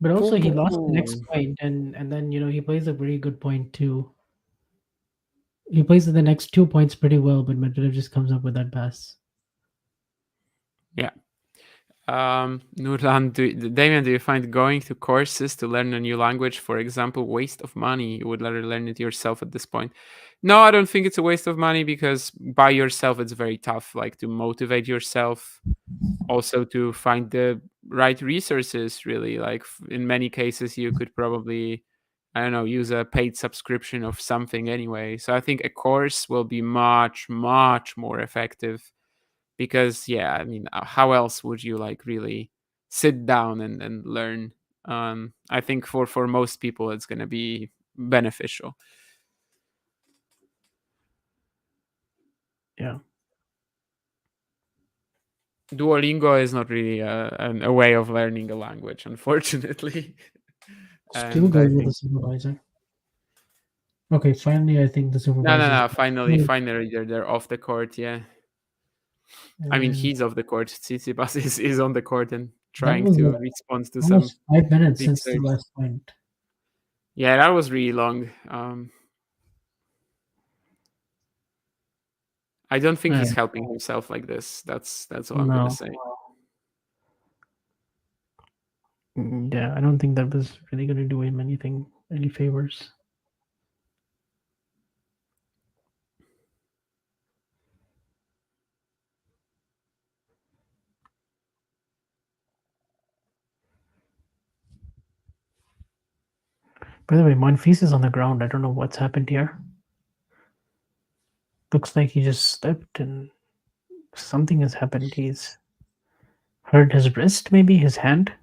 But also he lost the next point and then he plays a very good point too. He plays the next 2 points pretty well, but Medvedev just comes up with that pass. Yeah. Nurlan, Damien, do you find going to courses to learn a new language, for example, waste of money? You would rather learn it yourself at this point? No, I don't think it's a waste of money because by yourself it's very tough, like to motivate yourself, also to find the right resources, really. Like in many cases, you could probably, I don't know, use a paid subscription of something anyway. So I think a course will be much, much more effective. Because yeah, I mean, how else would you like really sit down and learn? I think for most people it's going to be beneficial. Yeah. Duolingo is not really a way of learning a language, unfortunately. Still goes with the supervisor. Okay, finally, I think the supervisor. No. Finally, they're off the court. Yeah. I mean, he's off the court. Tsitsipas is on the court and trying to respond to some 5 minutes deep since the search. last point. Yeah, that was really long. I don't think he's helping himself like this. That's all I'm gonna No. say. Yeah, I don't think that was really going to do him any favors. By the way, Monfils is on the ground. I don't know what's happened here. Looks like he just stepped and something has happened. He's hurt his wrist, maybe his hand.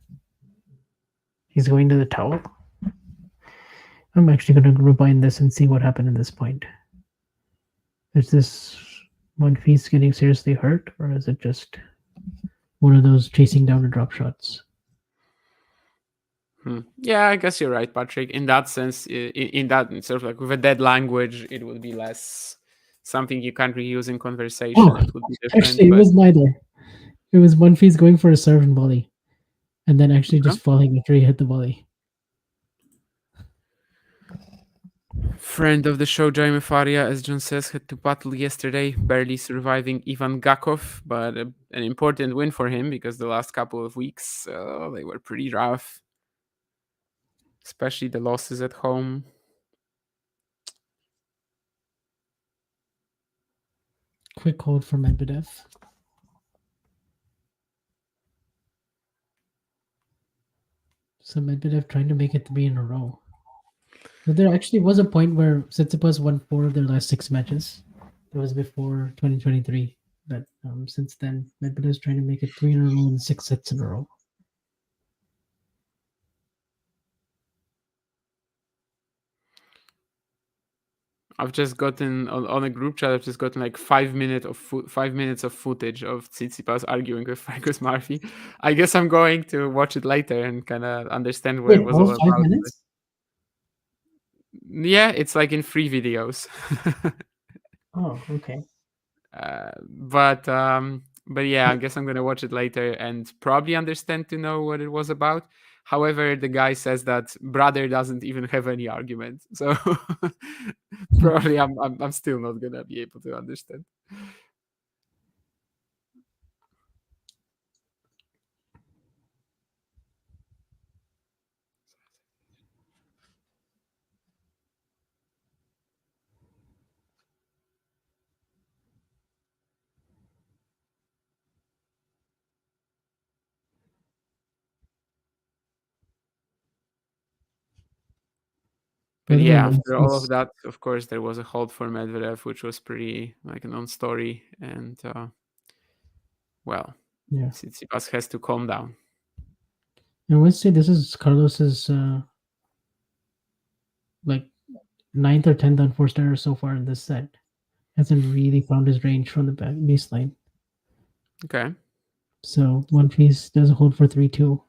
He's going to the towel. I'm actually going to rewind this and see what happened at this point. Is this Monfils getting seriously hurt, or is it just one of those chasing down the drop shots? Yeah, I guess you're right, Patrick. In that sense, in that sort of like with a dead language, it would be less something you can't reuse in conversation. Oh, It would be different. actually, it was neither. It was Monfils going for a serve and volley, and then actually just falling after he hit the volley. Friend of the show, Jaime Faria, as John says, had to battle yesterday, barely surviving Ivan Gakov, but an important win for him because the last couple of weeks they were pretty rough, especially the losses at home. Quick hold for Medvedev. So Medvedev trying to make it 3 in a row. So there actually was a point where Tsitsipas won 4 of their last 6 matches. That was before 2023. But since then, Medvedev's trying to make it 3 in a row and 6 sets in a row. I've just gotten on a group chat. I've just gotten like 5 minutes of footage of Tsitsipas arguing with Fergus Murphy. I guess I'm going to watch it later and kind of understand what it was all all 5 about. minutes? Yeah, it's like in 3 videos. Oh, okay. But yeah, I guess I'm gonna watch it later and probably understand to know what it was about. However, the guy says that brother doesn't even have any argument, so probably I'm still not gonna be able to understand. But yeah, after all of that, of course, there was a hold for Medvedev, which was pretty like a non-story, and well, Yeah. Tsitsipas has to calm down. And let's say this is Carlos's like 9th or 10th unforced error so far in this set. Hasn't really found his range from the baseline. Okay. So Monfils does hold for 3-2.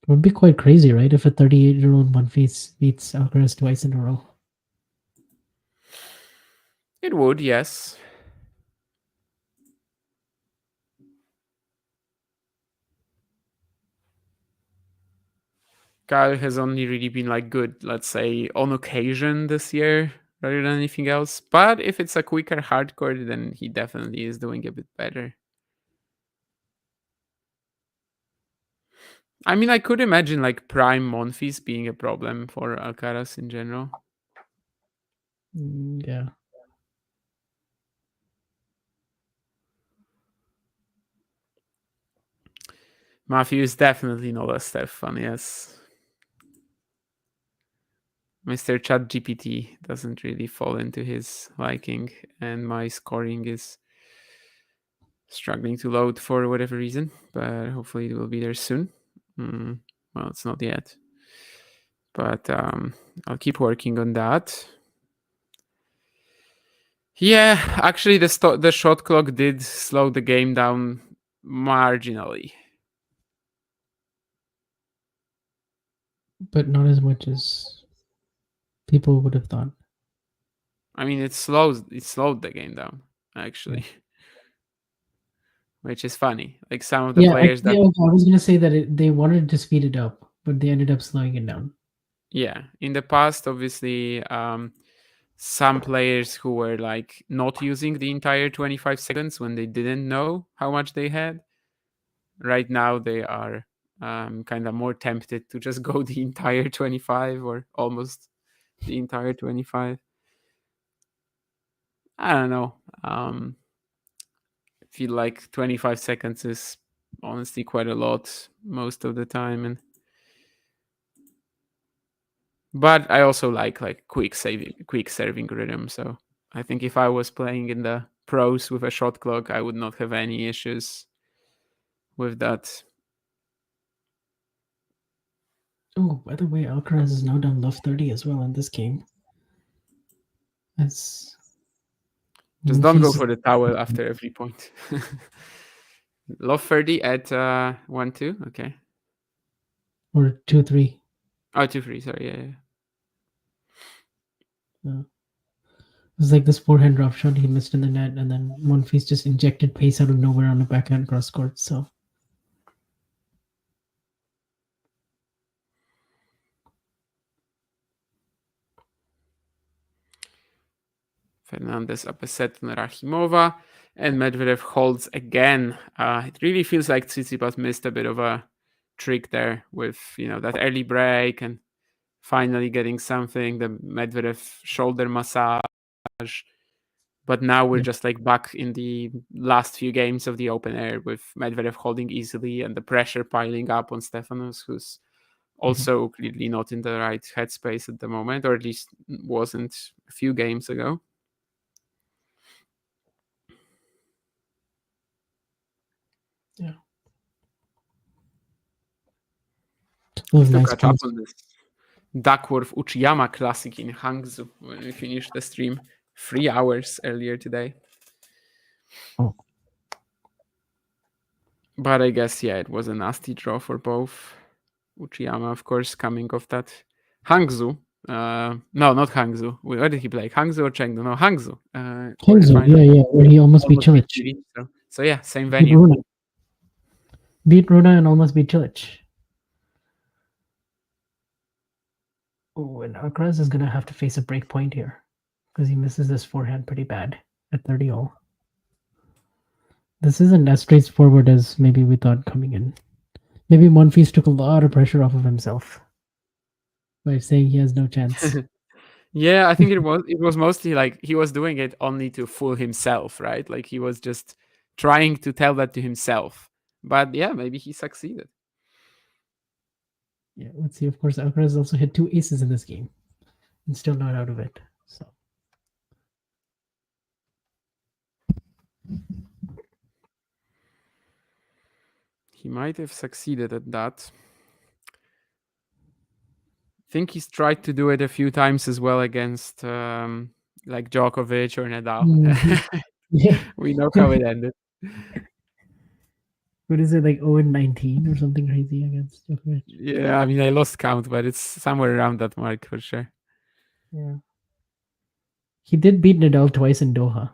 It would be quite crazy, right? If a 38-year-old Monfils beats Alcaraz twice in a row. It would, yes. Kyle has only really been like good, let's say, on occasion this year rather than anything else. But if it's a quicker hardcore, then he definitely is doing a bit better. I mean, I could imagine like prime Monfils being a problem for Alcaraz in general. Yeah. Matthew is definitely not a Stefan, yes. Mr. ChatGPT doesn't really fall into his liking, and my scoring is struggling to load for whatever reason, but hopefully it will be there soon. Well, it's not yet, but I'll keep working on that. Yeah, actually, the shot clock did slow the game down marginally, But not as much as people would have thought. I mean, it slowed the game down actually. which is funny. Like some of the Yeah, players actually, I was gonna say that they wanted to speed it up, but they ended up slowing it down. Yeah, in the past, obviously, some players who were like not using the entire 25 seconds when they didn't know how much they had. Right now, they are kind of more tempted to just go the entire 25 or almost the entire 25. I don't know. I feel like 25 seconds is honestly quite a lot most of the time, but I also like quick serving rhythm. So I think if I was playing in the pros with a shot clock, I would not have any issues with that. Oh, by the way, Alcaraz is now down love 30 as well in this game. That's Just don't go for the towel after every point. Love 30 at 1-2. Okay. Or 2-3. Oh, 2-3. Sorry. Yeah. It was like this forehand drop shot he missed in the net, and then Monfils just injected pace out of nowhere on a backhand cross court. So Fernandez up a set on Rakhimova, and Medvedev holds again. It really feels like Tsitsipas missed a bit of a trick there with that early break and finally getting something, the Medvedev shoulder massage. But now we're just like back in the last few games of the open air with Medvedev holding easily and the pressure piling up on Stefanos, who's also clearly not in the right headspace at the moment, or at least wasn't a few games ago. Yeah. To catch up on this Duckworth Uchiyama Classic in Hangzhou when we finished the stream 3 hours earlier today. Oh. But I guess, it was a nasty draw for both. Uchiyama, of course, coming off that Hangzhou. No, not Hangzhou. Where did he play? Hangzhou or Chengdu? No, Hangzhou. Hangzhou, where he almost beat Cilic. So yeah, same venue. Beat Runa and almost beat Cilic. Oh, and Alcaraz is going to have to face a break point here because he misses this forehand pretty bad at 30-all. This isn't as straightforward as maybe we thought coming in. Maybe Monfils took a lot of pressure off of himself by saying he has no chance. Yeah, I think it was mostly like he was doing it only to fool himself, right? Like he was just trying to tell that to himself. But yeah, maybe he succeeded. Yeah, let's see. Of course, Alcaraz also hit 2 aces in this game and still not out of it. So he might have succeeded at that. I think he's tried to do it a few times as well against like Djokovic or Nadal. Mm-hmm. Yeah. We know how it ended. What is it, like 0-19 or something crazy against Djokovic? Yeah, I mean, I lost count, but it's somewhere around that mark for sure. Yeah. He did beat Nadal twice in Doha. I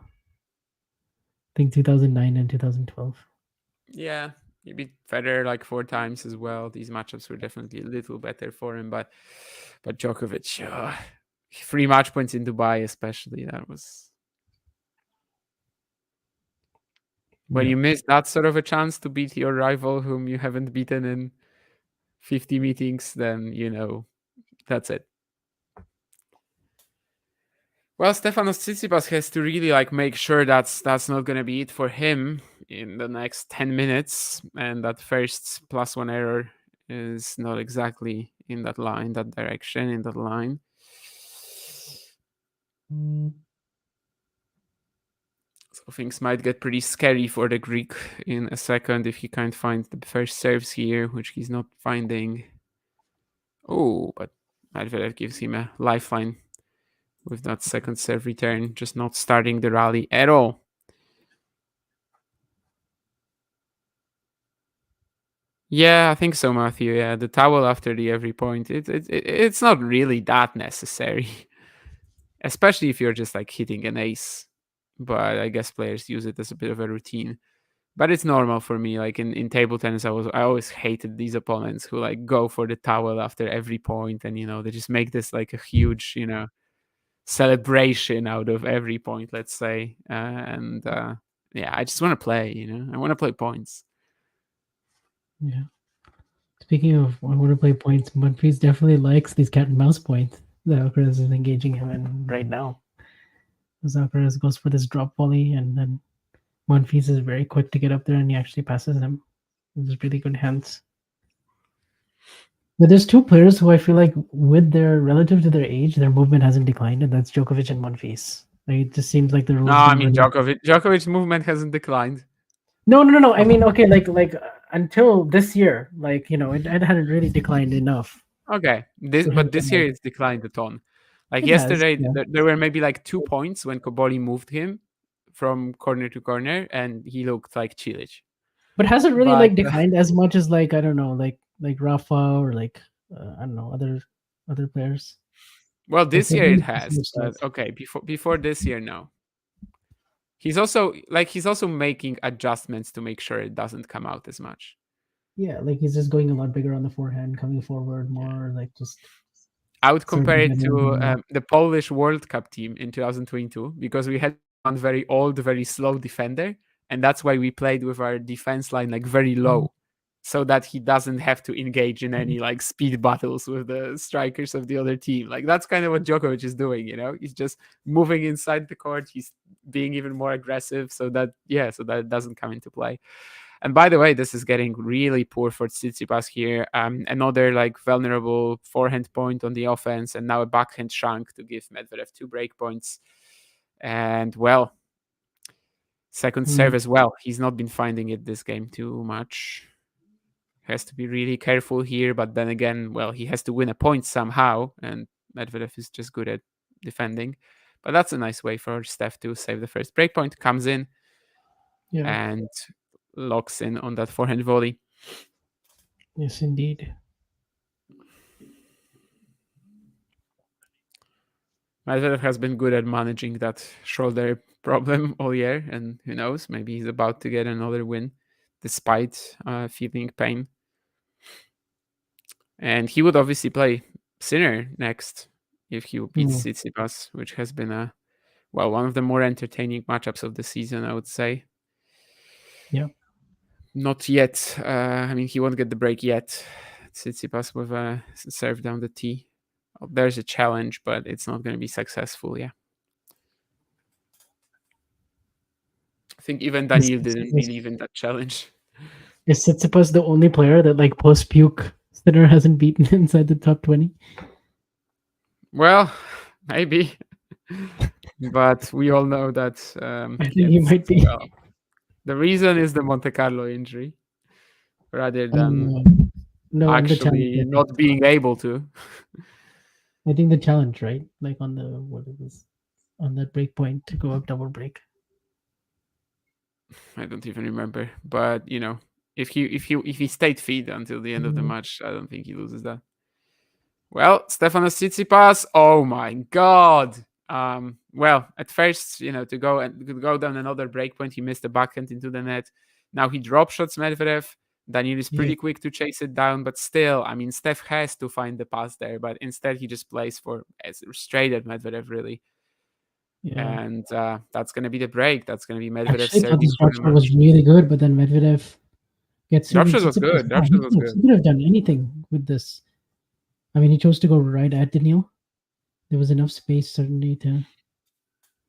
think 2009 and 2012. Yeah, he beat Federer like 4 times as well. These matchups were definitely a little better for him, but Djokovic, 3 match points in Dubai especially, that was... When you miss that sort of a chance to beat your rival whom you haven't beaten in 50 meetings, then, that's it. Well, Stefanos Tsitsipas has to really make sure that's not going to be it for him in the next 10 minutes. And that first +1 error is not exactly in that line, that line. So things might get pretty scary for the Greek in a second if he can't find the first serves here, which he's not finding. Oh, but Medvedev gives him a lifeline with that second serve return, just not starting the rally at all. Yeah, I think so, Matthew. Yeah, the towel after the every point, it's not really that necessary, especially if you're just hitting an ace. But I guess players use it as a bit of a routine. But it's normal for me. Like in table tennis, I always hated these opponents who like go for the towel after every point, and they just make this like a huge celebration out of every point, let's say. And yeah, I just want to play. I want to play points. Yeah. Speaking of, I want to play points. Monfils definitely likes these cat and mouse points that Alcaraz is engaging him in right now. As Alcaraz goes for this drop volley, and then Monfils is very quick to get up there, and he actually passes him. There's really good hands. But there's two players who I feel like, with their relative to their age, their movement hasn't declined, and that's Djokovic and Monfils. Like, it just seems like the rules. No, I mean Djokovic's movement hasn't declined. No. I mean, okay, like until this year, like it hadn't really declined enough. Okay, but this year it's declined a ton. Like yesterday, there were maybe like 2 points when Koboli moved him from corner to corner, and he looked like Cilic. But has it really like declined as much as like, I don't know, like Rafa or like I don't know, other players? Well, this year it has. But okay, before this year, no. He's also making adjustments to make sure it doesn't come out as much. Yeah, like he's just going a lot bigger on the forehand, coming forward more, like just. I would compare it to the Polish World Cup team in 2022, because we had one very old, very slow defender, and that's why we played with our defense line like very low, so that he doesn't have to engage in any like speed battles with the strikers of the other team. Like that's kind of what Djokovic is doing, He's just moving inside the court. He's being even more aggressive, so that it doesn't come into play. And by the way, this is getting really poor for Tsitsipas here. Another like vulnerable forehand point on the offense, and now a backhand shank to give Medvedev 2 break points. And well, second serve as well. He's not been finding it this game too much. Has to be really careful here, but then again, well, he has to win a point somehow, and Medvedev is just good at defending. But that's a nice way for Steph to save the first break point. Comes in and locks in on that forehand volley. Yes, indeed. Medvedev has been good at managing that shoulder problem all year, and who knows, maybe he's about to get another win despite feeling pain. And he would obviously play Sinner next if he beats Tsitsipas, which has been one of the more entertaining matchups of the season, I would say. Yeah. Not yet. I mean, he won't get the break yet. Tsitsipas with a serve down the tee. There's a challenge, but it's not going to be successful. Yeah. I think even Daniil didn't believe in that challenge. Is Tsitsipas the only player that like post-puke Sinner hasn't beaten inside the top 20? Well, maybe. But we all know that I think he might be. The reason is the Monte Carlo injury, rather than actually not being able to. I think the challenge, right? Like on that break point to go up double break. I don't even remember, but if he stayed fit until the end of the match, I don't think he loses that. Well, Stefanos Tsitsipas, oh my god! Well, at first, to go down another break point, he missed the backhand into the net. Now he drop shots Medvedev. Daniil is pretty quick to chase it down, but still, I mean, Steph has to find the pass there, but instead he just plays straight at Medvedev, really. Yeah. And that's going to be the break. That's going to be Medvedev serving. This drop shot was really good, but then Medvedev gets drop shot was good. Drop shot was good. He could have done anything with this. I mean, he chose to go right at Daniil. There was enough space, certainly, to.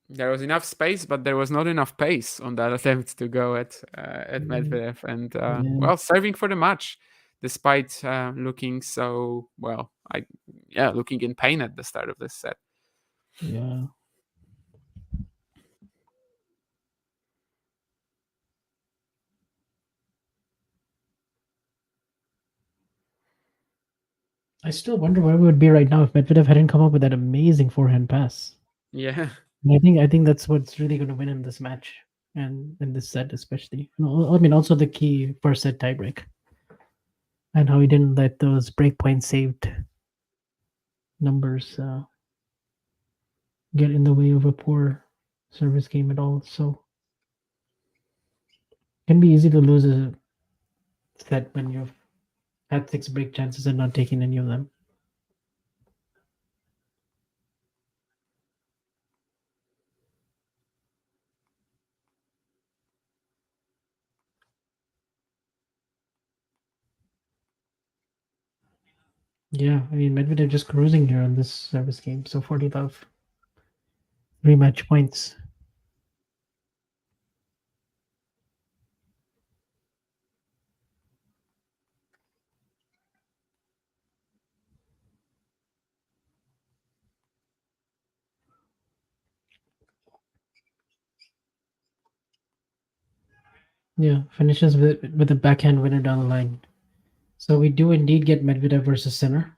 There was enough space, but there was not enough pace on that attempt to go at Medvedev. And well, serving for the match, despite looking so looking in pain at the start of this set. Yeah. I still wonder where we would be right now if Medvedev hadn't come up with that amazing forehand pass. Yeah. And I think that's what's really going to win him this match and in this set especially. I mean, also the key first set tiebreak and how he didn't let those breakpoint saved numbers get in the way of a poor service game at all. So can be easy to lose a set when you've had 6 break chances and not taking any of them. Yeah, I mean Medvedev just cruising here on this service game. So 40 love, 3 match points. Yeah, finishes with a backhand winner down the line. So we do indeed get Medvedev versus Sinner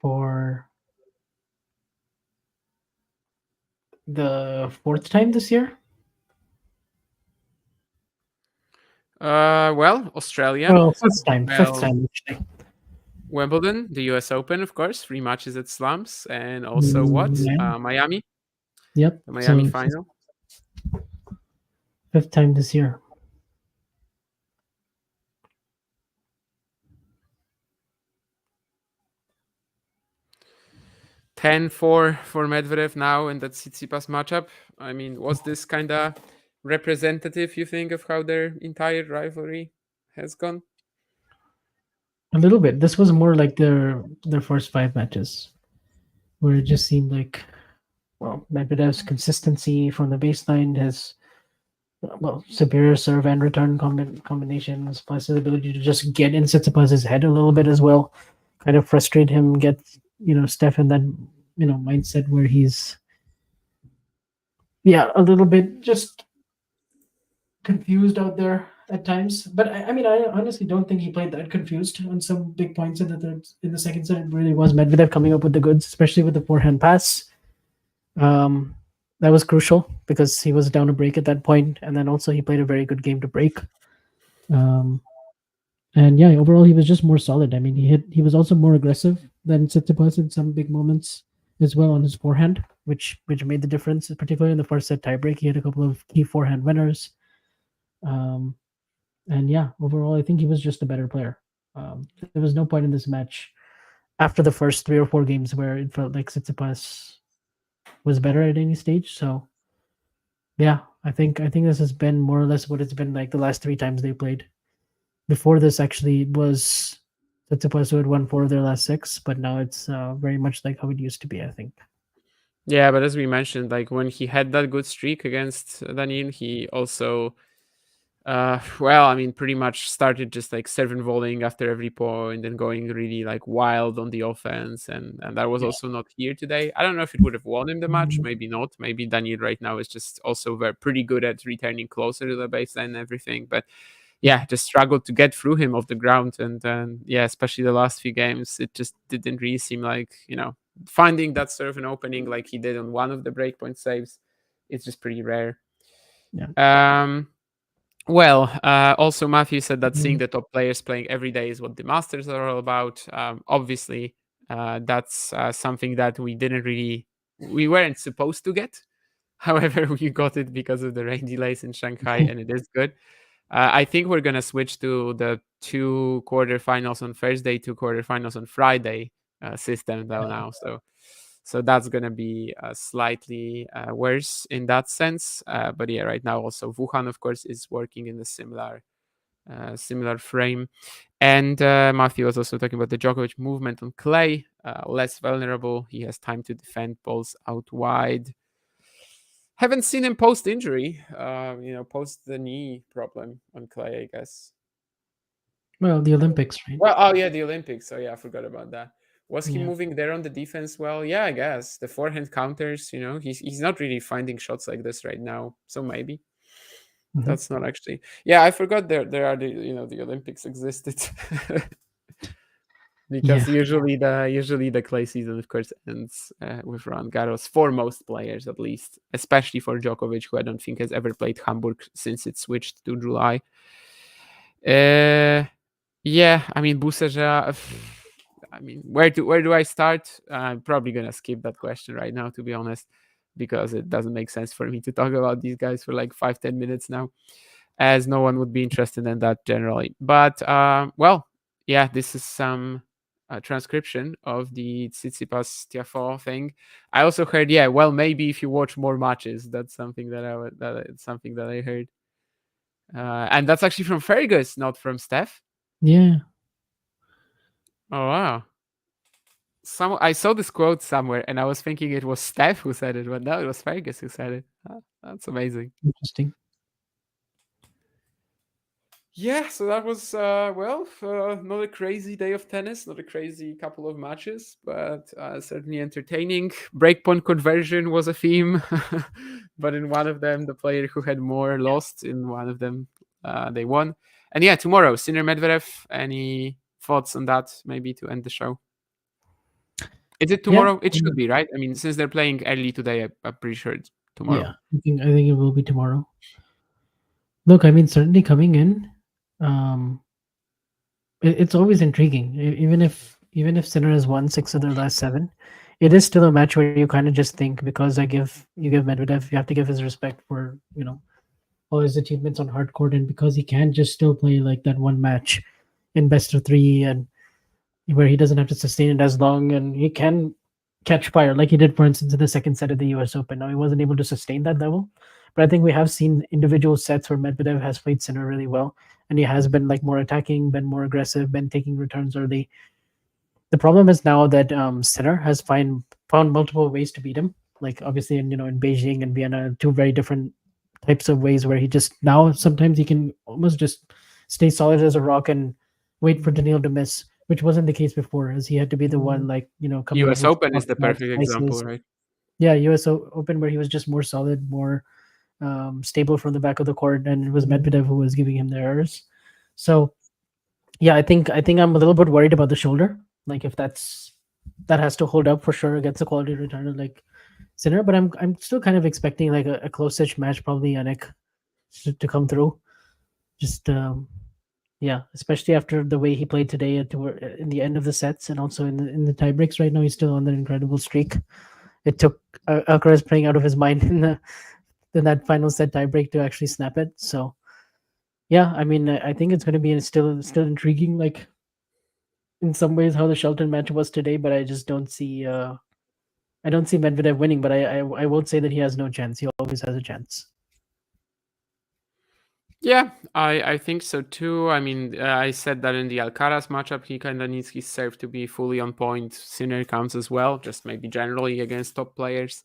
for the 4th time this year. Well, Australia. Well, 5th time. Well, 5th time actually. Wimbledon, the US Open, of course, 3 matches at Slams, and also what? Yeah. Miami, Yep. the Miami So final. 5th time this year. (10-4) for Medvedev now in that Tsitsipas matchup. I mean, was this kind of representative, you think, of how their entire rivalry has gone? A little bit. This was more like their first 5 matches, where it just seemed like, well, Medvedev's consistency from the baseline, his superior serve and return combinations, plus his ability to just get in Tsitsipas's head a little bit as well, kind of frustrate him, get Steph in that mindset where he's a little bit just confused out there at times. But I mean, I honestly don't think he played that confused on some big points in the second set. It really was Medvedev coming up with the goods, especially with the forehand pass. That was crucial because he was down a break at that point, and then also he played a very good game to break. And yeah, overall he was just more solid. I mean, he was also more aggressive than Tsitsipas in some big moments as well on his forehand, which made the difference, particularly in the first set tiebreak. He had a couple of key forehand winners. And yeah, overall, I think he was just a better player. There was no point in this match after the first 3 or 4 games where it felt like Tsitsipas was better at any stage. So yeah, I think this has been more or less what it's been like the last 3 times they played. Before this, actually, it was Tsitsipas who had won 4 of their last 6, but now it's very much like how it used to be, I think. Yeah, but as we mentioned, like when he had that good streak against Daniil, he also, pretty much started just like serving volleying after every point and going really like wild on the offense, and that was also not here today. I don't know if it would have won him the match, maybe not. Maybe Daniil right now is just also pretty good at returning closer to the baseline and everything, but yeah, just struggled to get through him off the ground, and especially the last few games, it just didn't really seem like finding that sort of an opening like he did on one of the breakpoint saves. It's just pretty rare. Yeah. Also Matthew said that seeing the top players playing every day is what the Masters are all about. Obviously, that's something that we weren't supposed to get. However, we got it because of the rain delays in Shanghai, and it is good. I think we're going to switch to the 2 quarterfinals on Thursday, 2 quarterfinals on Friday system though now. So that's going to be slightly worse in that sense. But yeah, right now also Wuhan, of course, is working in a similar frame. And Matthew was also talking about the Djokovic movement on clay, less vulnerable. He has time to defend balls out wide. Haven't seen him post injury, post the knee problem on clay, I guess. Well, the Olympics, right? Well, the Olympics. So yeah, I forgot about that. Was he moving there on the defense well? Yeah, I guess. The forehand counters, he's not really finding shots like this right now. So maybe. That's not actually. Yeah, I forgot there are the Olympics existed. Because usually the clay season, of course, ends with Roland Garros for most players, at least, especially for Djokovic, who I don't think has ever played Hamburg since it switched to July. I mean, Buseja. I mean, where do I start? I'm probably gonna skip that question right now, to be honest. because it doesn't make sense for me to talk about these guys for like 5-10 minutes now, as no one would be interested in that generally. But well, yeah, this is some transcription of the Tsitsipas Tiafoe thing. I also heard, yeah, well, maybe if you watch more matches, that's something that I heard. And that's actually from Fergus, not from Steph. Yeah. Oh wow. I saw this quote somewhere, and I was thinking it was Steph who said it, but no, it was Fergus who said it. That's amazing. Interesting. Yeah, so that was not a crazy day of tennis, not a crazy couple of matches, but certainly entertaining. Breakpoint conversion was a theme, but in one of them, the player who had more lost. In one of them, they won. And yeah, tomorrow, Sinner Medvedev. Any thoughts on that? Maybe to end the show. Is it tomorrow? It should be, right? I mean, since they're playing early today, I'm pretty sure it's tomorrow. Yeah, I think it will be tomorrow. Look, I mean, certainly coming in, it's always intriguing. Even if Sinner has won 6 of their last 7, it is still a match where you kind of just think, because you give Medvedev, you have to give his respect for all his achievements on hard court, and because he can just still play like that one match in best of 3, and where he doesn't have to sustain it as long, and he can catch fire like he did, for instance, in the second set of the US Open. Now, he wasn't able to sustain that level, but I think we have seen individual sets where Medvedev has played Sinner really well, and he has been like more attacking, been more aggressive, been taking returns early. The problem is now that Sinner has found multiple ways to beat him. Like obviously in Beijing and Vienna, 2 very different types of ways where he just now sometimes he can almost just stay solid as a rock and wait for Daniil to miss, which wasn't the case before, as he had to be the one coming US Open is the perfect example, right? Yeah, US Open where he was just more solid, more stable from the back of the court, and it was Medvedev who was giving him the errors. So yeah, I think I'm a little bit worried about the shoulder. Like if that has to hold up for sure against a quality returner like Sinner, but I'm still kind of expecting like a close-ish match, probably Jannik to come through. Just yeah, especially after the way he played today in the end of the sets, and also in the tie breaks. Right now, he's still on that incredible streak. It took Alcaraz playing out of his mind in that final set tie break to actually snap it. So yeah, I mean, I think it's going to be still intriguing, like in some ways how the Shelton match was today, but I just don't see Medvedev winning, but I won't say that he has no chance. He always has a chance. Yeah, I think so too. I mean, I said that in the Alcaraz matchup, he kind of needs his serve to be fully on point. Sinner counts as well, just maybe generally against top players.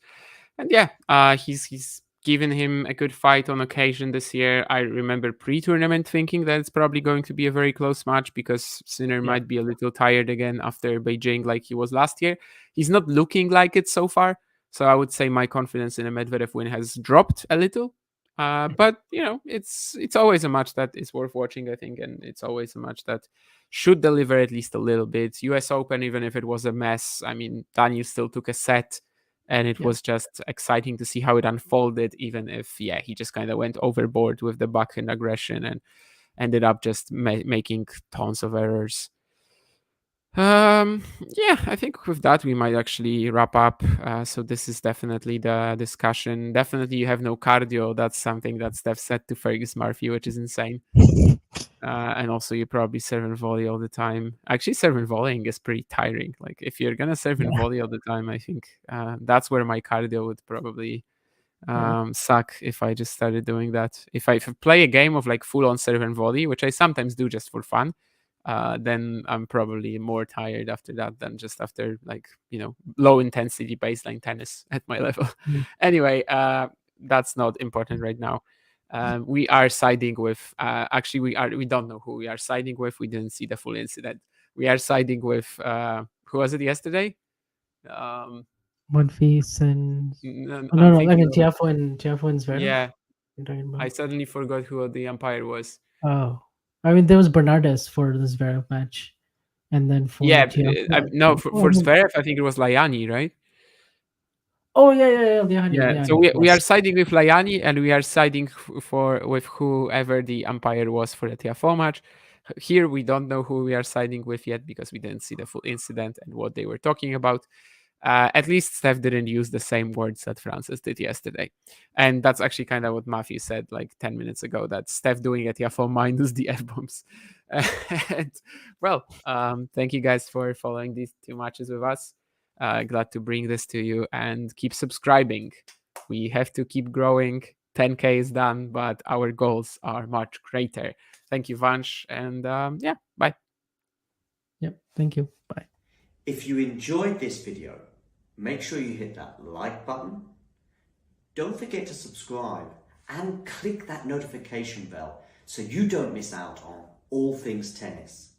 And yeah, he's given him a good fight on occasion this year. I remember pre-tournament thinking that it's probably going to be a very close match because Sinner might be a little tired again after Beijing like he was last year. He's not looking like it so far. So I would say my confidence in a Medvedev win has dropped a little. But it's always a match that is worth watching, I think, and it's always a match that should deliver at least a little bit. US Open, even if it was a mess, I mean, Daniel still took a set, and it was just exciting to see how it unfolded, even if he just kind of went overboard with the backhand aggression and ended up just making tons of errors. Yeah, I think with that we might actually wrap up. So this is definitely the discussion. Definitely you have no cardio. That's something that Steph said to Fergus Murphy, which is insane. And also you probably serve and volley all the time. Actually, serve and volleying is pretty tiring. Like if you're gonna serve and volley all the time, I think that's where my cardio would probably suck if I just started doing that. If I play a game of like full on serve and volley, which I sometimes do just for fun, then I'm probably more tired after that than just after like low intensity baseline tennis at my level. Anyway, that's not important right now. We are siding with actually we don't know who we are siding with. We didn't see the full incident. We are siding with who was it yesterday? Monfils and no, I mean Tiafoe and Zverev. Yeah, you're talking about. I suddenly forgot who the umpire was. Oh, I mean there was Bernardes for the Zverev match, and then for Tiafoe, for Zverev I think it was Layani, right? Oh yeah. So we are siding with Layani, and we are siding with whoever the umpire was for the Tiafoe match. Here we don't know who we are siding with yet because we didn't see the full incident and what they were talking about. At least Steph didn't use the same words that Francis did yesterday. And that's actually kind of what Matthew said like 10 minutes ago, that Steph doing it for minus the F-bombs. And, well, thank you guys for following these 2 matches with us. Glad to bring this to you, and keep subscribing. We have to keep growing. 10K is done, but our goals are much greater. Thank you, Vansh, and yeah, bye. Yep, thank you. Bye. If you enjoyed this video, make sure you hit that like button. Don't forget to subscribe and click that notification bell so you don't miss out on all things tennis.